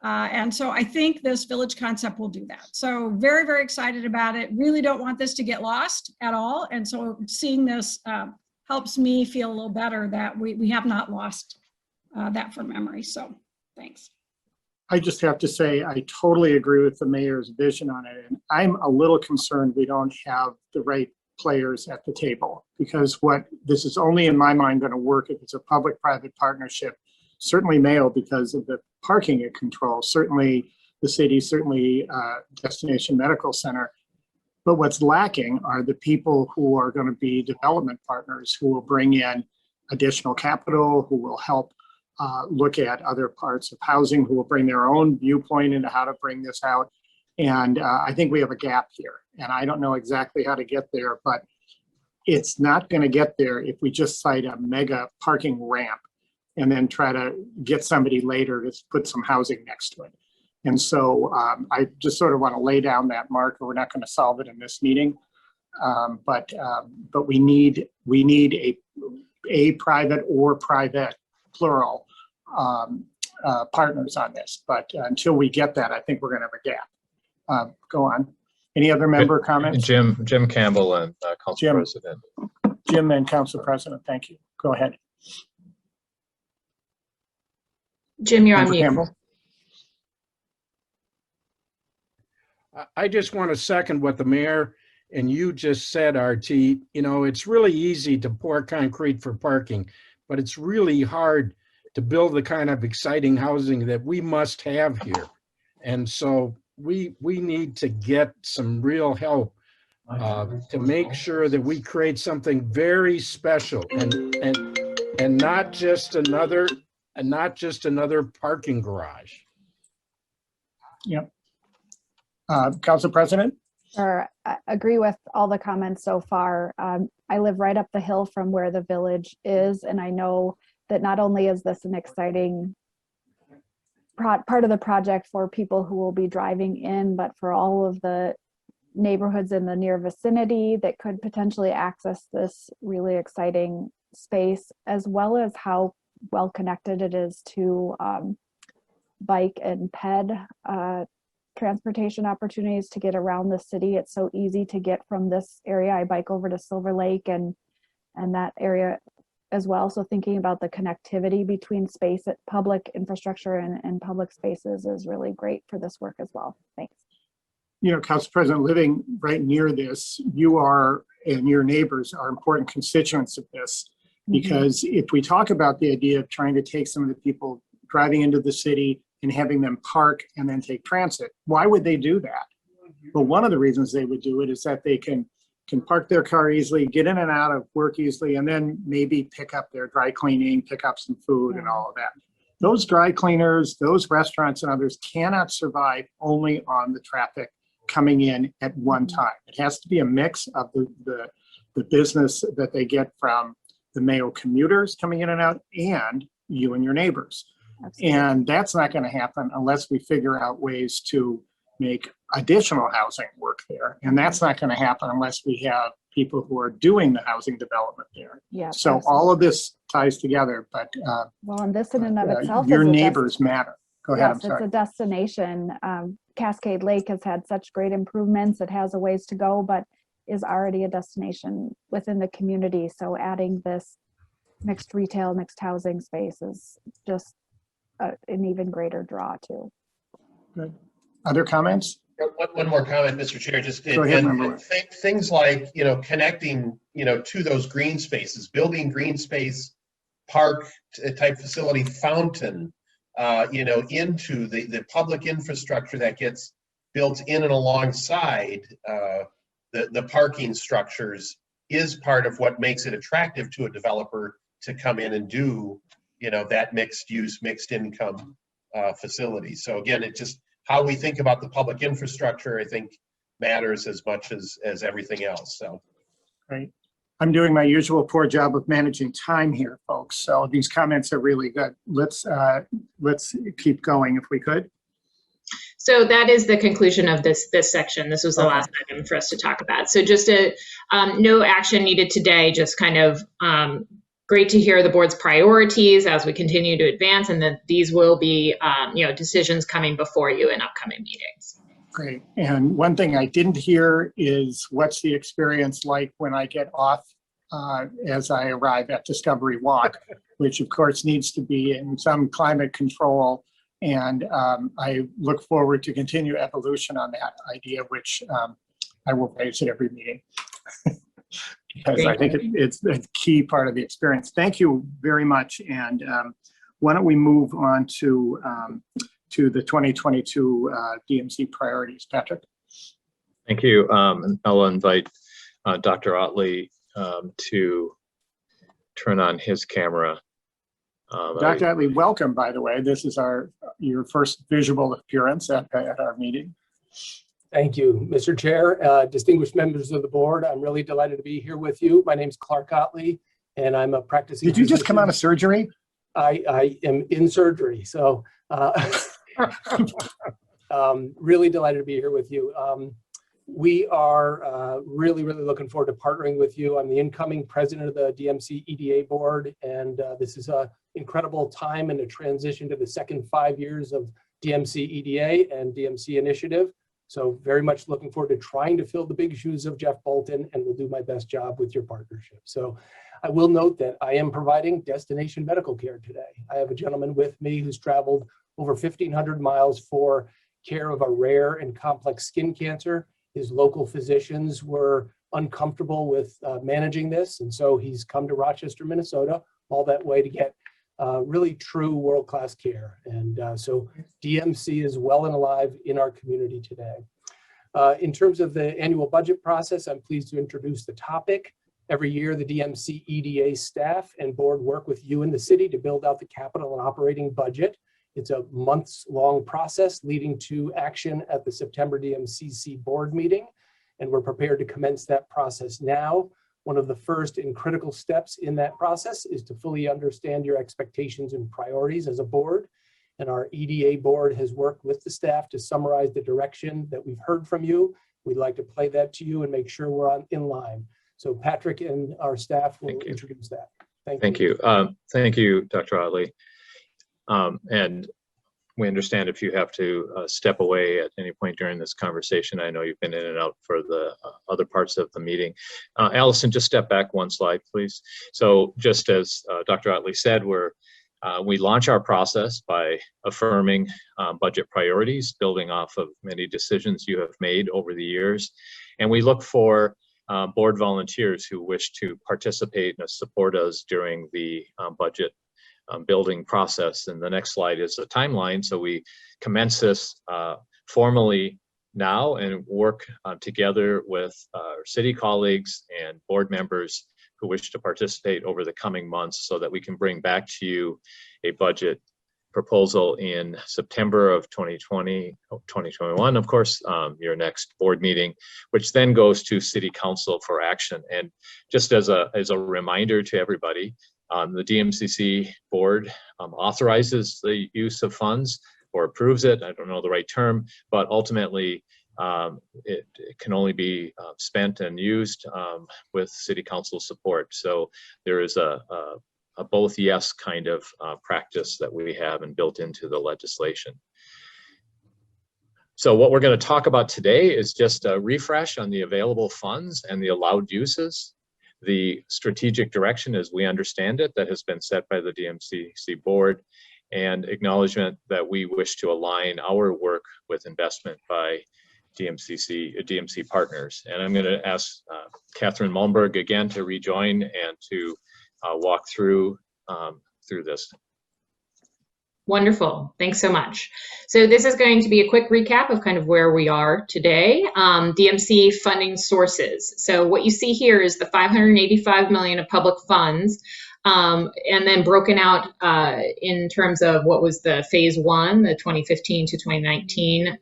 And so I think this village concept will do that. So very, very excited about it. Really don't want this to get lost at all. And so seeing this helps me feel a little better that we have not lost that from memory. So thanks. I just have to say, I totally agree with the mayor's vision on it. And I'm a little concerned we don't have the right players at the table, because this is only in my mind going to work if it's a public-private partnership certainly Mayo because of the parking it controls, certainly the city, certainly Destination Medical Center. But what's lacking are the people who are going to be development partners who will bring in additional capital, who will help look at other parts of housing, who will bring their own viewpoint into how to bring this out. And I think we have a gap here. And I don't know exactly how to get there, but it's not going to get there if we just cite a mega parking ramp and then try to get somebody later to put some housing next to it. And so I just sort of want to lay down that marker. We're not going to solve it in this meeting, but we need a private or private plural partners on this. But until we get that, I think we're going to have a gap. Go on. Any other member comments? Jim Campbell and Council Jim. President. Jim and Council President, thank you. Go ahead. Jim, you're on Member mute. Campbell. I just want to second what the mayor and you just said, RT. You know, it's really easy to pour concrete for parking, but it's really hard to build the kind of exciting housing that we must have here. And so we need to get some real help to make sure that we create something very special and not just another parking garage. Yep. Council President? Sure, I agree with all the comments so far. I live right up the hill from where the village is, and I know that not only is this an exciting part of the project for people who will be driving in, but for all of the neighborhoods in the near vicinity that could potentially access this really exciting space, as well as how well connected it is to bike and ped transportation opportunities to get around the city. It's so easy to get from this area. I bike over to Silver Lake and that area as well. So thinking about the connectivity between space at public infrastructure and public spaces is really great for this work as well. Thanks. You know, Council President, living right near this, you are and your neighbors are important constituents of this, because if we talk about the idea of trying to take some of the people driving into the city and having them park and then take transit, why would they do that? Well, one of the reasons they would do it is that they can park their car easily, get in and out of work easily, and then maybe pick up their dry cleaning, pick up some food and all of that. Those dry cleaners, those restaurants and others cannot survive only on the traffic coming in at one time. It has to be a mix of the business that they get from the Mayo commuters coming in and out and you and your neighbors. Absolutely. And that's not going to happen unless we figure out ways to make additional housing work there. And that's not going to happen unless we have people who are doing the housing development there. Yeah. So absolutely. All of this ties together, but well, and this in and of itself, your neighbors matter. Go ahead. Yes, it's a destination. Cascade Lake has had such great improvements. It has a ways to go, but is already a destination within the community. So adding this mixed retail, mixed housing space is just an even greater draw too. Good. Other comments? One more comment, Mr. Chair. Just things like, you know, connecting, you know, to those green spaces, building green space, park type facility, fountain, you know, into the public infrastructure that gets built in and alongside the parking structures is part of what makes it attractive to a developer to come in and do, you know, that mixed use, mixed income facility. So again, it just, how we think about the public infrastructure, I think, matters as much as everything else. So, great. I'm doing my usual poor job of managing time here, folks. So these comments are really good. Let's keep going if we could. So that is the conclusion of this section. This was the last item for us to talk about. So just no action needed today, just kind of great to hear the board's priorities as we continue to advance, and that these will be you know, decisions coming before you in upcoming meetings. Great. And one thing I didn't hear is what's the experience like when I get off as I arrive at Discovery Walk, which of course needs to be in some climate control. And I look forward to continue evolution on that idea, which I will raise at every meeting. Because I think it's a key part of the experience. Thank you very much. And why don't we move on to the 2022 DMC priorities, Patrick? Thank you. And I'll invite Dr. Otley to turn on his camera. Dr. Otley, welcome, by the way. This is your first visual appearance at our meeting. Thank you, Mr. Chair, distinguished members of the board. I'm really delighted to be here with you. My name is Clark Otley, and I'm a practicing Did you just come out of surgery? I am in surgery, so really delighted to be here with you. We are really looking forward to partnering with you. I'm the incoming president of the DMC EDA board, and this is an incredible time and a transition to the second 5 years of DMC EDA and DMC initiative. So very much looking forward to trying to fill the big shoes of Jeff Bolton, and will do my best job with your partnership. So I will note that I am providing destination medical care today. I have a gentleman with me who's traveled over 1,500 miles for care of a rare and complex skin cancer. His local physicians were uncomfortable with managing this, and so he's come to Rochester, Minnesota, all that way to get really true world-class care. And so DMC is well and alive in our community today. In terms of the annual budget process, I'm pleased to introduce the topic. Every year, the DMC EDA staff and board work with you in the city to build out the capital and operating budget. It's a months-long process leading to action at the September DMCC board meeting, and we're prepared to commence that process now. One of the first and critical steps in that process is to fully understand your expectations and priorities as a board. And our EDA board has worked with the staff to summarize the direction that we've heard from you. We'd like to play that to you and make sure we're in line. So Patrick and our staff will introduce that. Thank you. Thank you, Dr. Otley. And we understand if you have to step away at any point during this conversation. I know you've been in and out for the other parts of the meeting. Allison, just step back one slide, please. So just as Dr. Otley said, we launch our process by affirming budget priorities, building off of many decisions you have made over the years. And we look for board volunteers who wish to participate and support us during the budget building process. And the next slide is a timeline. So we commence this formally now and work together with our city colleagues and board members who wish to participate over the coming months so that we can bring back to you a budget proposal in September of 2021, of course, your next board meeting, which then goes to City Council for action. And just as a reminder to everybody, the DMCC board authorizes the use of funds or approves it. I don't know the right term, but ultimately it can only be spent and used with City Council support. So there is a both yes kind of practice that we have and built into the legislation. So what we're going to talk about today is just a refresh on the available funds and the allowed uses, the strategic direction as we understand it that has been set by the DMCC board, and acknowledgement that we wish to align our work with investment by DMC partners. And I'm going to ask Catherine Malmberg again to rejoin and to walk through this. Wonderful. Thanks so much. So this is going to be a quick recap of kind of where we are today. DMC funding sources. So what you see here is the $585 million of public funds, and then broken out in terms of what was the phase one, the 2015 to 2019,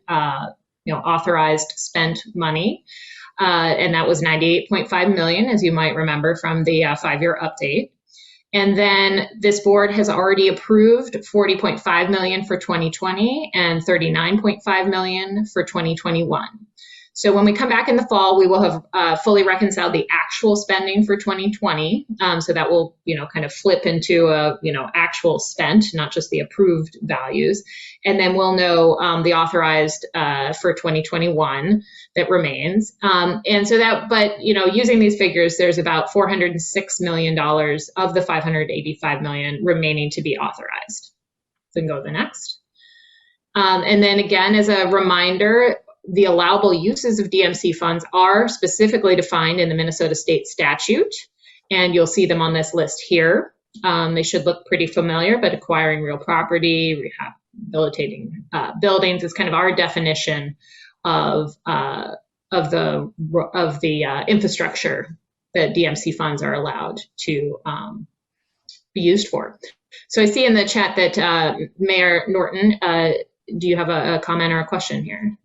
authorized spent money. And that was $98.5 million, as you might remember from the 5-year update. And then this board has already approved $40.5 million for 2020 and $39.5 million for 2021. So when we come back in the fall, we will have fully reconciled the actual spending for 2020. So that will, kind of flip into a, actual spent, not just the approved values. And then we'll know the authorized for 2021 that remains. And so that, but, using these figures, there's about $406 million of the $585 million remaining to be authorized. So we can go to the next. And then again, as a reminder, the allowable uses of DMC funds are specifically defined in the Minnesota state statute, and you'll see them on this list here. They should look pretty familiar, but acquiring real property, rehabilitating buildings is kind of our definition of the infrastructure that DMC funds are allowed to be used for. So I see in the chat that Mayor Norton, do you have a comment or a question here?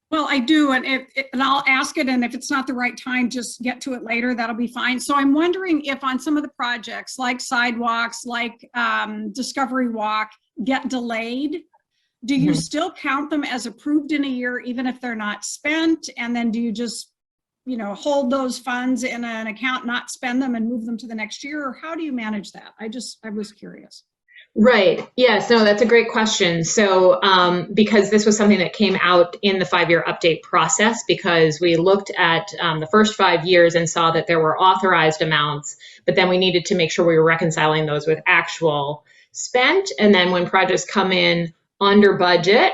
Well, I do, and I'll ask it, and if it's not the right time, just get to it later, that'll be fine. So I'm wondering if on some of the projects, like sidewalks, like Discovery Walk, get delayed, do you still count them as approved in a year, even if they're not spent? And then do you just, you know, hold those funds in an account, not spend them and move them to the next year? Or how do you manage that? I was curious. Right. Yes. No, that's a great question. So because this was something that came out in the 5-year update process, because we looked at the first 5 years and saw that there were authorized amounts, but then we needed to make sure we were reconciling those with actual spent. And then when projects come in under budget,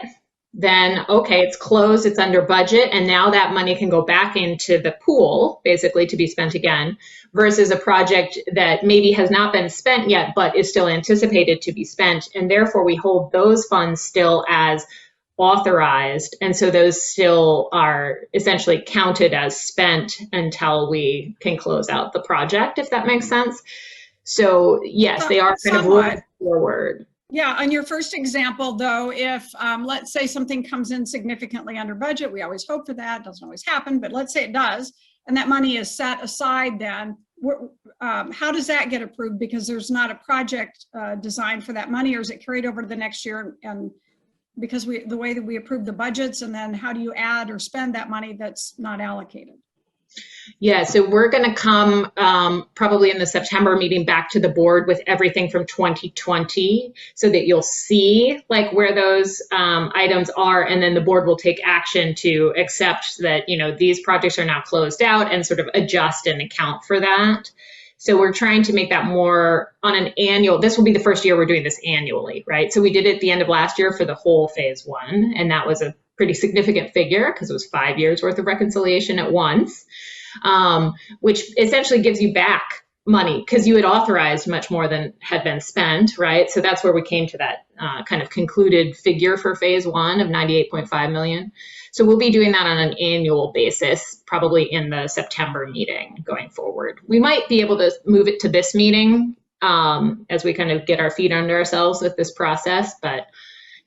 then, okay, it's closed, it's under budget, and now that money can go back into the pool, basically, to be spent again, versus a project that maybe has not been spent yet, but is still anticipated to be spent, and therefore we hold those funds still as authorized, and so those still are essentially counted as spent until we can close out the project, if that makes sense. So yes, they are kind of rolled forward. Yeah, on your first example, though, if let's say something comes in significantly under budget, we always hope for that, doesn't always happen, but let's say it does, and that money is set aside then, how does that get approved? Because there's not a project designed for that money, or is it carried over to the next year? And because the way that we approve the budgets, and then how do you add or spend that money that's not allocated? Yeah, so we're going to come probably in the September meeting back to the board with everything from 2020 so that you'll see like where those items are, and then the board will take action to accept that, you know, these projects are now closed out and sort of adjust and account for that. So we're trying to make that more on an annual, this will be the first year we're doing this annually, right? So we did it at the end of last year for the whole phase 1, and that was a pretty significant figure because it was 5 years worth of reconciliation at once, which essentially gives you back money because you had authorized much more than had been spent, right? So that's where we came to that kind of concluded figure for phase 1 of 98.5 million. So we'll be doing that on an annual basis, probably in the September meeting going forward. We might be able to move it to this meeting as we kind of get our feet under ourselves with this process, but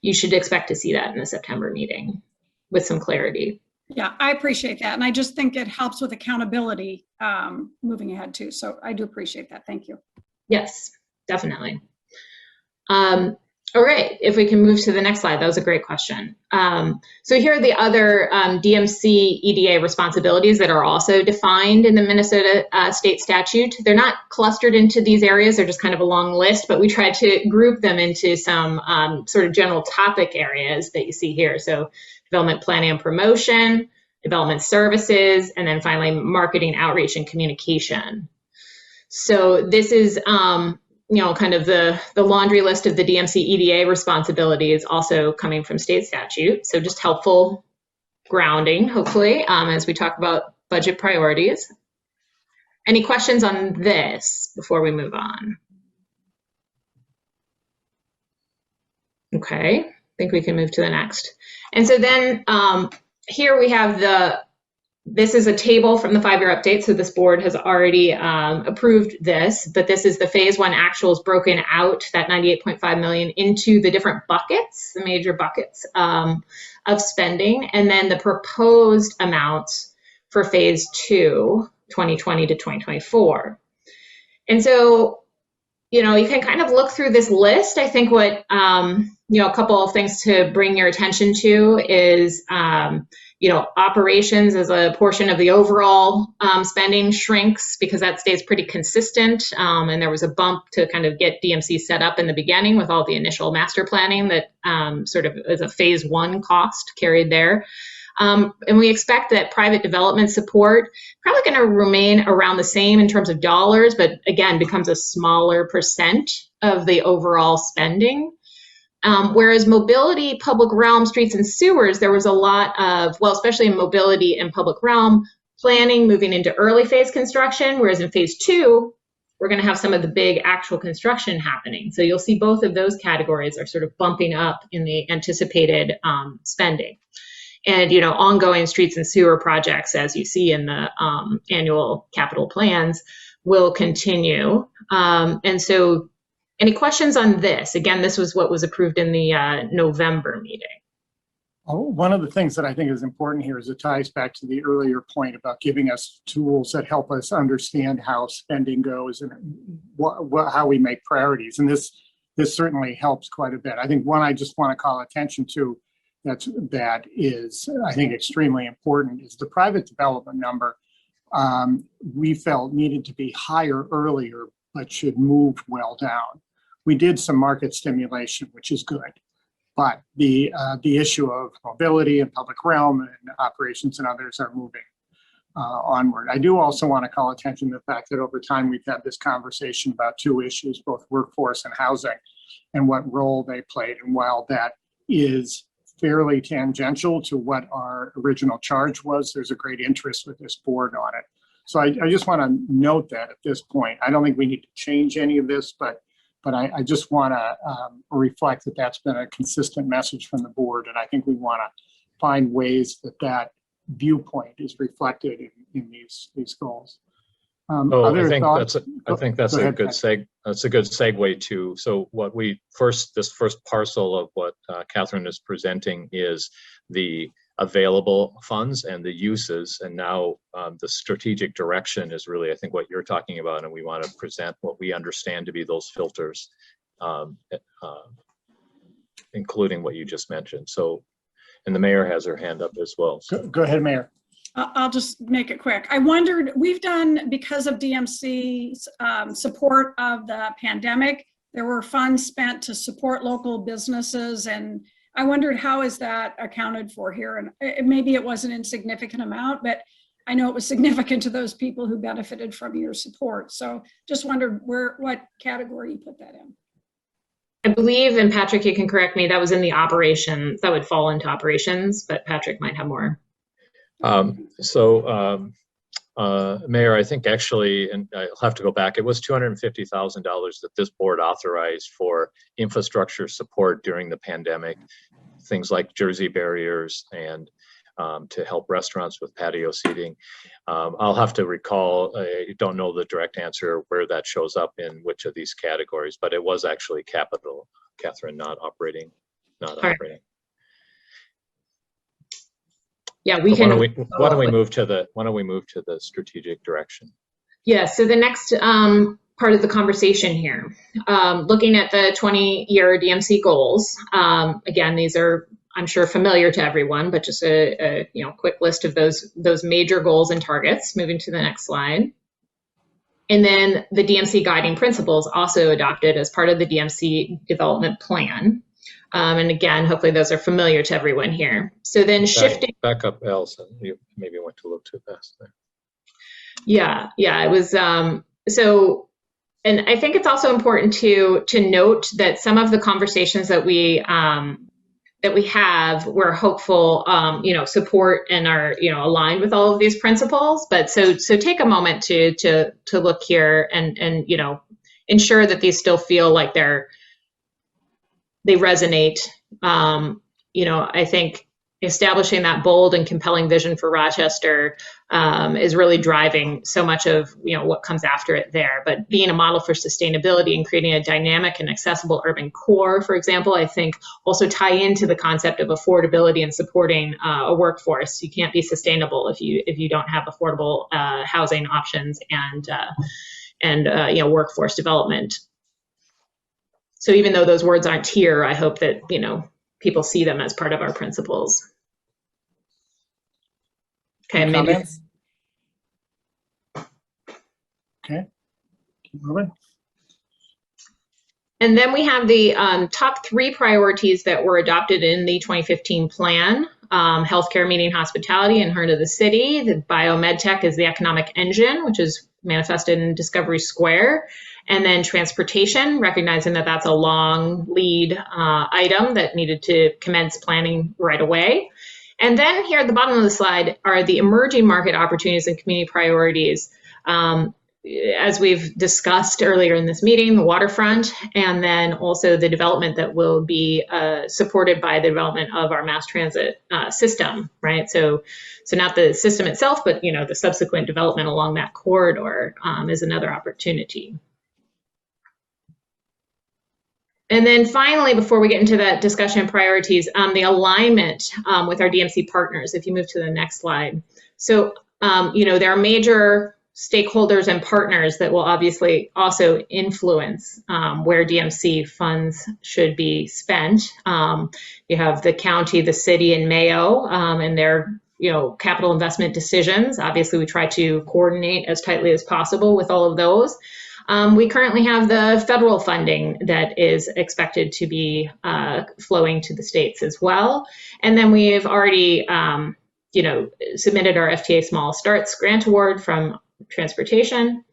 you should expect to see that in the September meeting with some clarity. Yeah, I appreciate that. And I just think it helps with accountability moving ahead too. So I do appreciate that. Thank you. Yes, definitely. All right, if we can move to the next slide, that was a great question. So here are the other DMC EDA responsibilities that are also defined in the Minnesota state statute. They're not clustered into these areas, they're just kind of a long list, but we tried to group them into some sort of general topic areas that you see here. So development planning and promotion, development services, and then finally marketing, outreach, and communication. So this is you know, kind of the laundry list of the DMC EDA responsibilities also coming from state statute. So just helpful grounding, hopefully, as we talk about budget priorities. Any questions on this before we move on? Okay, I think we can move to the next. And so then here we have this is a table from the 5-year update. So this board has already approved this, but this is the phase 1 actuals broken out, that 98.5 million, into the different buckets, the major buckets of spending, and then the proposed amounts for phase 2, 2020 to 2024. And so, you know, you can kind of look through this list. I think what, you know, a couple of things to bring your attention to is, you know, operations as a portion of the overall spending shrinks because that stays pretty consistent. And there was a bump to kind of get DMC set up in the beginning with all the initial master planning that sort of is a phase 1 cost carried there. And we expect that private development support probably going to remain around the same in terms of dollars, but again, becomes a smaller percent of the overall spending. Whereas mobility, public realm, streets and sewers, there was a lot of, well, especially in mobility and public realm, planning moving into early phase construction, whereas in phase 2, we're going to have some of the big actual construction happening. So you'll see both of those categories are sort of bumping up in the anticipated spending. And, you know, ongoing streets and sewer projects, as you see in the annual capital plans, will continue. And so any questions on this? Again, this was what was approved in the November meeting. One of the things that I think is important here is it ties back to the earlier point about giving us tools that help us understand how spending goes and how we make priorities. And this certainly helps quite a bit. I think one I just want to call attention to that is, I think, extremely important is the private development number. We felt needed to be higher earlier, but should move well down. We did some market stimulation, which is good. But the issue of mobility and public realm and operations and others are moving onward. I do also want to call attention to the fact that over time we've had this conversation about two issues, both workforce and housing, and what role they played. And while that is fairly tangential to what our original charge was, there's a great interest with this board on it. So I just want to note that at this point. I don't think we need to change any of this, but I just want to reflect that that's been a consistent message from the board, and I think we want to find ways that viewpoint is reflected in these goals. I think that's a good segue to. So what this first parcel of what Catherine is presenting is the available funds and the uses, and now the strategic direction is really, I think, what you're talking about, and we want to present what we understand to be those filters, including what you just mentioned. So, and the mayor has her hand up as well. So. Go ahead, Mayor. I'll just make it quick. I wondered, we've done, because of DMC's support of the pandemic, there were funds spent to support local businesses, and I wondered, how is that accounted for here? And maybe it was an insignificant amount, but I know it was significant to those people who benefited from your support. So just wondered what category you put that in. I believe, and Patrick, you can correct me, that was in the operations, that would fall into operations, but Patrick might have more. Mayor, I think actually, and I'll have to go back, it was $250,000 that this board authorized for infrastructure support during the pandemic, things like jersey barriers and to help restaurants with patio seating. I'll have to recall, I don't know the direct answer where that shows up in which of these categories, but it was actually capital, Catherine, not operating. Yeah, we can. Why don't we move to the strategic direction? Yeah. So the next part of the conversation here, looking at the 20-year DMC goals. Again, these are, I'm sure, familiar to everyone, but just a quick list of those major goals and targets. Moving to the next slide. And then the DMC guiding principles also adopted as part of the DMC development plan. And again, hopefully those are familiar to everyone here. So then shifting. Back up, Allison. You maybe went a little too fast there. Yeah, it was. So, and I think it's also important to note that some of the conversations that we have, we're hopeful, support and are, aligned with all of these principles. But so take a moment to look here and ensure that these still feel like they resonate. I think establishing that bold and compelling vision for Rochester is really driving so much of what comes after it there. But being a model for sustainability and creating a dynamic and accessible urban core, for example, I think also tie into the concept of affordability and supporting a workforce. You can't be sustainable if you don't have affordable housing options and workforce development. So even though those words aren't here, I hope that, people see them as part of our principles. Okay, maybe. Okay, keep moving. And then we have the top 3 priorities that were adopted in the 2015 plan. Healthcare, meeting, hospitality, and heart of the city. The biomedtech is the economic engine, which is manifested in Discovery Square. And then transportation, recognizing that that's a long lead item that needed to commence planning right away. And then here at the bottom of the slide are the emerging market opportunities and community priorities. as we've discussed earlier in this meeting, the waterfront, and then also the development that will be supported by the development of our mass transit system, right? So not the system itself, but the subsequent development along that corridor is another opportunity. And then finally, before we get into that discussion and priorities, the alignment with our DMC partners, if you move to the next slide. So, there are major stakeholders and partners that will obviously also influence where DMC funds should be spent. You have the county, the city, and Mayo, and their capital investment decisions. Obviously, we try to coordinate as tightly as possible with all of those. We currently have the federal funding that is expected to be flowing to the states as well. And then we have already submitted our FTA Small Starts grant award from transportation.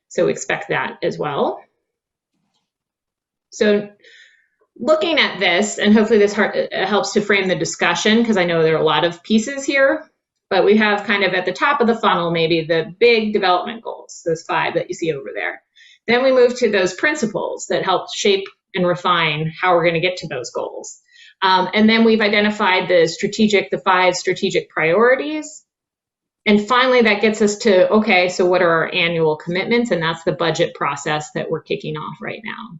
So we expect that as well. So looking at this, and hopefully this helps to frame the discussion, because I know there are a lot of pieces here, but we have kind of at the top of the funnel, maybe the big development goals, those 5 that you see over there. Then we move to those principles that help shape and refine how we're going to get to those goals. And then we've identified the 5 strategic priorities. And finally, that gets us to, okay, so what are our annual commitments? And that's the budget process that we're kicking off right now.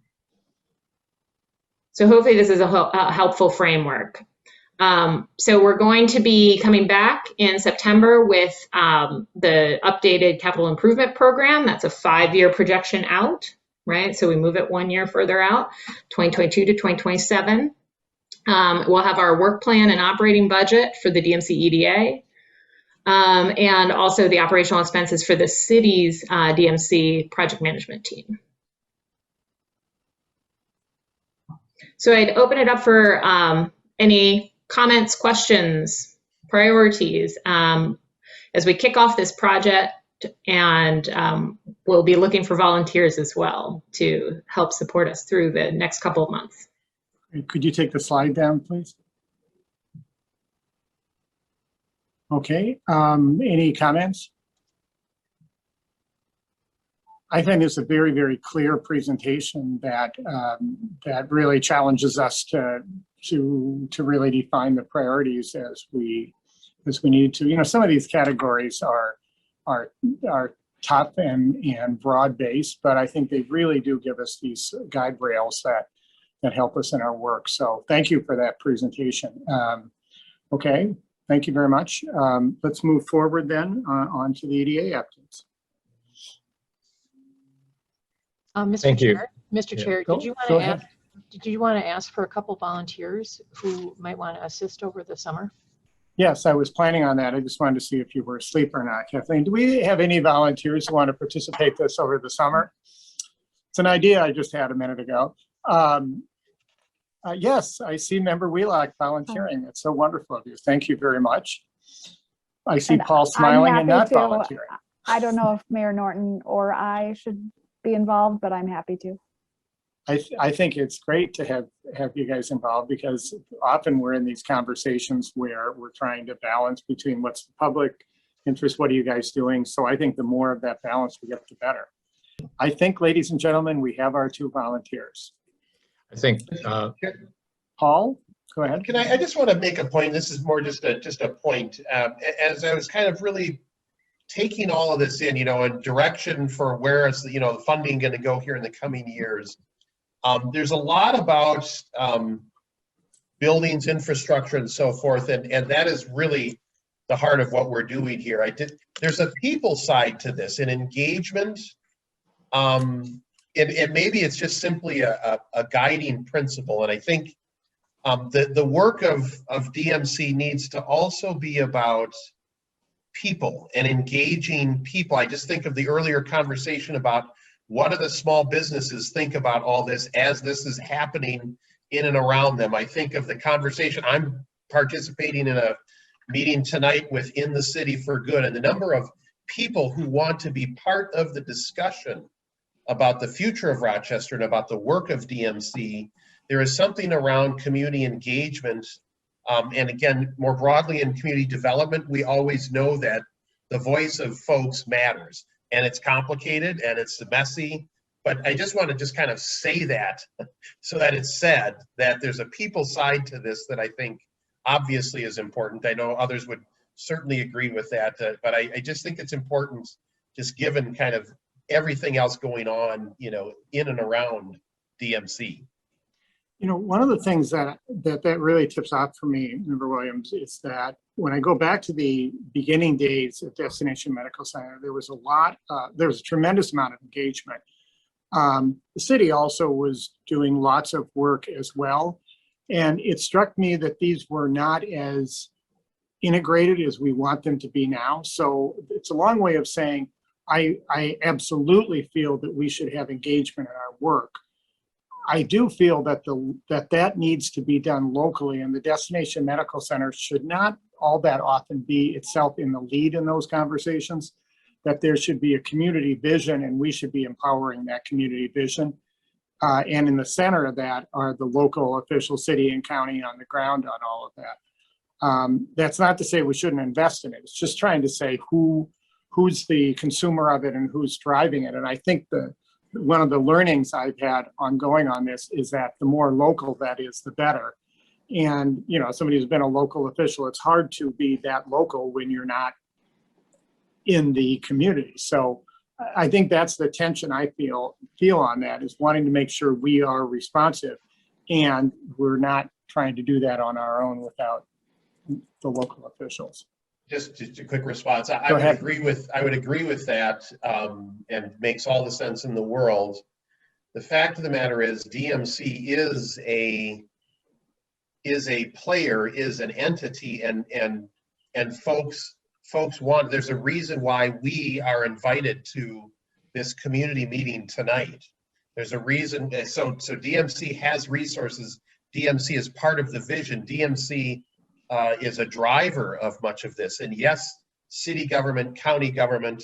So hopefully this is a helpful framework. So we're going to be coming back in September with the updated capital improvement program. That's a 5-year projection out, right? So we move it 1 year further out, 2022 to 2027. We'll have our work plan and operating budget for the DMC EDA. And also the operational expenses for the city's DMC project management team. So I'd open it up for any comments, questions, priorities as we kick off this project, and we'll be looking for volunteers as well to help support us through the next couple of months. Could you take the slide down, please? Okay, any comments? I think it's a very, very clear presentation that that really challenges us to really define the priorities as we need to. Some of these categories are tough and broad based, but I think they really do give us these guide rails that help us in our work. So thank you for that presentation. Okay. Thank you very much. Let's move forward then on to the EDA updates. Thank you. Mr. Chair, did you want to ask for a couple volunteers who might want to assist over the summer? Yes, I was planning on that. I just wanted to see if you were asleep or not. Kathleen, do we have any volunteers who want to participate this over the summer? It's an idea I just had a minute ago. Yes, I see Member Wheelock volunteering. It's so wonderful of you. Thank you very much. I see Paul smiling and not volunteering. I don't know if Mayor Norton or I should be involved, but I'm happy to. I think it's great to have you guys involved, because often we're in these conversations where we're trying to balance between what's the public interest, what are you guys doing? So I think the more of that balance we get, the better. I think, ladies and gentlemen, we have our 2 volunteers. I think, Paul, go ahead. Can I just want to make a point. This is more just a point. As I was kind of really taking all of this in, a direction for where is the funding going to go here in the coming years. There's a lot about buildings, infrastructure, and so forth, and that is really the heart of what we're doing here. There's a people side to this, an engagement. And maybe it's just simply a guiding principle. And I think the work of DMC needs to also be about people and engaging people. I just think of the earlier conversation about what do the small businesses think about all this as this is happening in and around them. I think of the conversation. I'm participating in a meeting tonight within the City for Good, and the number of people who want to be part of the discussion about the future of Rochester and about the work of DMC. There is something around community engagement. And again, more broadly in community development, we always know that the voice of folks matters. and it's complicated and it's messy. But I just want to just kind of say that so that it's said that there's a people side to this that I think obviously is important. I know others would certainly agree with that, but I just think it's important, just given kind of everything else going on, you know, in and around DMC. You know, one of the things that really tips off for me, Member Williams, is that when I go back to the beginning days at Destination Medical Center, there was a tremendous amount of engagement. The city also was doing lots of work as well. And it struck me that these were not as integrated as we want them to be now. So it's a long way of saying, I absolutely feel that we should have engagement in our work. I do feel that that needs to be done locally, and the Destination Medical Center should not all that often be itself in the lead in those conversations, that there should be a community vision and we should be empowering that community vision. And in the center of that are the local officials, city and county on the ground on all of that. That's not to say we shouldn't invest in it. It's just trying to say who's the consumer of it and who's driving it. And I think one of the learnings I've had ongoing on this is that the more local that is, the better. And, you know, somebody who's been a local official, it's hard to be that local when you're not in the community. So I think that's the tension I feel on that, is wanting to make sure we are responsive and we're not trying to do that on our own without the local officials. Just a quick response. I Go would ahead. agree with that, and makes all the sense in the world. The fact of the matter is, DMC is a player, is an entity, and folks want. There's a reason why we are invited to this community meeting tonight. There's a reason. So DMC has resources. DMC is part of the vision. DMC is a driver of much of this. And yes, city government, county government,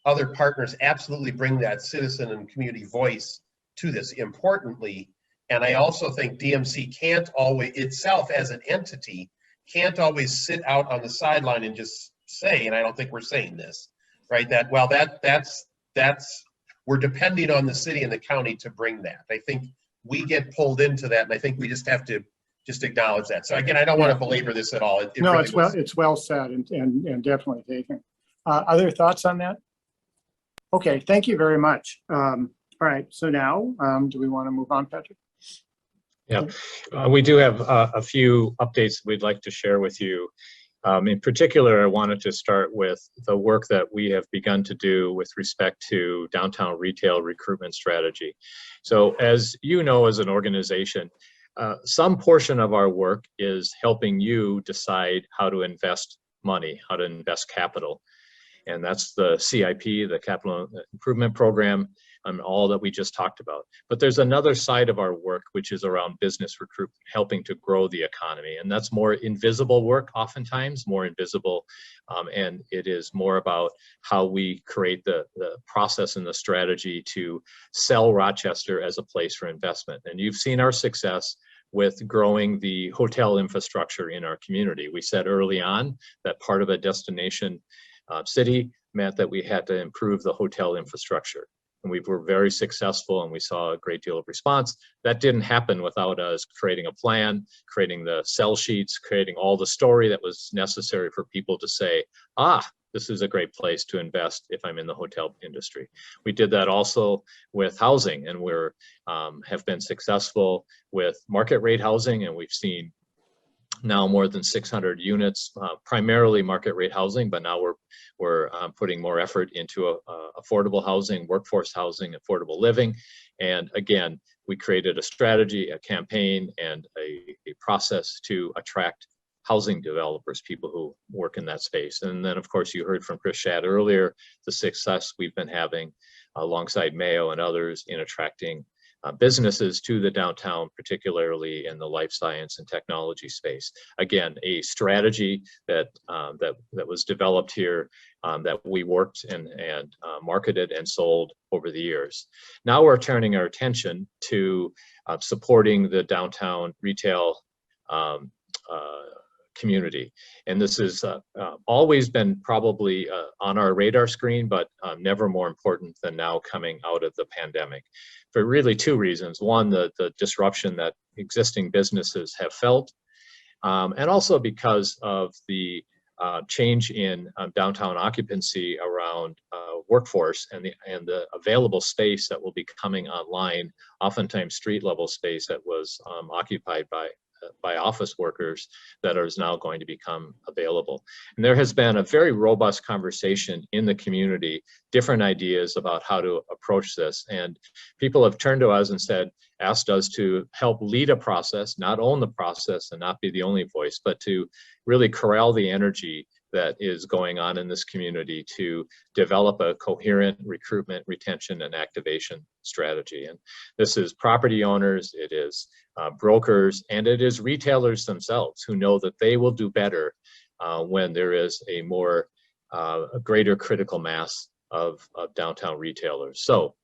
other partners absolutely bring that citizen and community voice to this importantly. And I also think DMC can't always, itself as an entity, can't always sit out on the sideline and just say, and I don't think we're saying this, right? That, well, that's we're depending on the city and the county to bring that. I think we get pulled into that, and I think we just have to just acknowledge that. So again, I don't want to belabor this at all. No, really it's well said and definitely taken. Other thoughts on that? Okay, thank you very much. All right, so now, do we want to move on, Patrick? Yeah, we do have a few updates we'd like to share with you. In particular, I wanted to start with the work that we have begun to do with respect to downtown retail recruitment strategy. So as you know, as an organization, some portion of our work is helping you decide how to invest money, how to invest capital. And that's the CIP, the Capital Improvement Program, and all that we just talked about. But there's another side of our work, which is around business recruitment, helping to grow the economy. And that's more invisible work, oftentimes more invisible. And it is more about how we create the process and the strategy to sell Rochester as a place for investment. And you've seen our success with growing the hotel infrastructure in our community. We said early on that part of a destination city meant that we had to improve the hotel infrastructure. And we were very successful, and we saw a great deal of response. That didn't happen without us creating a plan, creating the sell sheets, creating all the story that was necessary for people to say, this is a great place to invest if I'm in the hotel industry. We did that also with housing, and we're have been successful with market rate housing, and we've seen now more than 600 units, primarily market rate housing, but now we're putting more effort into affordable housing, workforce housing, affordable living. And again, we created a strategy, a campaign, and a process to attract housing developers, people who work in that space. And then, of course, you heard from Chris Schad earlier, the success we've been having alongside Mayo and others in attracting businesses to the downtown, particularly in the life science and technology space. Again, a strategy that was developed here, that we worked and marketed and sold over the years. Now we're turning our attention to supporting the downtown retail community. And this has always been probably on our radar screen, but never more important than now coming out of the pandemic, for really two reasons. One, the disruption that existing businesses have felt, and also because of the change in downtown occupancy around workforce and the available space that will be coming online, oftentimes street level space that was occupied by office workers that is now going to become available. And there has been a very robust conversation in the community, different ideas about how to approach this. And people have turned to us and asked us to help lead a process, not own the process and not be the only voice, but to really corral the energy that is going on in this community to develop a coherent recruitment, retention, and activation strategy. And this is property owners, it is brokers, and it is retailers themselves who know that they will do better when there is a greater critical mass of downtown retailers. So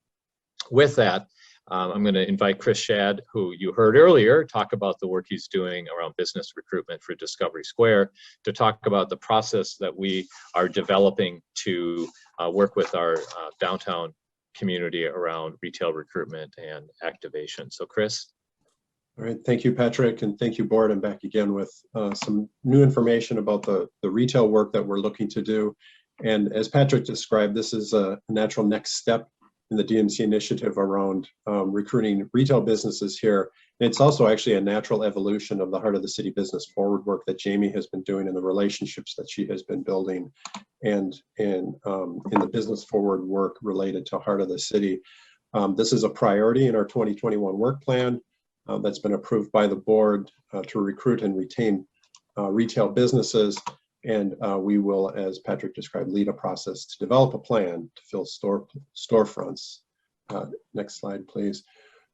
with that, I'm going to invite Chris Shad, who you heard earlier, talk about the work he's doing around business recruitment for Discovery Square, to talk about the process that we are developing to work with our downtown community around retail recruitment and activation. So Chris. All right, thank you, Patrick, and thank you, board. I'm back again with some new information about the retail work that we're looking to do. And as Patrick described, this is a natural next step in the DMC initiative around recruiting retail businesses here. And it's also actually a natural evolution of the Heart of the City Business Forward work that Jamie has been doing and the relationships that she has been building, and in the business forward work related to Heart of the City. This is a priority in our 2021 work plan that's been approved by the board to recruit and retain retail businesses. And we will, as Patrick described, lead a process to develop a plan to fill storefronts. Next slide, please.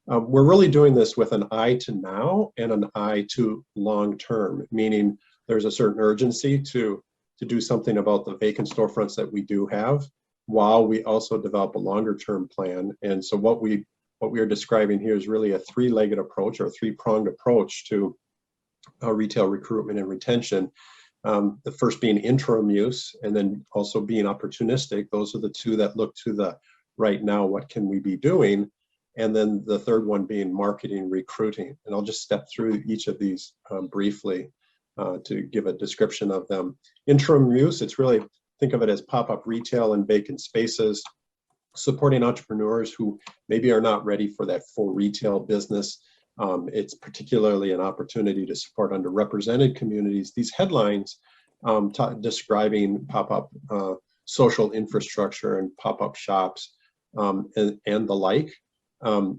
We're really doing this with an eye to now and an eye to long term, meaning there's a certain urgency to do something about the vacant storefronts that we do have, while we also develop a longer term plan. And so what we are describing here is really a three-legged approach, or a three-pronged approach to retail recruitment and retention. The first being interim use, and then also being opportunistic. Those are the two that look to the right now, what can we be doing? And then the third one being marketing, recruiting. And I'll just step through each of these briefly to give a description of them. Interim use, it's really, think of it as pop-up retail and vacant spaces, supporting entrepreneurs who maybe are not ready for that full retail business. It's particularly an opportunity to support underrepresented communities. These headlines describing pop-up social infrastructure and pop-up shops and the like.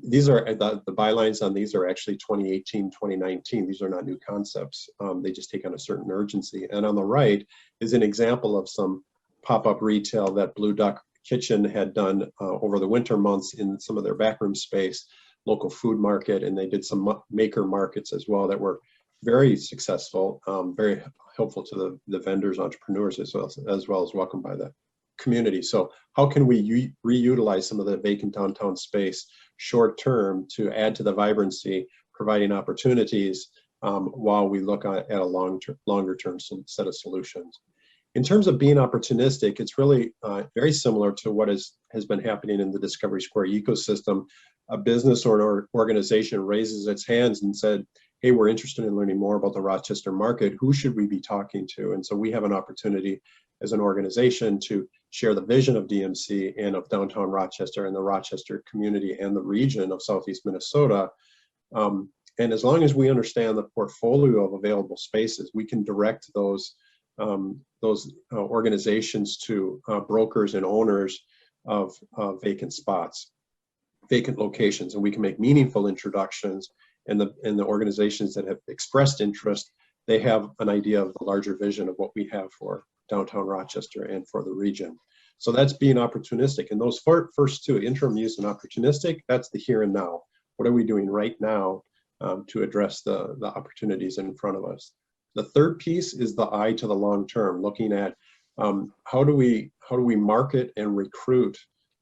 These are the bylines on these are actually 2018, 2019. These are not new concepts. They just take on a certain urgency. And on the right is an example of some pop-up retail that Blue Duck Kitchen had done over the winter months in some of their backroom space, local food market, and they did some maker markets as well that were very successful, very helpful to the vendors, entrepreneurs, as well as welcomed by the community. So how can we reutilize some of the vacant downtown space short term to add to the vibrancy, providing opportunities while we look at a longer term set of solutions. In terms of being opportunistic, it's really very similar to what has been happening in the Discovery Square ecosystem. A business or an organization raises its hands and said, hey, we're interested in learning more about the Rochester market. Who should we be talking to? And so we have an opportunity as an organization to share the vision of DMC and of downtown Rochester and the Rochester community and the region of Southeast Minnesota. And as long as we understand the portfolio of available spaces, we can direct those organizations to brokers and owners of vacant spots, vacant locations, and we can make meaningful introductions. And the organizations that have expressed interest, they have an idea of the larger vision of what we have for downtown Rochester and for the region. So that's being opportunistic. And those first two, interim use and opportunistic, that's the here and now. What are we doing right now to address the opportunities in front of us? The third piece is the eye to the long term, looking at how do we market and recruit,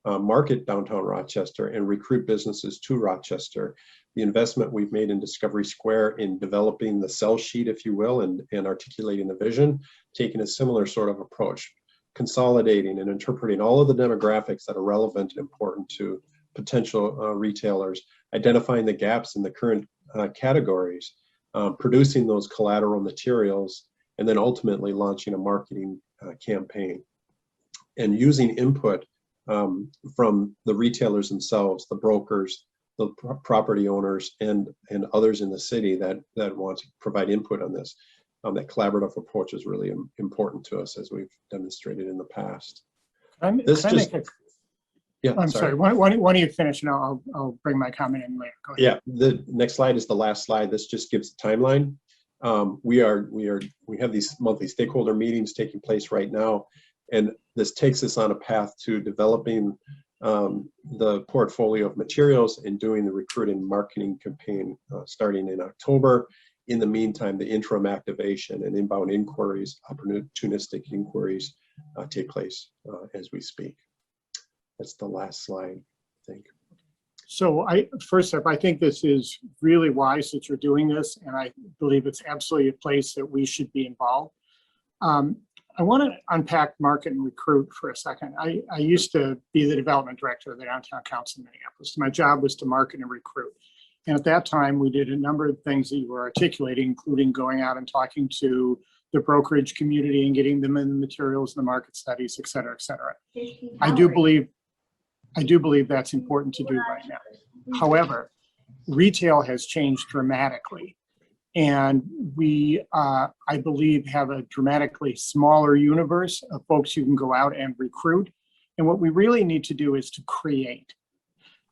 market downtown Rochester and recruit businesses to Rochester. the investment we've made in Discovery Square in developing the sell sheet, if you will, and articulating the vision, taking a similar sort of approach, consolidating and interpreting all of the demographics that are relevant and important to potential retailers, identifying the gaps in the current categories, producing those collateral materials, and then ultimately launching a marketing campaign. And using input from the retailers themselves, the brokers, the property owners, and others in the city that want to provide input on this. That collaborative approach is really important to us, as we've demonstrated in the past. I'm sorry. Why don't you finish, and I'll bring my comment in later. Go ahead. Yeah, the next slide is the last slide. This just gives the timeline. We have these monthly stakeholder meetings taking place right now, and this takes us on a path to developing the portfolio of materials and doing the recruiting marketing campaign starting in October. In the meantime, the interim activation and inbound inquiries, opportunistic inquiries take place as we speak. That's the last slide, I think. So first up, I think this is really wise that you're doing this, and I believe it's absolutely a place that we should be involved. I want to unpack market and recruit for a second. I used to be the development director of the Downtown Council in Minneapolis. My job was to market and recruit. And at that time, we did a number of things that you were articulating, including going out and talking to the brokerage community and getting them in the materials, the market studies, et cetera, et cetera. I do believe that's important to do right now. However, retail has changed dramatically. And we, I believe, have a dramatically smaller universe of folks you can go out and recruit. And what we really need to do is to create.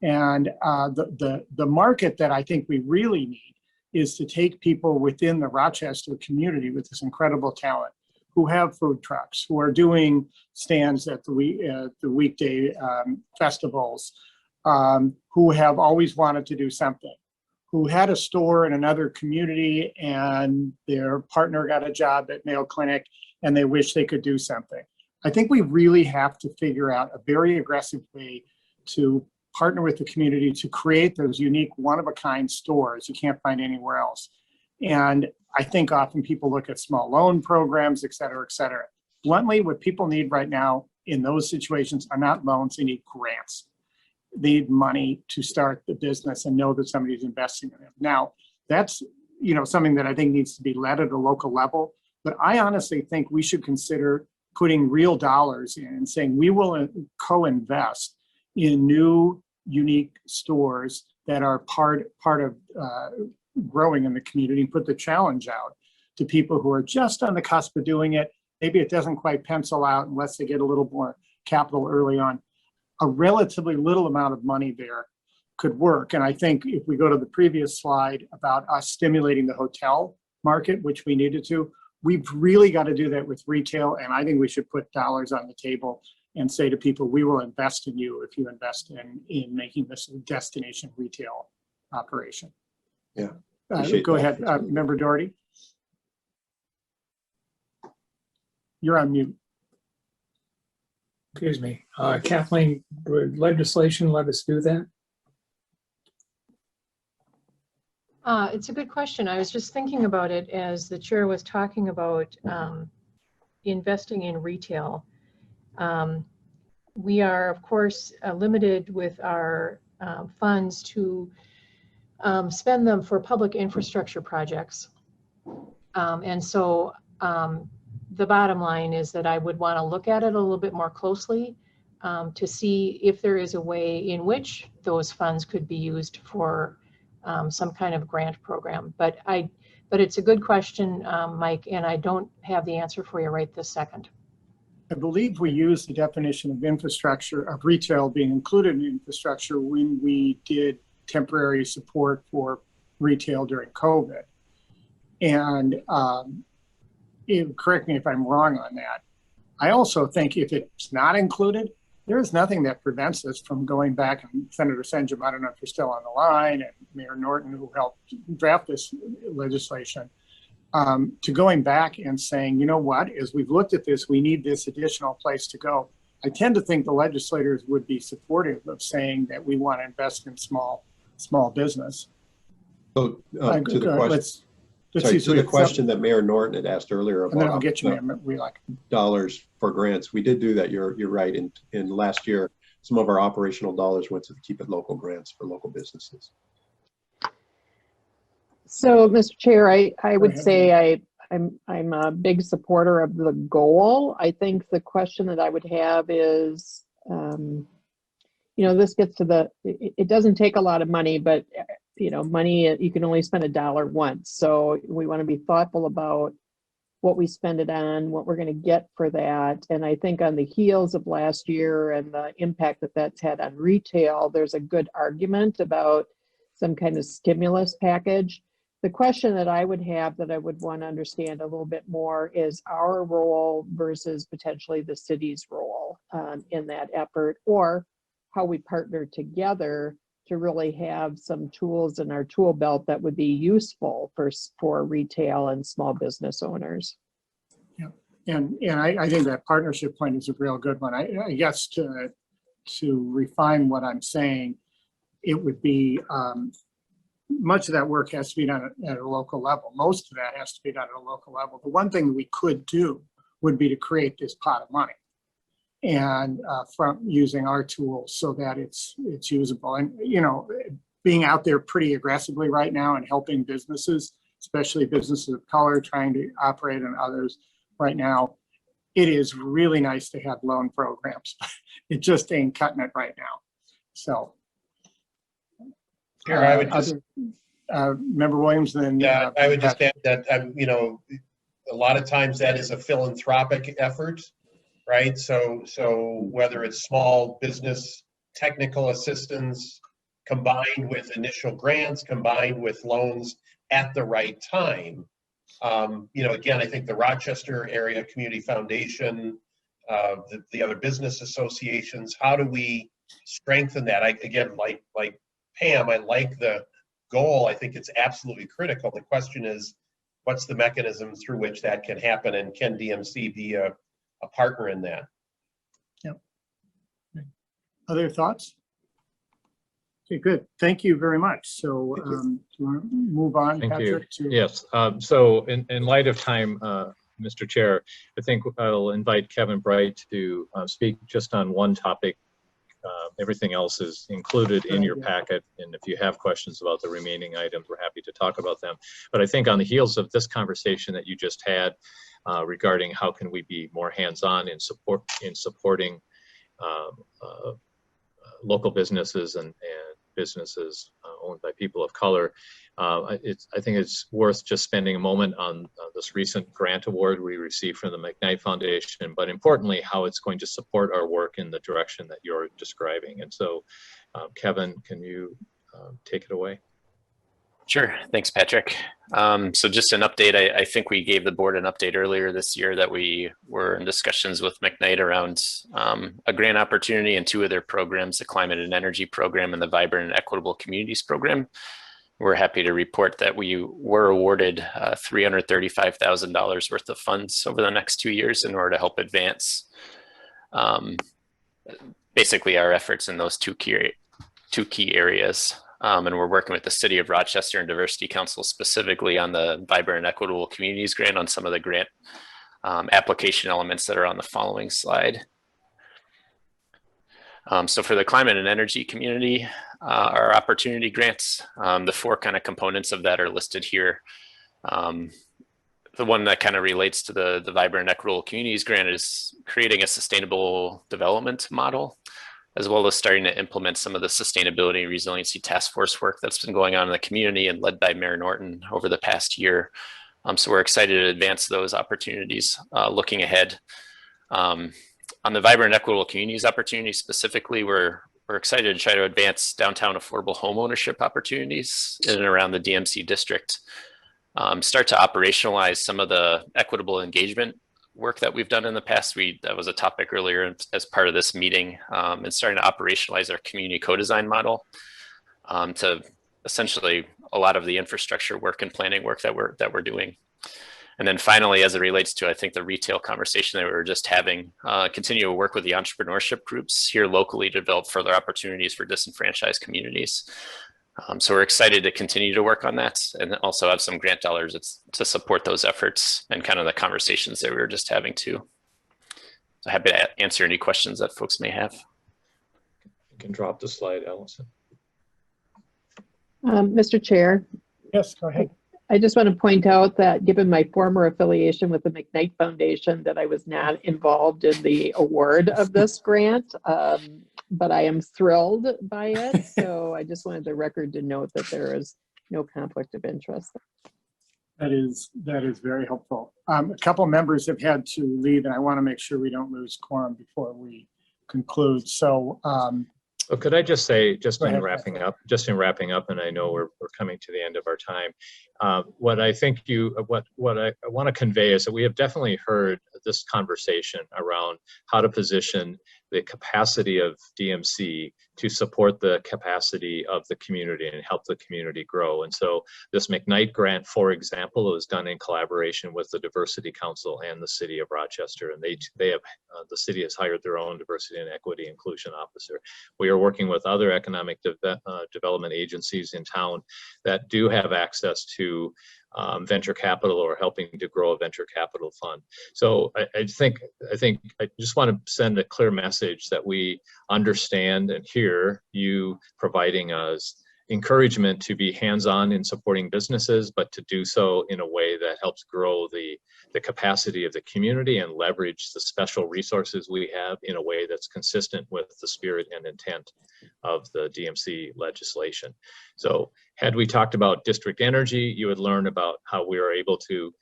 And the market that I think we really need is to take people within the Rochester community with this incredible talent, who have food trucks, who are doing stands at the weekday festivals, who have always wanted to do something, who had a store in another community and their partner got a job at Mayo Clinic and they wish they could do something. I think we really have to figure out a very aggressive way to partner with the community to create those unique one-of-a-kind stores you can't find anywhere else. And I think often people look at small loan programs, et cetera, et cetera. Bluntly, what people need right now in those situations are not loans, they need grants. They need money to start the business and know that somebody's investing in them. Now, that's something that I think needs to be led at a local level, but I honestly think we should consider putting real dollars in and saying we will co-invest in new, unique stores that are part of growing in the community, and put the challenge out to people who are just on the cusp of doing it. Maybe it doesn't quite pencil out unless they get a little more capital early on. A relatively little amount of money there could work. And I think if we go to the previous slide about us stimulating the hotel market, which we needed to, we've really got to do that with retail. And I think we should put dollars on the table and say to people, we will invest in you if you invest in making this a destination retail operation. Yeah. Go ahead, Member Doherty. You're on mute. Excuse me. Kathleen, would legislation let us do that? It's a good question. I was just thinking about it as the chair was talking about investing in retail. We are, of course, limited with our funds to spend them for public infrastructure projects. And so the bottom line is that I would want to look at it a little bit more closely to see if there is a way in which those funds could be used for some kind of grant program. But it's a good question, Mike, and I don't have the answer for you right this second. I believe we used the definition of infrastructure, of retail being included in infrastructure when we did temporary support for retail during COVID. And correct me if I'm wrong on that. I also think if it's not included, there is nothing that prevents us from going back, and Senator Senjum, I don't know if you're still on the line, and Mayor Norton, who helped draft this legislation, to going back and saying, you know what, as we've looked at this, we need this additional place to go. I tend to think the legislators would be supportive of saying that we want to invest in small business. So Go to the ahead. question, Let's sorry, see. to the question that Mayor Norton had asked earlier And then I'll about get you, the ma'am. We like. dollars for grants, we did do that. You're right. In last year, some of our operational dollars went to the Keep It Local grants for local businesses. So, Mr. Chair, I would ahead, say I'm a big supporter of the goal. I think the question that I would have is, this gets to it doesn't take a lot of money, but money, you can only spend $1 once. So we want to be thoughtful about what we spend it on, what we're going to get for that. And I think on the heels of last year and the impact that that's had on retail, there's a good argument about some kind of stimulus package. The question that I would have that I would want to understand a little bit more is our role versus potentially the city's role in that effort, or how we partner together to really have some tools in our tool belt that would be useful for retail and small business owners. Yeah, and I think that partnership point is a real good one. I guess to refine what I'm saying, it would be much of that work has to be done at a local level. Most of that has to be done at a local level. The one thing that we could do would be to create this pot of money, and from using our tools so that it's usable. And being out there pretty aggressively right now and helping businesses, especially businesses of color trying to operate, and others right now, it is really nice to have loan programs. It just ain't cutting it right now. So Here, I would just Member Williams, then yeah, I would just add that a lot of times that is a philanthropic effort, right? So whether it's small business technical assistance combined with initial grants, combined with loans at the right time. Again, I think the Rochester Area Community Foundation, the other business associations, how do we strengthen that? Again, like Pam, I like the goal. I think it's absolutely critical. The question is, what's the mechanism through which that can happen, and can DMC be a partner in that? Yep. Other thoughts? Okay, good. Thank you very much. So do you want to move on, Thank Patrick? you. Yes. So in light of time, Mr. Chair, I think I'll invite Kevin Bright to speak just on one topic. Everything else is included in your packet, and if you have questions about the remaining items, we're happy to talk about them. But I think on the heels of this conversation that you just had regarding how can we be more hands-on in supporting local businesses and businesses owned by people of color, I think it's worth just spending a moment on this recent grant award we received from the McKnight Foundation, but importantly, how it's going to support our work in the direction that you're describing. And so, Kevin, can you take it away? Sure. Thanks, Patrick. So just an update. I think we gave the board an update earlier this year that we were in discussions with McKnight around a grant opportunity in 2 of their programs, the Climate and Energy Program and the Vibrant and Equitable Communities Program. We're happy to report that we were awarded $335,000 worth of funds over the next 2 years in order to help advance basically our efforts in those two key areas. And we're working with the City of Rochester and Diversity Council specifically on the Vibrant and Equitable Communities grant on some of the grant application elements that are on the following slide. So for the climate and energy community, our opportunity grants, the 4 kind of components of that are listed here. The one that kind of relates to the Vibrant and Equitable Communities grant is creating a sustainable development model, as well as starting to implement some of the sustainability and resiliency task force work that's been going on in the community and led by Mayor Norton over the past year. So we're excited to advance those opportunities looking ahead. On the Vibrant and Equitable Communities opportunity specifically, we're excited to try to advance downtown affordable home ownership opportunities in and around the DMC district, start to operationalize some of the equitable engagement work that we've done in the past. That was a topic earlier as part of this meeting, and starting to operationalize our community co-design model to essentially a lot of the infrastructure work and planning work that we're doing. And then finally, as it relates to, I think, the retail conversation that we were just having, continue to work with the entrepreneurship groups here locally to develop further opportunities for disenfranchised communities. So we're excited to continue to work on that and also have some grant dollars to support those efforts and kind of the conversations that we were just having too. So happy to answer any questions that folks may have. You can drop the slide, Allison. Mr. Chair, Yes, go ahead. I just want to point out that given my former affiliation with the McKnight Foundation, that I was not involved in the award of this grant, but I am thrilled by it. So I just wanted the record to note that there is no conflict of interest. That is very helpful. A couple members have had to leave, and I want to make sure we don't lose quorum before we conclude. So, Well, could I just say, just in ahead. wrapping up, and I know we're coming to the end of our time. What I think what I want to convey is that we have definitely heard this conversation around how to position the capacity of DMC to support the capacity of the community and help the community grow. And so this McKnight grant, for example, was done in collaboration with the Diversity Council and the City of Rochester. And they have the city has hired their own diversity and equity inclusion officer. We are working with other economic development agencies in town that do have access to venture capital or helping to grow a venture capital fund. So I think I just want to send a clear message that we understand and hear you providing us encouragement to be hands-on in supporting businesses, but to do so in a way that helps grow the capacity of the community and leverage the special resources we have in a way that's consistent with the spirit and intent of the DMC legislation. So had we talked about district energy, you would learn about how we are able to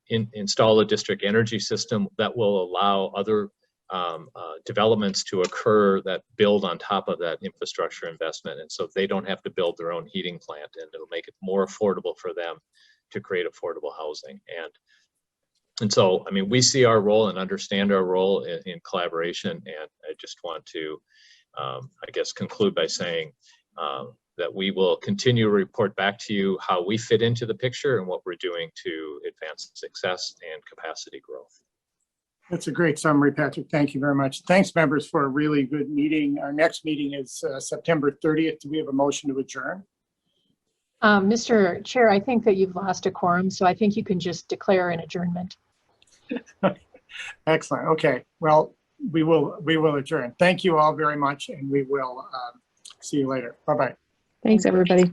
install a district energy system that will allow other developments to occur that build on top of that infrastructure investment. And so they don't have to build their own heating plant, and it'll make it more affordable for them to create affordable housing. And so, I mean, we see our role and understand our role in collaboration. And I just want to, I guess, conclude by saying that we will continue to report back to you how we fit into the picture and what we're doing to advance success and capacity growth. That's a great summary, Patrick. Thank you very much. Thanks, members, for a really good meeting. Our next meeting is September 30th. Do we have a motion to adjourn? Mr. Chair, I think that you've lost a quorum, so I think you can just declare an adjournment. Excellent. Okay. Well, we will adjourn. Thank you all very much, and we will see you later. Bye-bye. Thanks, everybody.